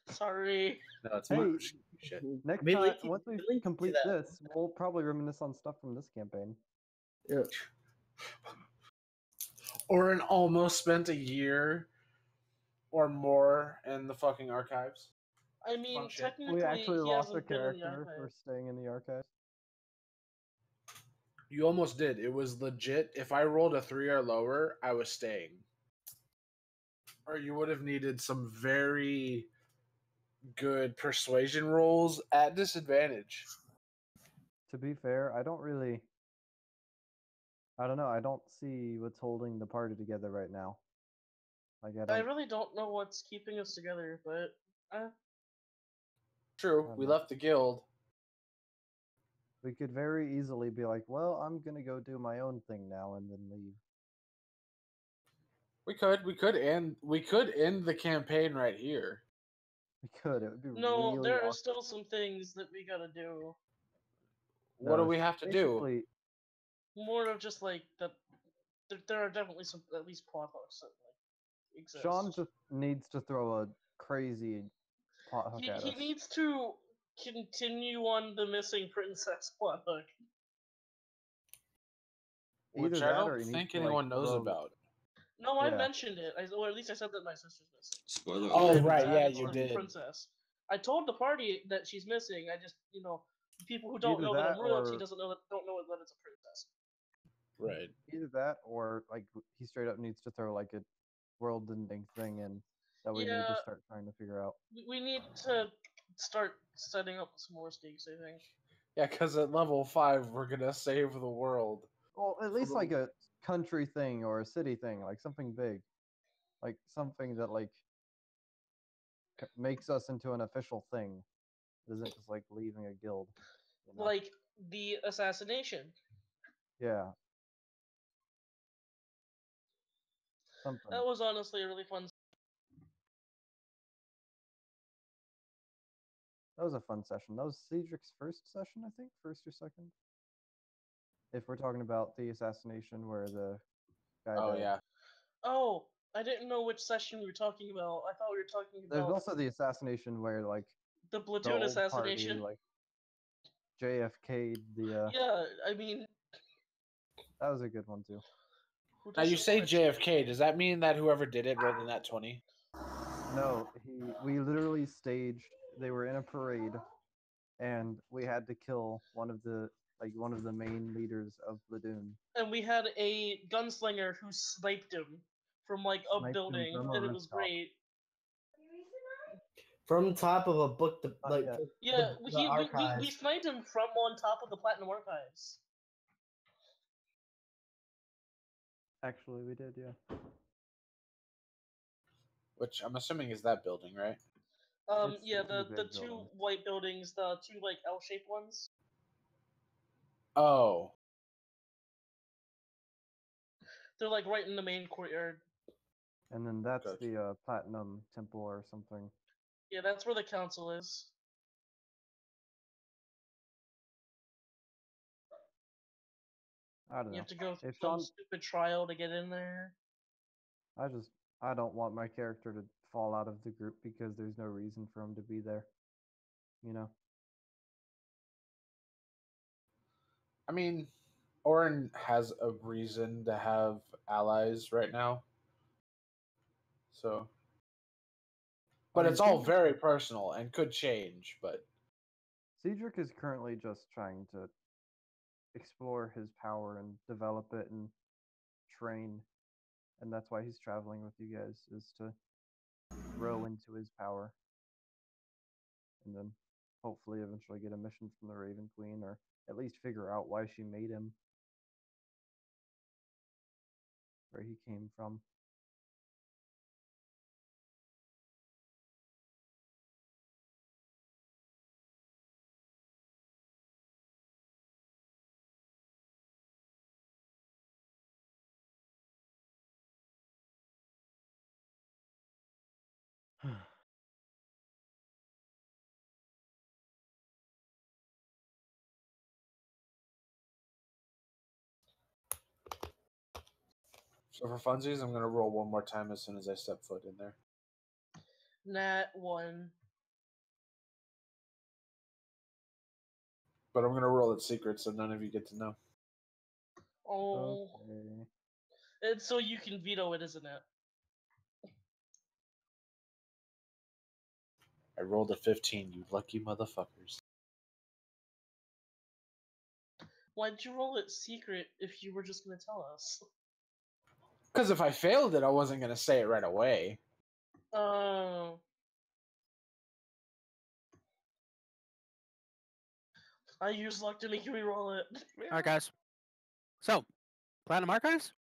Sorry. No, it's Hey, fine. Shit. next We time, linked- once we we linked to complete that. this, we'll probably reminisce on stuff from this campaign. Yeah. Oren almost spent a year or more in the fucking archives. I mean, Fun shit. technically, We actually he lost a hasn't been in the character for archive. staying in the archives. You almost did. It was legit. If I rolled a 3 or lower, I was staying. Or you would have needed some very good persuasion rolls at disadvantage. To be fair, I don't know. I don't see what's holding the party together right now. Like I I don't. really don't know what's keeping us together, but True, I we don't know. left the guild. We could very easily be like, well, I'm gonna go do my own thing now and then leave. We could end the campaign right here. We could. It would be no, really there are awkward. still some things that we gotta do. What do No, we have to do? basically, More of just like there are definitely some at least plot hooks that like exist. Sean just needs to throw a crazy plot hook at he us. needs to continue on the missing princess plot hook. Which Either I that or don't he needs think to, like, anyone knows throw- about. No, I Yeah. mentioned it. Or at least I said that my sister's missing. Spoiler Oh, alert. And right, yeah, it's you the did. princess. I told the party that she's missing. I just, people who don't Either know that I'm that royalty or- don't know that it's a princess. Right. Either that or like he straight up needs to throw like a world-ending thing in that we need to Yeah. start trying to figure out. We need to start setting up some more stakes, I think. Yeah, because at level 5, we're gonna save the world. Well, at least the- like a country thing or a city thing, like something big, like something that like makes us into an official thing. It isn't just like leaving a guild. You know? Like the assassination. Yeah. Something. That was honestly a really fun. That was a fun session. That was Cedric's first session, I think, first or second. If we're talking about the assassination where the guy Oh, died. yeah. Oh, I didn't know which session we were talking about. I thought we were talking There's about also the assassination where like the the Bladun old assassination. party like JFK'd the. Yeah, I mean, That was a good one too. who Now, you doesn't say want JFK. Does that mean that whoever did it rolled in that 20? No, we literally staged. They were in a parade, and we had to kill one of the main leaders of Bladun. And we had a gunslinger who sniped him from like a Sniped him building, from a and it was rooftop. great. From top of a book, like yet. Yeah, the we archives. sniped him from on top of the Platinum Archives. Actually, we did, yeah. Which I'm assuming is that building, right? Yeah, It's a the big two building. white buildings, the two like L-shaped ones. Oh. They're like right in the main courtyard. And then that's Gotcha. the Platinum Temple or something. Yeah, that's where the council is. I don't know. You have to go through If some Sean, stupid trial to get in there. I don't want my character to fall out of the group because there's no reason for him to be there. You know. I mean, Oren has a reason to have allies right now. So. But mean, it's all Cedric- very personal and could change, but. Cedric is currently just trying to explore his power and develop it and train, and that's why he's traveling with you guys, is to grow into his power, and then hopefully eventually get a mission from the Raven Queen, or at least figure out why she made him, where he came from. So for funsies, I'm gonna roll one more time as soon as I step foot in there. Nat 1. But I'm gonna roll it secret, so none of you get to know. Oh. Okay. It's so you can veto it, isn't it? I rolled a 15, you lucky motherfuckers. Why'd you roll it secret if you were just gonna tell us? Because if I failed it, I wasn't gonna say it right away. Oh. I used luck to make you reroll it. All right, guys. So, Platinum Archives?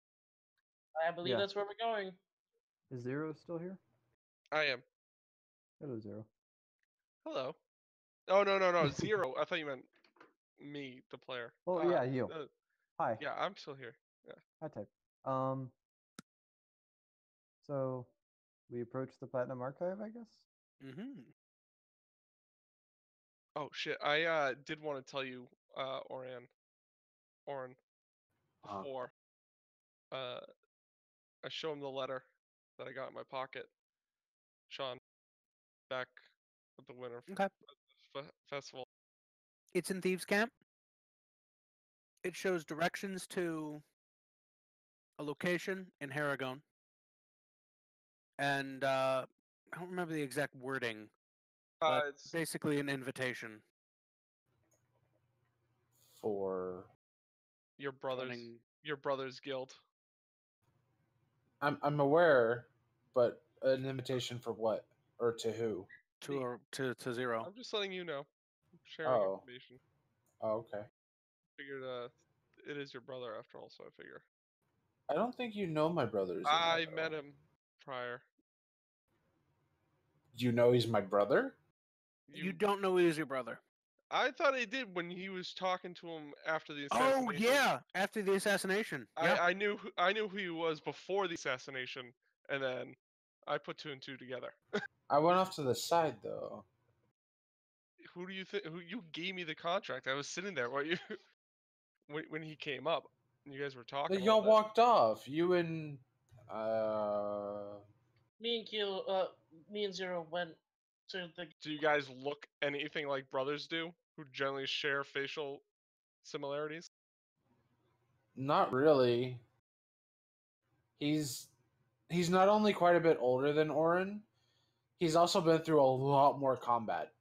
I believe that's where we're going. Is Zero still here? I am. Hello, Zero. Hello. Oh no, 0. I thought you meant me, the player. Oh yeah, you. Hi. Yeah, I'm still here. Yeah. Hi, type. So we approach the Platinum Archive, I guess. Mm-hmm. Oh shit, I did want to tell you, Oren, before I show him the letter that I got in my pocket. Sean, back at the Winter Okay. Festival. It's in Thieves' Camp. It shows directions to a location in Haragon. And I don't remember the exact wording, but It's basically an invitation. For your brother's guild. I'm aware, but an invitation for what or to who? To Zero. I'm just letting you know. I'm sharing Oh. information. Oh, okay. Figured it is your brother after all, so I figure. I don't think you know my brother's. I met him prior. You know he's my brother? You don't know he is your brother. I thought I did when he was talking to him after the assassination. Oh yeah, after the assassination. Yeah. I knew who he was before the assassination, and then I put 2 and 2 together. I went off to the side though. Who do you think? Who you gave me the contract? I was sitting there while you when he came up. And you guys were talking. But y'all walked off. You and Me and Zero went to the. Do you guys look anything like brothers do, who generally share facial similarities? Not really. He's not only quite a bit older than Oren, he's also been through a lot more combat.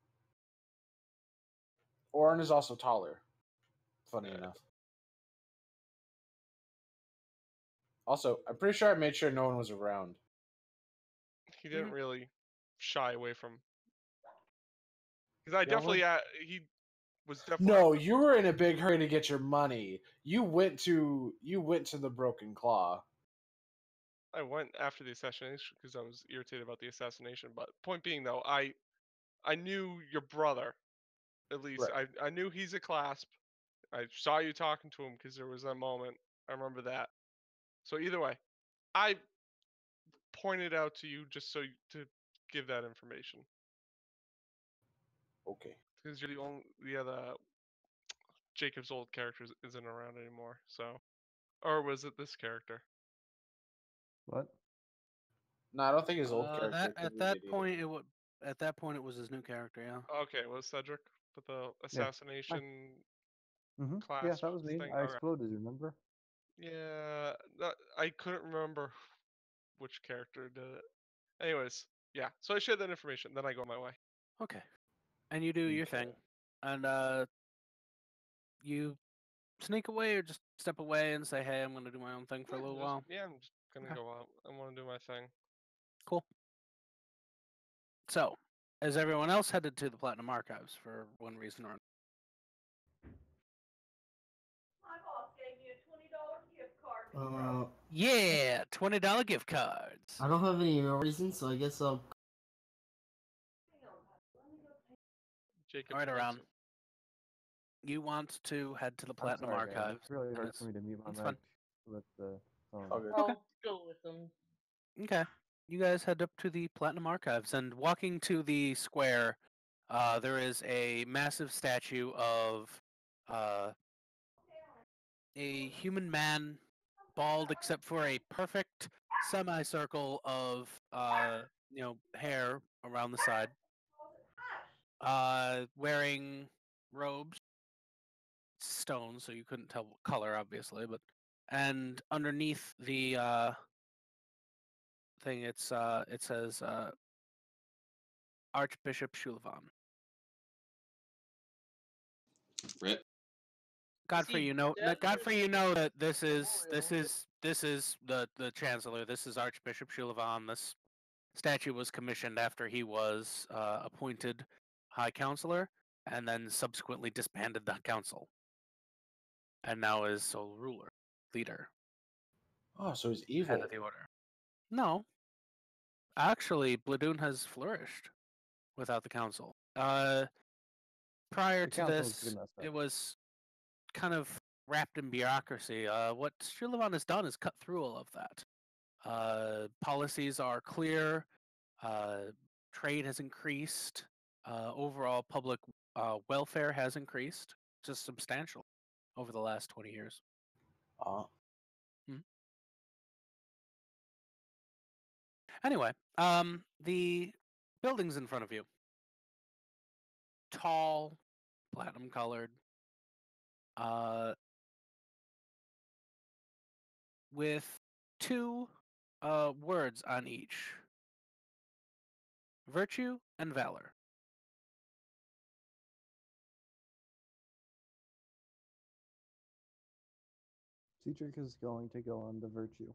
Oren is also taller. Funny enough. Also, I'm pretty sure I made sure no one was around. He didn't really shy away from. Because I definitely he was definitely. No, you were in a big hurry to get your money. You went to the Broken Claw. I went after the assassination because I was irritated about the assassination. But point being, though, I knew your brother. At least Right. I knew he's a clasp. I saw you talking to him because there was that moment. I remember that. So either way, I pointed out to you just so to give that information. Okay. Because you're the other Jacob's old character isn't around anymore. So, or was it this character? What? No, I don't think his old character. At that point it was his new character. Yeah. Okay, was Cedric with the assassination class? Yeah, that was me. thing? I Okay. exploded. Remember? Yeah, I couldn't remember which character did it. Anyways, yeah. So I shared that information. Then I go my way. Okay. And you do your thing, and you sneak away or just step away and say, "Hey, I'm going to do my own thing for a little while." Yeah, I'm just gonna go out. I want to do my thing. Cool. So, as everyone else headed to the Platinum Archives for one reason or another. Yeah, $20 gift cards. I don't have any reason, so I guess I'll. Jacob. All right, around. You want to head to the Platinum I'm sorry, man. Archives? It's really hard for me to mute my It's mic fun. with the phone. I'll go with them. Okay. You guys head up to the Platinum Archives, and walking to the square, there is a massive statue of a human man, bald except for a perfect semicircle of hair around the side. Wearing robes, stone, so you couldn't tell what color, obviously, and underneath the thing, it says Archbishop Shulavan. Rip. Godfrey, you know that this is the Chancellor. This is Archbishop Shulavan. This statue was commissioned after he was appointed High Counselor, and then subsequently disbanded the council, and now is sole ruler, leader. Oh, so he's Head evil. of the order. No, actually, Bladun has flourished without the council. Prior The to council's this, pretty messed up. it was kind of wrapped in bureaucracy. What Shulavan has done is cut through all of that. Policies are clear. Trade has increased. Overall public welfare has increased, just substantial, over the last 20 years. Anyway, the buildings in front of you. Tall, platinum colored, with two words on each. Virtue and valor. Cedric is going to go on the virtue.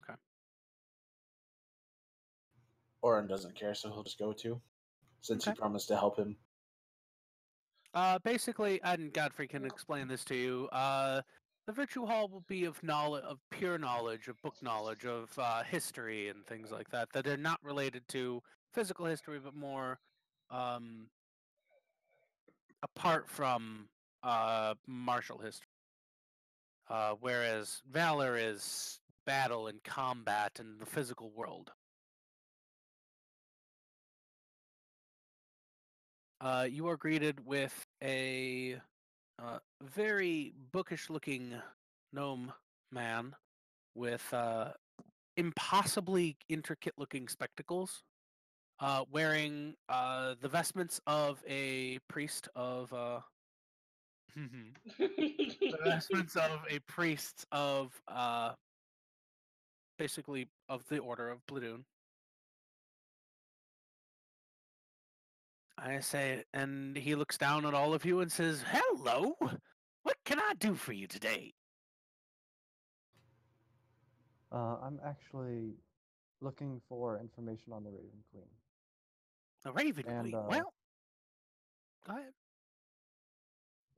Okay. Oren doesn't care, so he'll just go too, since he Okay. promised to help him. Basically, and Godfrey can explain this to you. The virtue hall will be of knowledge, of pure knowledge, of book knowledge, of history and things like that that are not related to physical history, but more apart from martial history. Whereas valor is battle and combat in the physical world. You are greeted with a very bookish-looking gnome man with impossibly intricate-looking spectacles, wearing the vestments of a priest of the vestments of a priest of basically of the Order of Bladun. I say, and he looks down at all of you and says, "Hello, what can I do for you today?" I'm actually looking for information on the Raven Queen. The Raven And, Queen. Well, go ahead.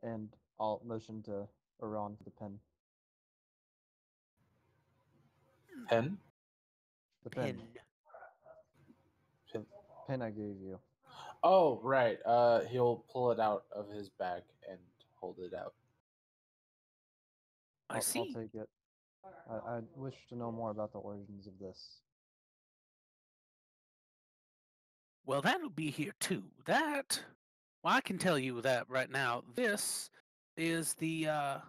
And I'll motion to Iran for the pen. Pen? The pen. Pen. Pen I gave you. Oh, right. He'll pull it out of his bag and hold it out. I see. I'll take it. I wish to know more about the origins of this. Well, that'll be here too. Well, I can tell you that right now. This is the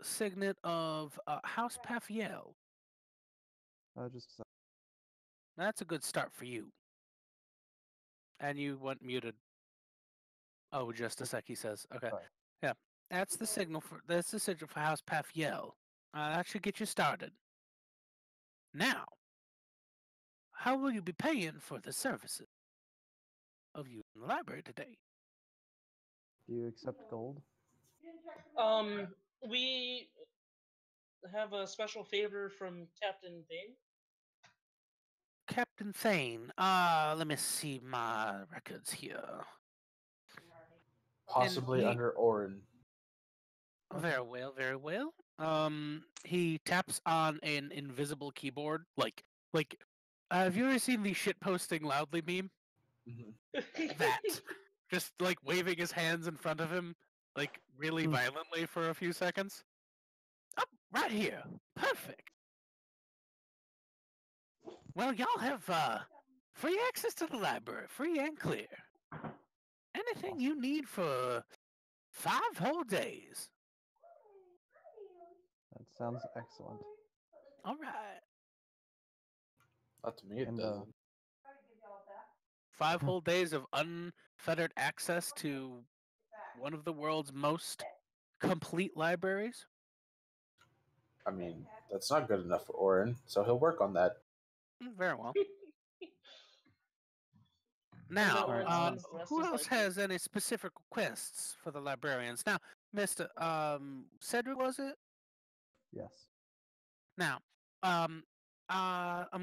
signet of House Pafiel. Just a second. That's a good start for you. And you went muted. Oh, just a sec, he says. Okay. Sorry. Yeah. That's the signal for House Pafiel. That should get you started. Now, how will you be paying for the services of you in the library today? Do you accept gold? We have a special favor from Captain Thane. Captain Thane, let me see my records here. Possibly under Oren. Very well, very well. He taps on an invisible keyboard. Like, have you ever seen the shit posting loudly meme? Mm-hmm. That. Just like waving his hands in front of him, like really violently for a few seconds. Oh, right here. Perfect. Well, y'all have free access to the library, free and clear. Anything you need for 5 whole days. Sounds excellent. All right. Not to me, it And, doesn't. 5 whole days of unfettered access to one of the world's most complete libraries. I mean, that's not good enough for Orin, so he'll work on that. Very well. I know Now, Oren's been to the rest who of his else life. has any specific requests for the librarians? Now, Mr. Cedric, was it? yes. Now, I'm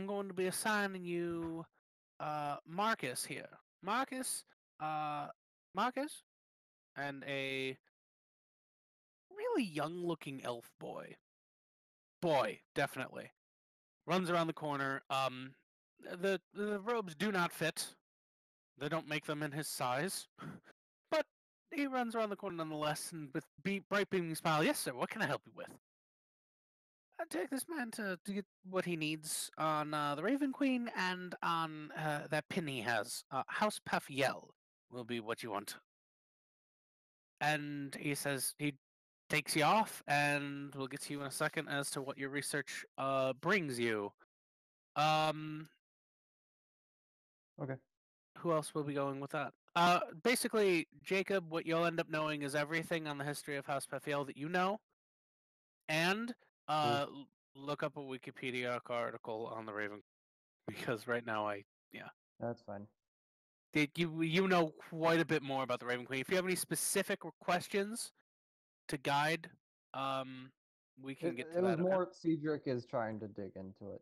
going to be assigning you Marcus here. Marcus, and a really young-looking elf boy. Boy, definitely. Runs around the corner. The robes do not fit. They don't make them in his size. But he runs around the corner nonetheless, and with bright beaming smile. Yes, sir. What can I help you with? I take this man to get what he needs on the Raven Queen and on that pin he has. House Puff Yell will be what you want. And he says he takes you off, and we'll get to you in a second as to what your research brings you. Okay. Who else will be going with that? Basically, Jacob, what you'll end up knowing is everything on the history of House Puff Yell that you know, and look up a Wikipedia article on the Raven, because right now That's fine. you know quite a bit more about the Raven Queen. If you have any specific questions to guide, we can get to It that. was Okay? more Cedric is trying to dig into it.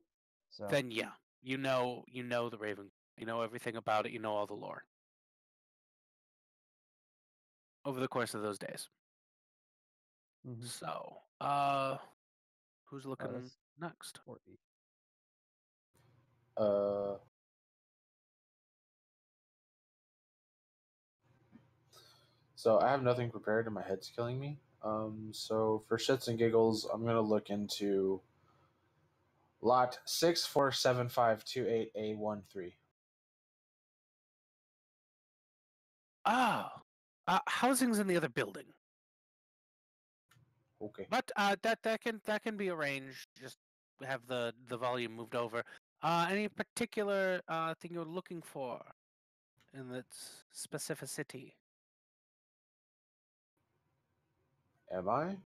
So Then yeah, you know the Raven. You know everything about it. You know all the lore over the course of those days. mhm. So, who's looking that's next? 40. So I have nothing prepared and my head's killing me. So for shits and giggles, I'm gonna look into lot 647528A13. Oh, housing's in the other building, Okay. but that can be arranged. Just have the volume moved over. Any particular thing you're looking for in its specificity? Am I?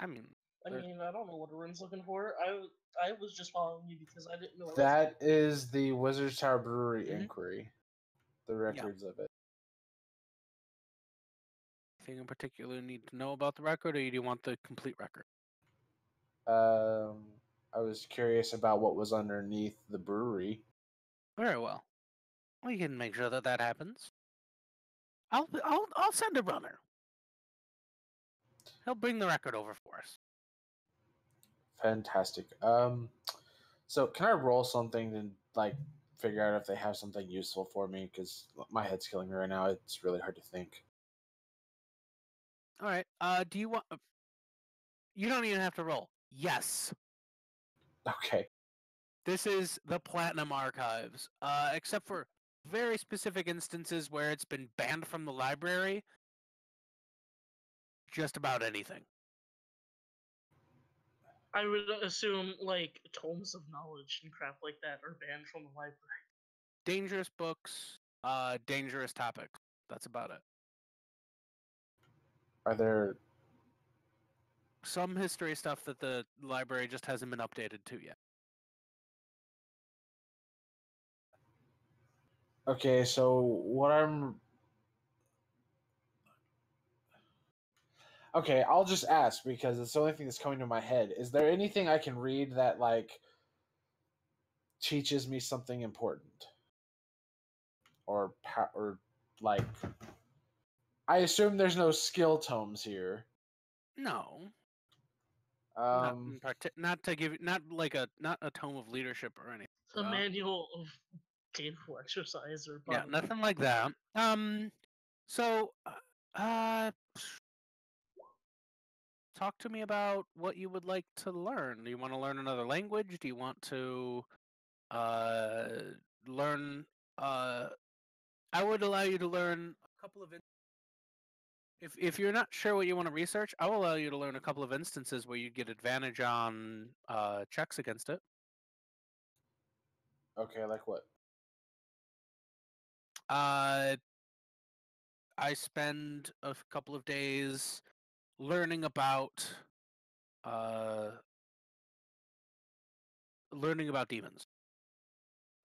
I mean, I don't know what Oren's looking for. I was just following you because I didn't know. That is the Wizard's Tower Brewery Mhm. inquiry. The records of it. anything in particular you need to know about the record, or do you want the complete record? I was curious about what was underneath the brewery. Very well. We can make sure that happens. I'll send a runner. He'll bring the record over for us. Fantastic. So can I roll something to like figure out if they have something useful for me? Because my head's killing me right now. It's really hard to think. All right. Do you want? You don't even have to roll. Yes. Okay. This is the Platinum Archives. Except for very specific instances where it's been banned from the library. Just about anything. I would assume like tomes of knowledge and crap like that are banned from the library. Dangerous books. Dangerous topics. That's about it. Are there? Some history stuff that the library just hasn't been updated to yet. Okay, so what I'm. Okay, I'll just ask because it's the only thing that's coming to my head. Is there anything I can read that like teaches me something important, or like? I assume there's no skill tomes here. No. Um, Not to give not a tome of leadership or anything. A manual of gainful exercise or Yeah, bottom. nothing like that. So, talk to me about what you would like to learn. Do you want to learn another language? Do you want to learn? I would allow you to learn a couple of If you're not sure what you want to research, I will allow you to learn a couple of instances where you get advantage on checks against it. Okay, like what? I spend a couple of days learning about demons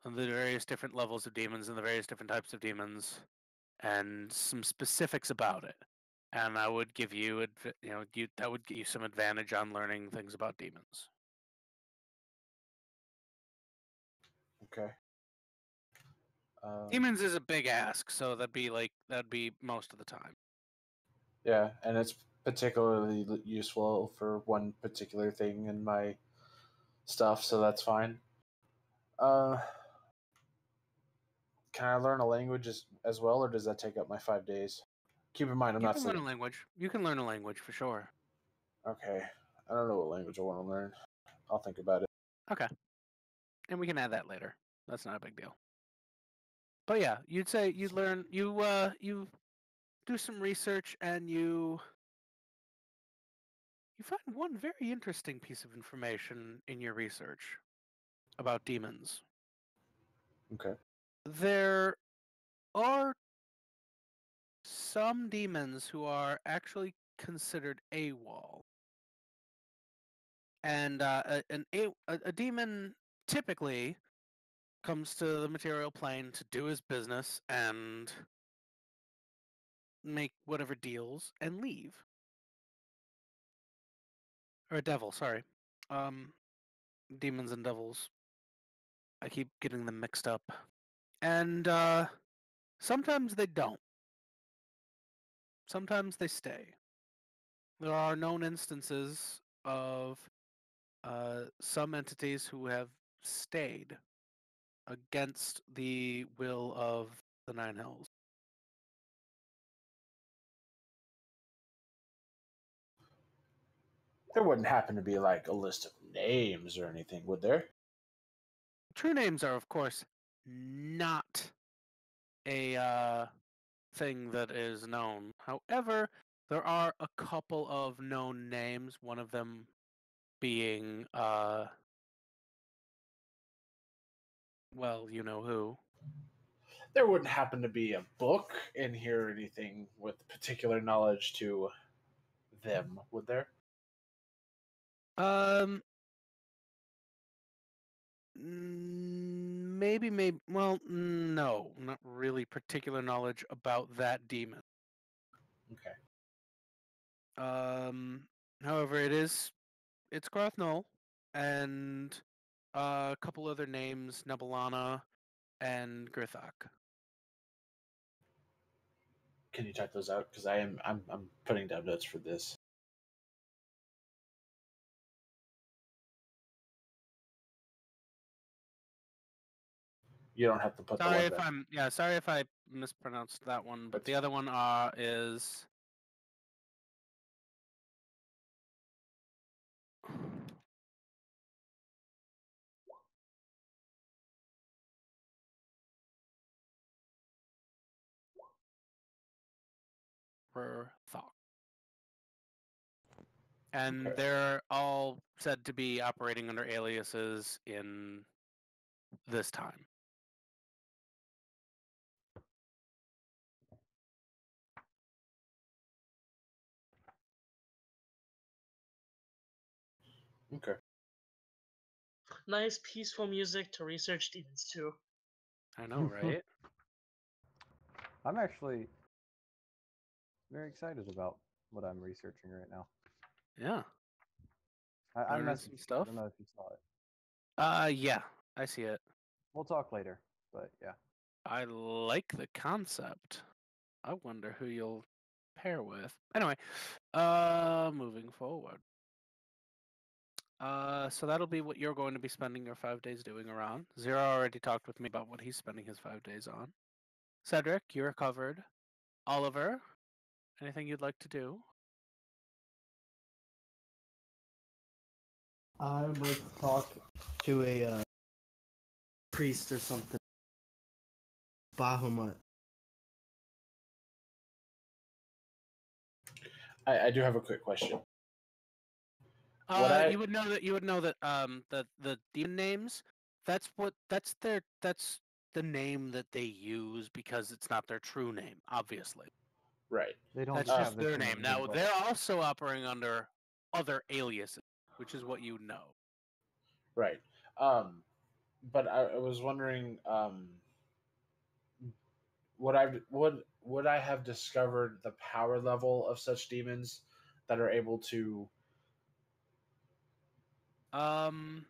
and the various different levels of demons and the various different types of demons and some specifics about it. And I would give you, that would get you some advantage on learning things about demons. Okay. Demons is a big ask, so that'd be most of the time. Yeah, and it's particularly useful for one particular thing in my stuff, so that's fine. Can I learn a language as well, or does that take up my 5 days? Keep in mind, I'm You not can learn a sleeping. language. You can learn a language for sure. Okay, I don't know what language I want to learn. I'll think about it. Okay. And we can add that later. That's not a big deal. But yeah, you'd say you'd learn you do some research and you find one very interesting piece of information in your research about demons. Okay. There are some demons who are actually considered AWOL. And a demon typically comes to the material plane to do his business and make whatever deals and leave. Or a devil, sorry. Demons and devils. I keep getting them mixed up. And sometimes they don't. Sometimes they stay. There are known instances of some entities who have stayed against the will of the Nine Hells. There wouldn't happen to be like a list of names or anything, would there? True names are, of course, not a thing that is known. However, there are a couple of known names, one of them being, well, you know who. There wouldn't happen to be a book in here or anything with particular knowledge to them, would there? Maybe, well, no, not really particular knowledge about that demon. Okay. However, it's Garth and a couple other names, Nebulana and Girthok. Can you type those out? Because I'm putting down notes for this. You don't have to put Sorry the if one down. sorry if I mispronounced that one, but That's the other one is Girthok. And Okay. they're all said to be operating under aliases in this time. Okay. Nice peaceful music to research demons too. I know, right? I'm actually very excited about what I'm researching right now. Yeah. I Learning messaged some you. stuff. I don't know if you saw it. Yeah, I see it. We'll talk later, but yeah. I like the concept. I wonder who you'll pair with. Anyway, moving forward. So that'll be what you're going to be spending your 5 days doing around. Zero already talked with me about what he's spending his 5 days on. Cedric, you're covered. Oliver, anything you'd like to do? I would like to talk to a priest or something. Bahamut. I do have a quick question. What I- You would know that the demon names, that's the name that they use because it's not their true name, obviously. Right. They don't That's have just the their true name. names Now involved. they're also operating under other aliases, which is what you know. Right. But I was wondering, would I have discovered the power level of such demons that are able to Um,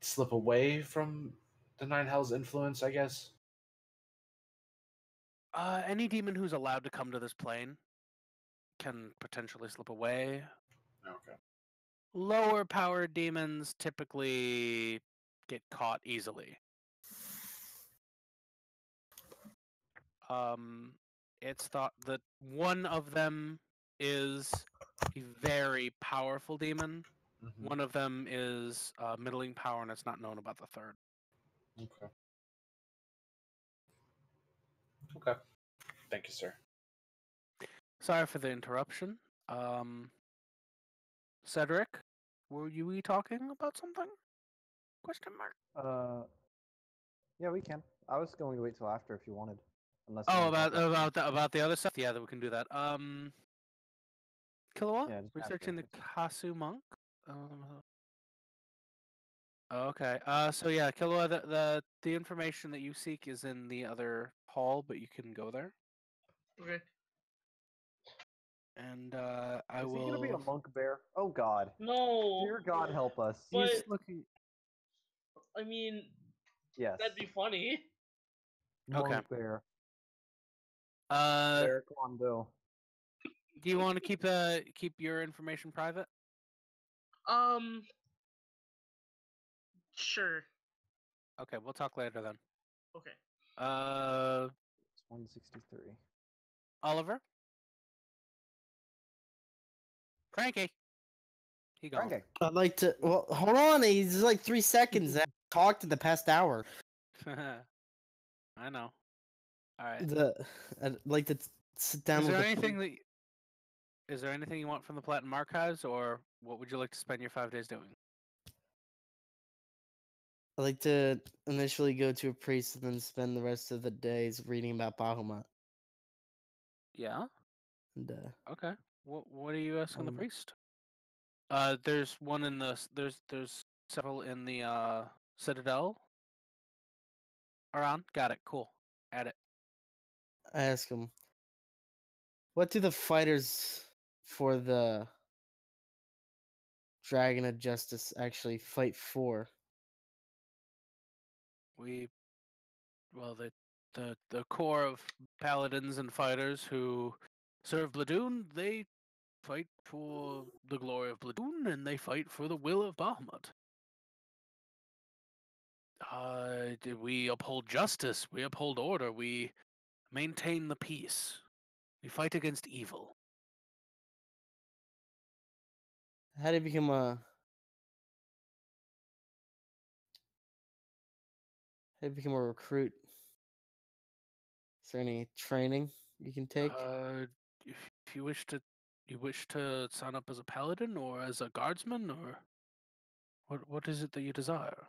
slip away from the Nine Hells influence? I guess. any demon who's allowed to come to this plane can potentially slip away. Okay. Lower powered demons typically get caught easily. It's thought that one of them is a very powerful demon. Mhm. One of them is middling power, and it's not known about the third. Okay. Okay. Thank you, sir. Sorry for the interruption. Cedric, were you talking about something? Question mark. Yeah, we can. I was going to wait till after if you wanted. Unless you Oh, want to talk about the other stuff. Yeah, that we can do that. Killua, Yeah, just researching the after. Kasu monk. Okay. So yeah, Killua, the information that you seek is in the other hall, but you can go there. Okay. And I Is will. he gonna be a monk bear? Oh God! No. Dear God, help us! But He's looking. I mean, Yes. that'd be funny. Okay. Monk bear. Uh, Bear Kondo. do you want to keep your information private? Um. Sure. Okay, we'll talk later then. Okay. It's 163. Oliver, Frankie, he gone. Frankie. I'd like to. Well, hold on. He's like 3 seconds. I talked in the past hour. I know. All right. I'd like to sit down Is with there the. anything that? Is there anything you want from the Platinum Archives, or what would you like to spend your 5 days doing? I'd like to initially go to a priest and then spend the rest of the days reading about Bahamut. Yeah. And, Okay. What are you asking the Um, priest? There's one in the there's several in the Citadel. Around. Got it. Cool. Add it. I ask him, what do the fighters for the Dragon of Justice actually fight for? Well, the core of paladins and fighters who serve Bladun, they fight for the glory of Bladun, and they fight for the will of Bahamut. We uphold justice, we uphold order, we maintain the peace, we fight against evil. How do you become a? How do you become a recruit? Is there any training you can take? If you wish to sign up as a paladin or as a guardsman, or what is it that you desire?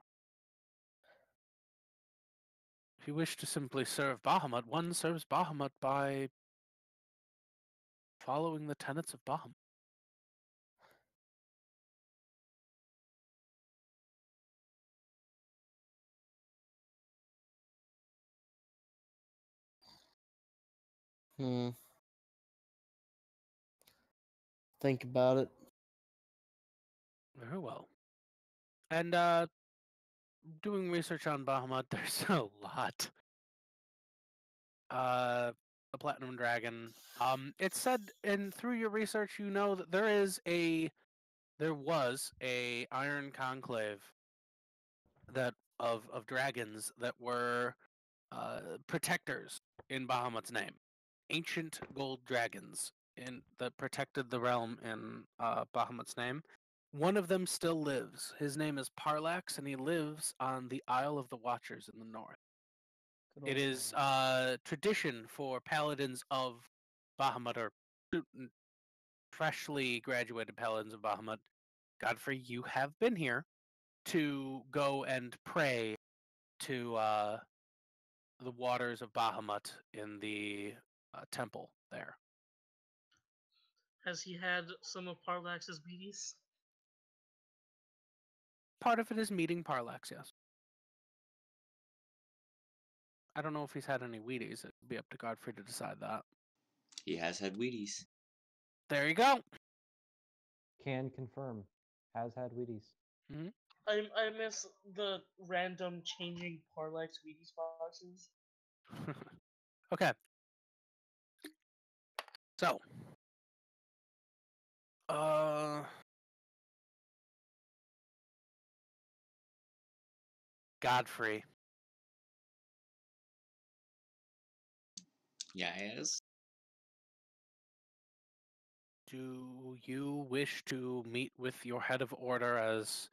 If you wish to simply serve Bahamut, one serves Bahamut by following the tenets of Bahamut. Think about it. Very well. And doing research on Bahamut, there's a lot. The Platinum Dragon. It said, and through your research, you know that there was a Iron Conclave that of dragons that were protectors in Bahamut's name, ancient gold dragons that protected the realm in Bahamut's name. One of them still lives. His name is Parlax, and he lives on the Isle of the Watchers in the north. It is tradition for paladins of Bahamut, or freshly graduated paladins of Bahamut, Godfrey, you have been here to go and pray to the waters of Bahamut in the temple there. Has he had some of Parlax's beaties? Part of it is meeting Parlax, yes. I don't know if he's had any Wheaties. It'd be up to Godfrey to decide that. He has had Wheaties. There you go. Can confirm. Has had Wheaties. I miss the random changing Parlax Wheaties boxes. Okay. So, Godfrey. Yes. Do you wish to meet with your head of order as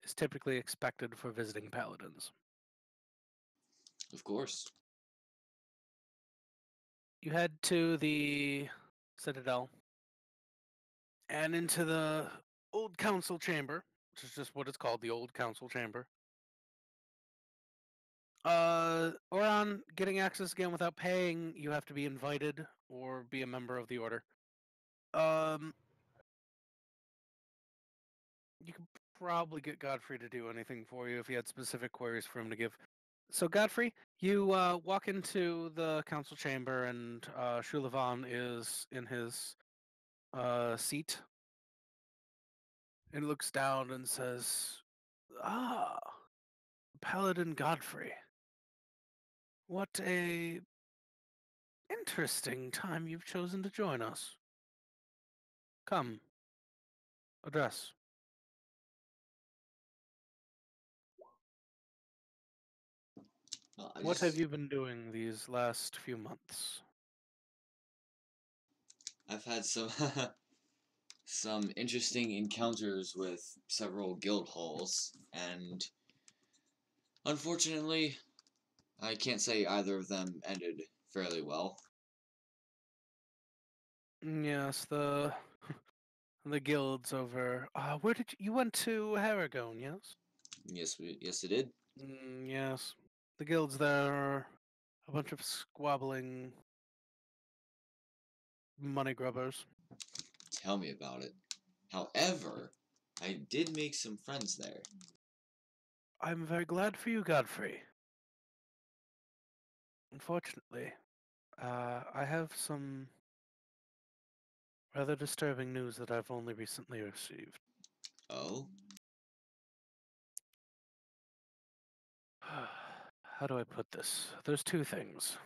is typically expected for visiting paladins? Of course. You head to the Citadel and into the Old Council Chamber, which is just what it's called, the Old Council Chamber. Oran, getting access again without paying, you have to be invited or be a member of the order. You could probably get Godfrey to do anything for you if you had specific queries for him to give. So Godfrey, you walk into the council chamber and Shulavan is in his seat and looks down and says, "Ah, Paladin Godfrey. What a interesting time you've chosen to join us. Come, address." Well, What have you been doing these last few months? I've had some some interesting encounters with several guild halls, and unfortunately, I can't say either of them ended fairly well. Yes, the guilds over. Where did you went to Harragon? Yes. Yes, it did. Yes, the guilds there are a bunch of squabbling money grubbers. Tell me about it. However, I did make some friends there. I'm very glad for you, Godfrey. Unfortunately, I have some rather disturbing news that I've only recently received. Oh? How do I put this? There's two things.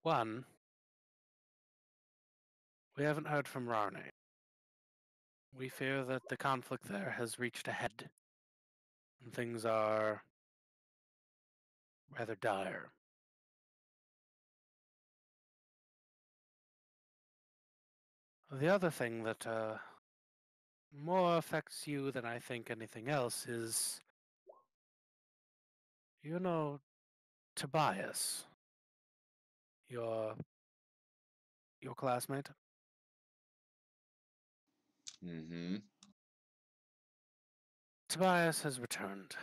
One, we haven't heard from Rarne. We fear that the conflict there has reached a head, and things are rather dire. The other thing that more affects you than I think anything else is, you know, Tobias, your classmate. Mm-hmm. Tobias has returned,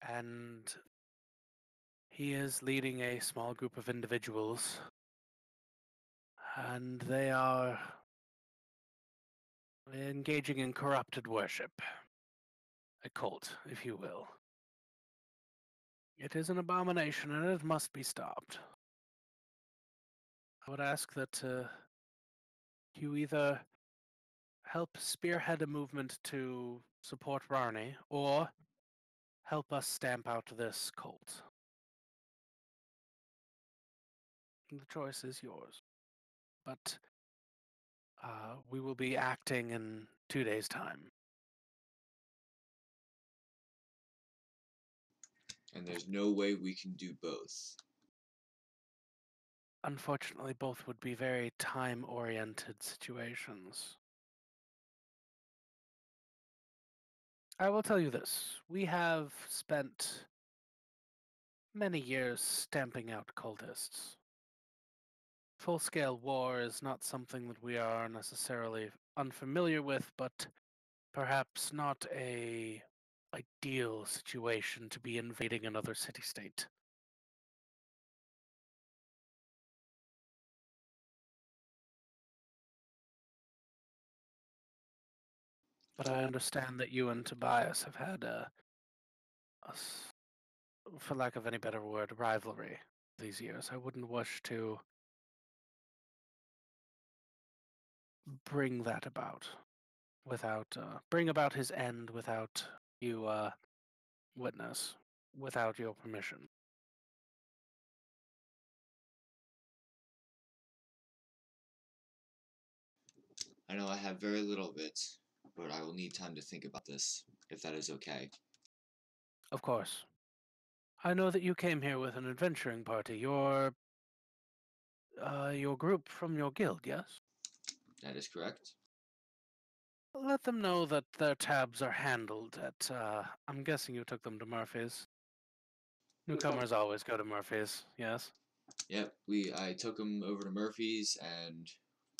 and he is leading a small group of individuals, and they are engaging in corrupted worship. A cult, if you will. It is an abomination, and it must be stopped. I would ask that you either help spearhead a movement to support Rarne, or help us stamp out this cult. The choice is yours. But we will be acting in 2 days' time. And there's no way we can do both. Unfortunately, both would be very time-oriented situations. I will tell you this. We have spent many years stamping out cultists. Full-scale war is not something that we are necessarily unfamiliar with, but perhaps not a ideal situation to be invading another city-state. But I understand that you and Tobias have had for lack of any better word, rivalry these years. I wouldn't wish to bring that about bring about his end without you witness, without your permission. I know I have very little of it, but I will need time to think about this, if that is okay. Of course. I know that you came here with an adventuring party. Your group from your guild, yes? That is correct. Let them know that their tabs are handled at, I'm guessing you took them to Murphy's. Newcomers always go to Murphy's, yes? Yep, I took him over to Murphy's, and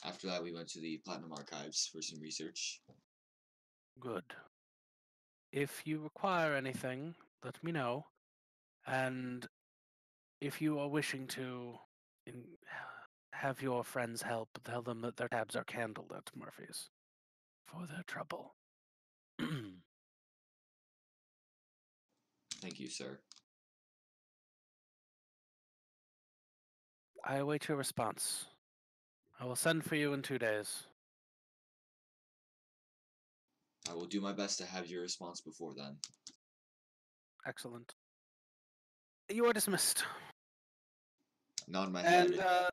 after that we went to the Platinum Archives for some research. Good. If you require anything, let me know. And if you are wishing to have your friends help, tell them that their tabs are handled at Murphy's for their trouble. Thank you, sir. I await your response. I will send for you in 2 days. I will do my best to have your response before then. Excellent. You are dismissed. Nod my And head.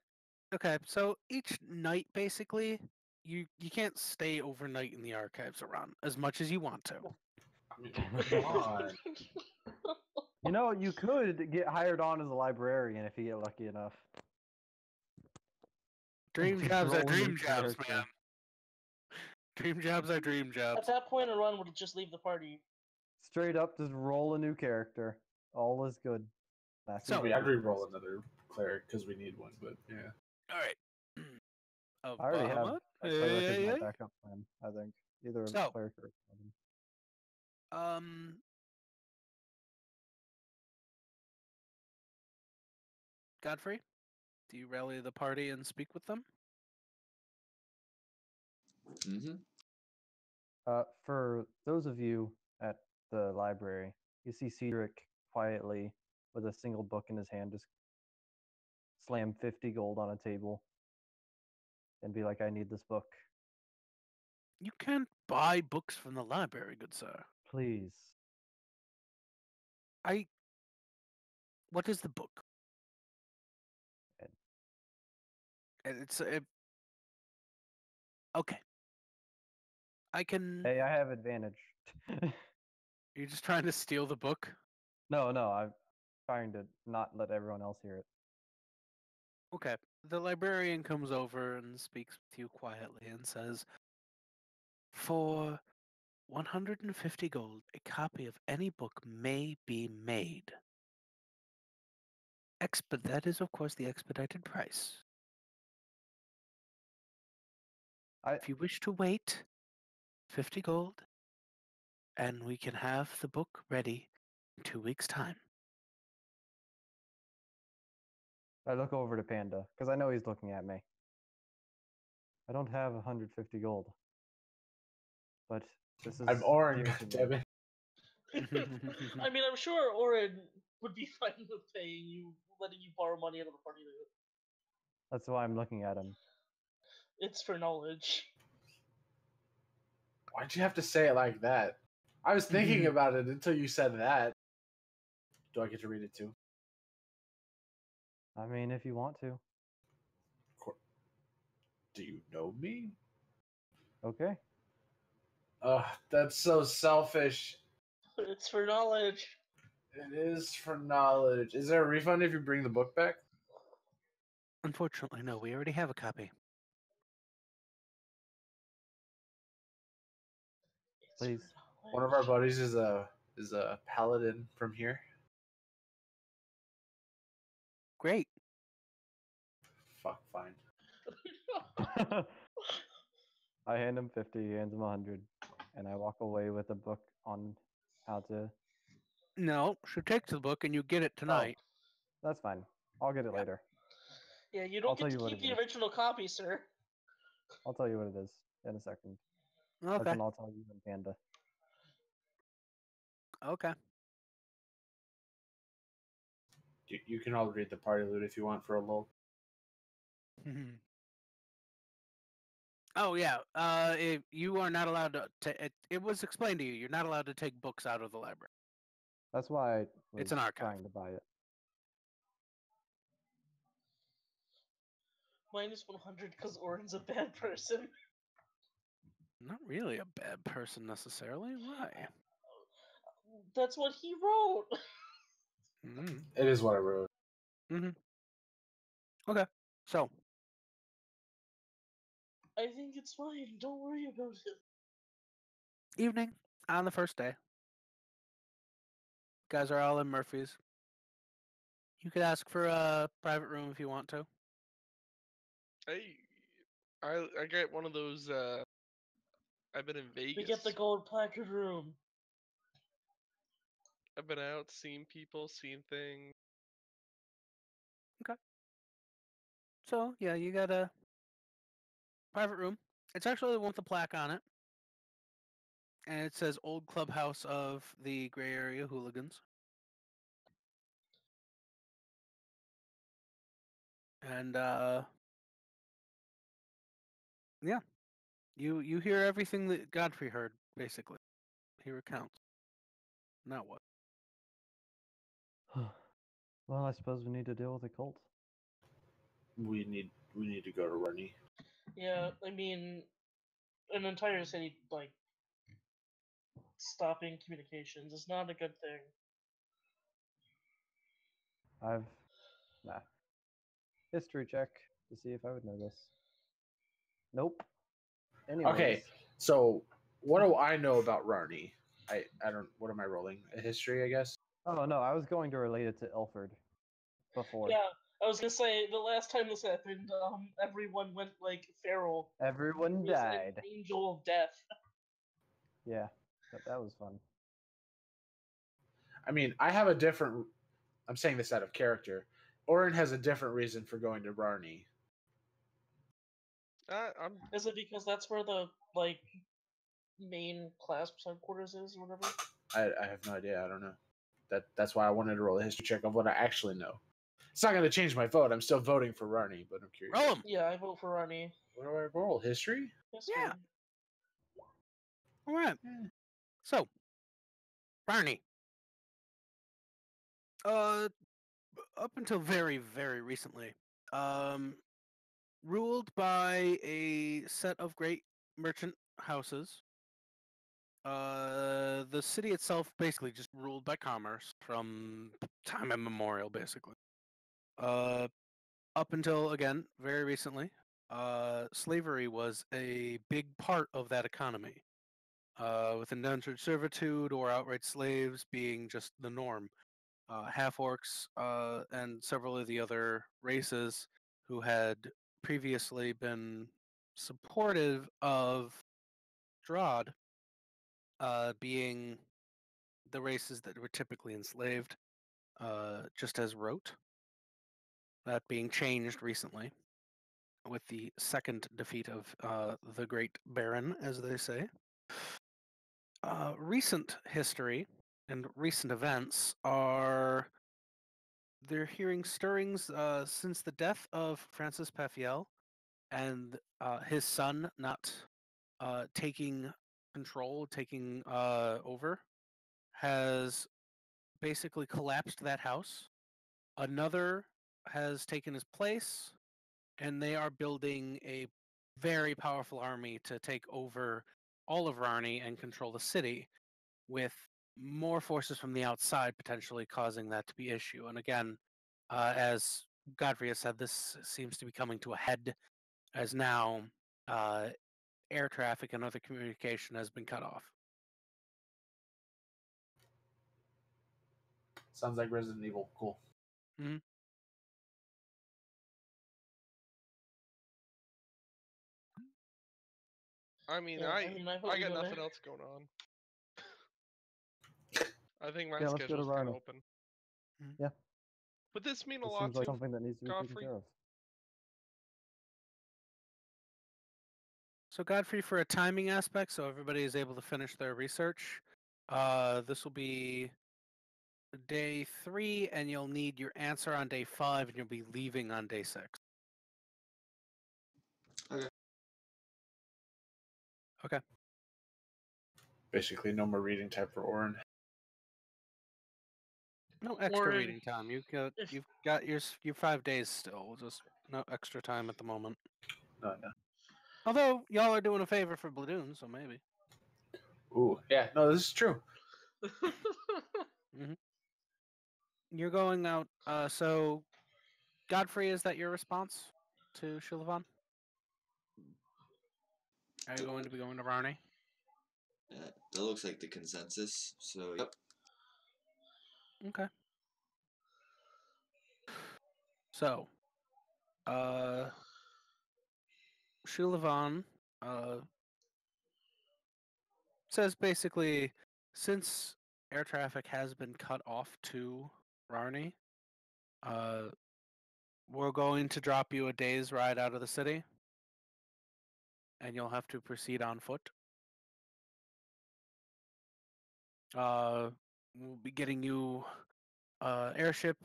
okay, so each night basically, you can't stay overnight in the archives around as much as you want to. I mean, come on. You know, you could get hired on as a librarian if you get lucky enough. Dream Just jobs are roll a new dream jobs, character. man. Dream jobs are dream At jobs. that point, Arun would just leave the party. Straight up, just roll a new character. All is good. That's So- I mean, I'd re-roll another cleric because we need one, but yeah. All right. Of I already have Bahamut? a cleric as my Yeah. backup plan. I think either So- cleric or paladin. Godfrey, do you rally the party and speak with them? Mm-hmm. For those of you at the library, you see Cedric quietly with a single book in his hand just slam 50 gold on a table and be like, I need this book. You can't buy books from the library, good sir. Please. What is the book? Ed. It's okay. I can. Hey, I have advantage. You're just trying to steal the book? No, I'm trying to not let everyone else hear it. Okay. The librarian comes over and speaks with you quietly and says, for 150 gold, a copy of any book may be made. That is, of course, the expedited price. If you wish to wait, 50 gold, and we can have the book ready in 2 weeks' time. I look over to Panda because I know he's looking at me. I don't have 150 gold, but this is I'm orange, dear to me. damn it. I mean, I'm sure Orin would be fine with paying you, letting you borrow money out of the party. That's why I'm looking at him. It's for knowledge. Why'd you have to say it like that? I was thinking about it until you said that. Do I get to read it too? I mean, if you want to. Do you know me? Okay. That's so selfish. It's for knowledge. It is for knowledge. Is there a refund if you bring the book back? Unfortunately, no. We already have a copy. It's Please. for One of our buddies is a paladin from here. Great. fuck, fine. I hand him 50, he hands him 100, and I walk away with a book on how to. No, she takes the book and you get it tonight. That's fine. I'll get it later. Yeah, you I'll don't tell get to you what keep it the is. original copy, sir. I'll tell you what it is in a second. Okay. That's when I'll tell you in Panda. Okay. You can all read the party loot if you want for a lull. Oh yeah. If you are not allowed to. It was explained to you. You're not allowed to take books out of the library. That's why I was It's an archive. trying to buy it. Minus 100 because Orin's a bad person. Not really a bad person necessarily. Why? That's what he wrote. Mm-hmm. It is what I wrote. Mm-hmm. Okay. So, I think it's fine. Don't worry about it. evening on the first day. Guys are all in Murphy's. You could ask for a private room if you want to. I get one of those. I've been in Vegas. We get the gold placard room. I've been out, seen people, seen things. So, yeah, you got a private room. It's actually the one with the plaque on it. And it says Old Clubhouse of the Gray Area Hooligans. And, yeah. You hear everything that Godfrey heard, basically. He recounts. Now what? Well, I suppose we need to deal with the cult. We need to go to Runny. Yeah, I mean, an entire city, like, stopping communications is not a good thing. Nah. History check to see if I would know this. Nope. Anyways. Okay, so what do I know about Runny? I don't. What am I rolling? A history, I guess. Oh no, I was going to relate it to Ilford before. Yeah, I was gonna say, the last time this happened, everyone went, like, feral. Everyone It was an died. angel of death. Yeah, that was fun. I mean, I have a different. I'm saying this out of character. Orin has a different reason for going to Runny. Is it because that's where the, like, main class headquarters is or whatever? I have no idea. I don't know. That's why I wanted to roll a history check of what I actually know. It's not going to change my vote. I'm still voting for Runny, but I'm curious. Roll 'em! Yeah, I vote for Ronnie. What do I roll? History? Yeah. All right. So, Barney. Up until very, very recently, ruled by a set of great merchant houses. The city itself basically just ruled by commerce from time immemorial, basically. Up until, again, very recently, slavery was a big part of that economy. With indentured servitude or outright slaves being just the norm. Half-orcs and several of the other races who had previously been supportive of Strahd being the races that were typically enslaved, just as wrote. That being changed recently with the second defeat of the Great Baron, as they say. Recent history and recent events are they're hearing stirrings since the death of Francis Pefiel and his son not taking control, taking over, has basically collapsed that house. Another has taken his place, and they are building a very powerful army to take over all of Rarni and control the city, with more forces from the outside potentially causing that to be issue. And again, as Godfrey has said, this seems to be coming to a head as now air traffic and other communication has been cut off. Sounds like Resident Evil. Cool. Mm-hmm. I mean, Yeah, I hope you got go nothing there. else going on. I think my Yeah, let's go to schedule's kind of Rhino. open. Yeah. Would this mean a This lot seems like to something that needs to be taken Godfrey? care of. So Godfrey, for a timing aspect, so everybody is able to finish their research, this will be day 3, and you'll need your answer on day 5, and you'll be leaving on day 6. Okay. Okay. Basically, no more reading time for Orin. No extra Orin, reading time. You've got if- your 5 days still. Just no extra time at the moment. No. Although y'all are doing a favor for Bladun, so maybe. Ooh, yeah. No, this is true. You're going out. So Godfrey, is that your response to Shulavan? Are you going to be going to Varney? That looks like the consensus. So yep. Okay. So, Shulavan, says basically, since air traffic has been cut off to Rarney, we're going to drop you a day's ride out of the city, and you'll have to proceed on foot. We'll be getting you airship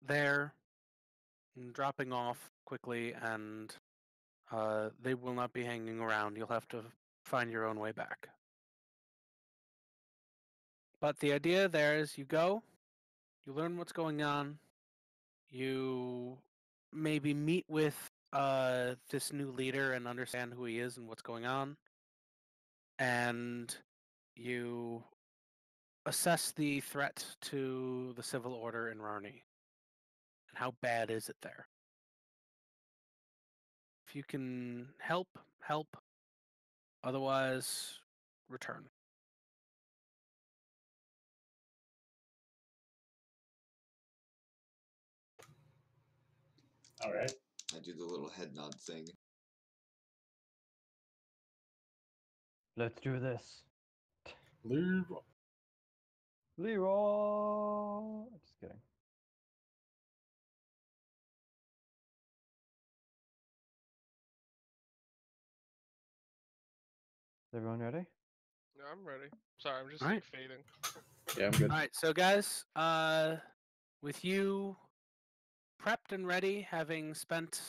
there, and dropping off quickly, and they will not be hanging around. You'll have to find your own way back. But the idea there is you go, you learn what's going on, you maybe meet with this new leader and understand who he is and what's going on, and you assess the threat to the civil order in Rarney and how bad is it there. If you can help, help. Otherwise, return. All right. I do the little head nod thing. Let's do this. Leave. Leroy! Just kidding. Is everyone ready? Yeah, I'm ready. Sorry, I'm just Alright. like fading. Yeah, I'm good. All right, so guys, with you prepped and ready, having spent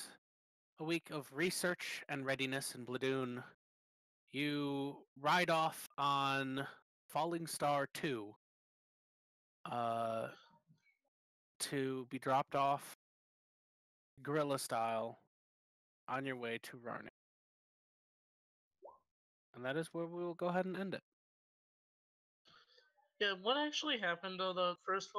a week of research and readiness in Bladun, you ride off on Falling Star 2 to be dropped off guerrilla style on your way to Rarney. And that is where we will go ahead and end it. Yeah, what actually happened though? The first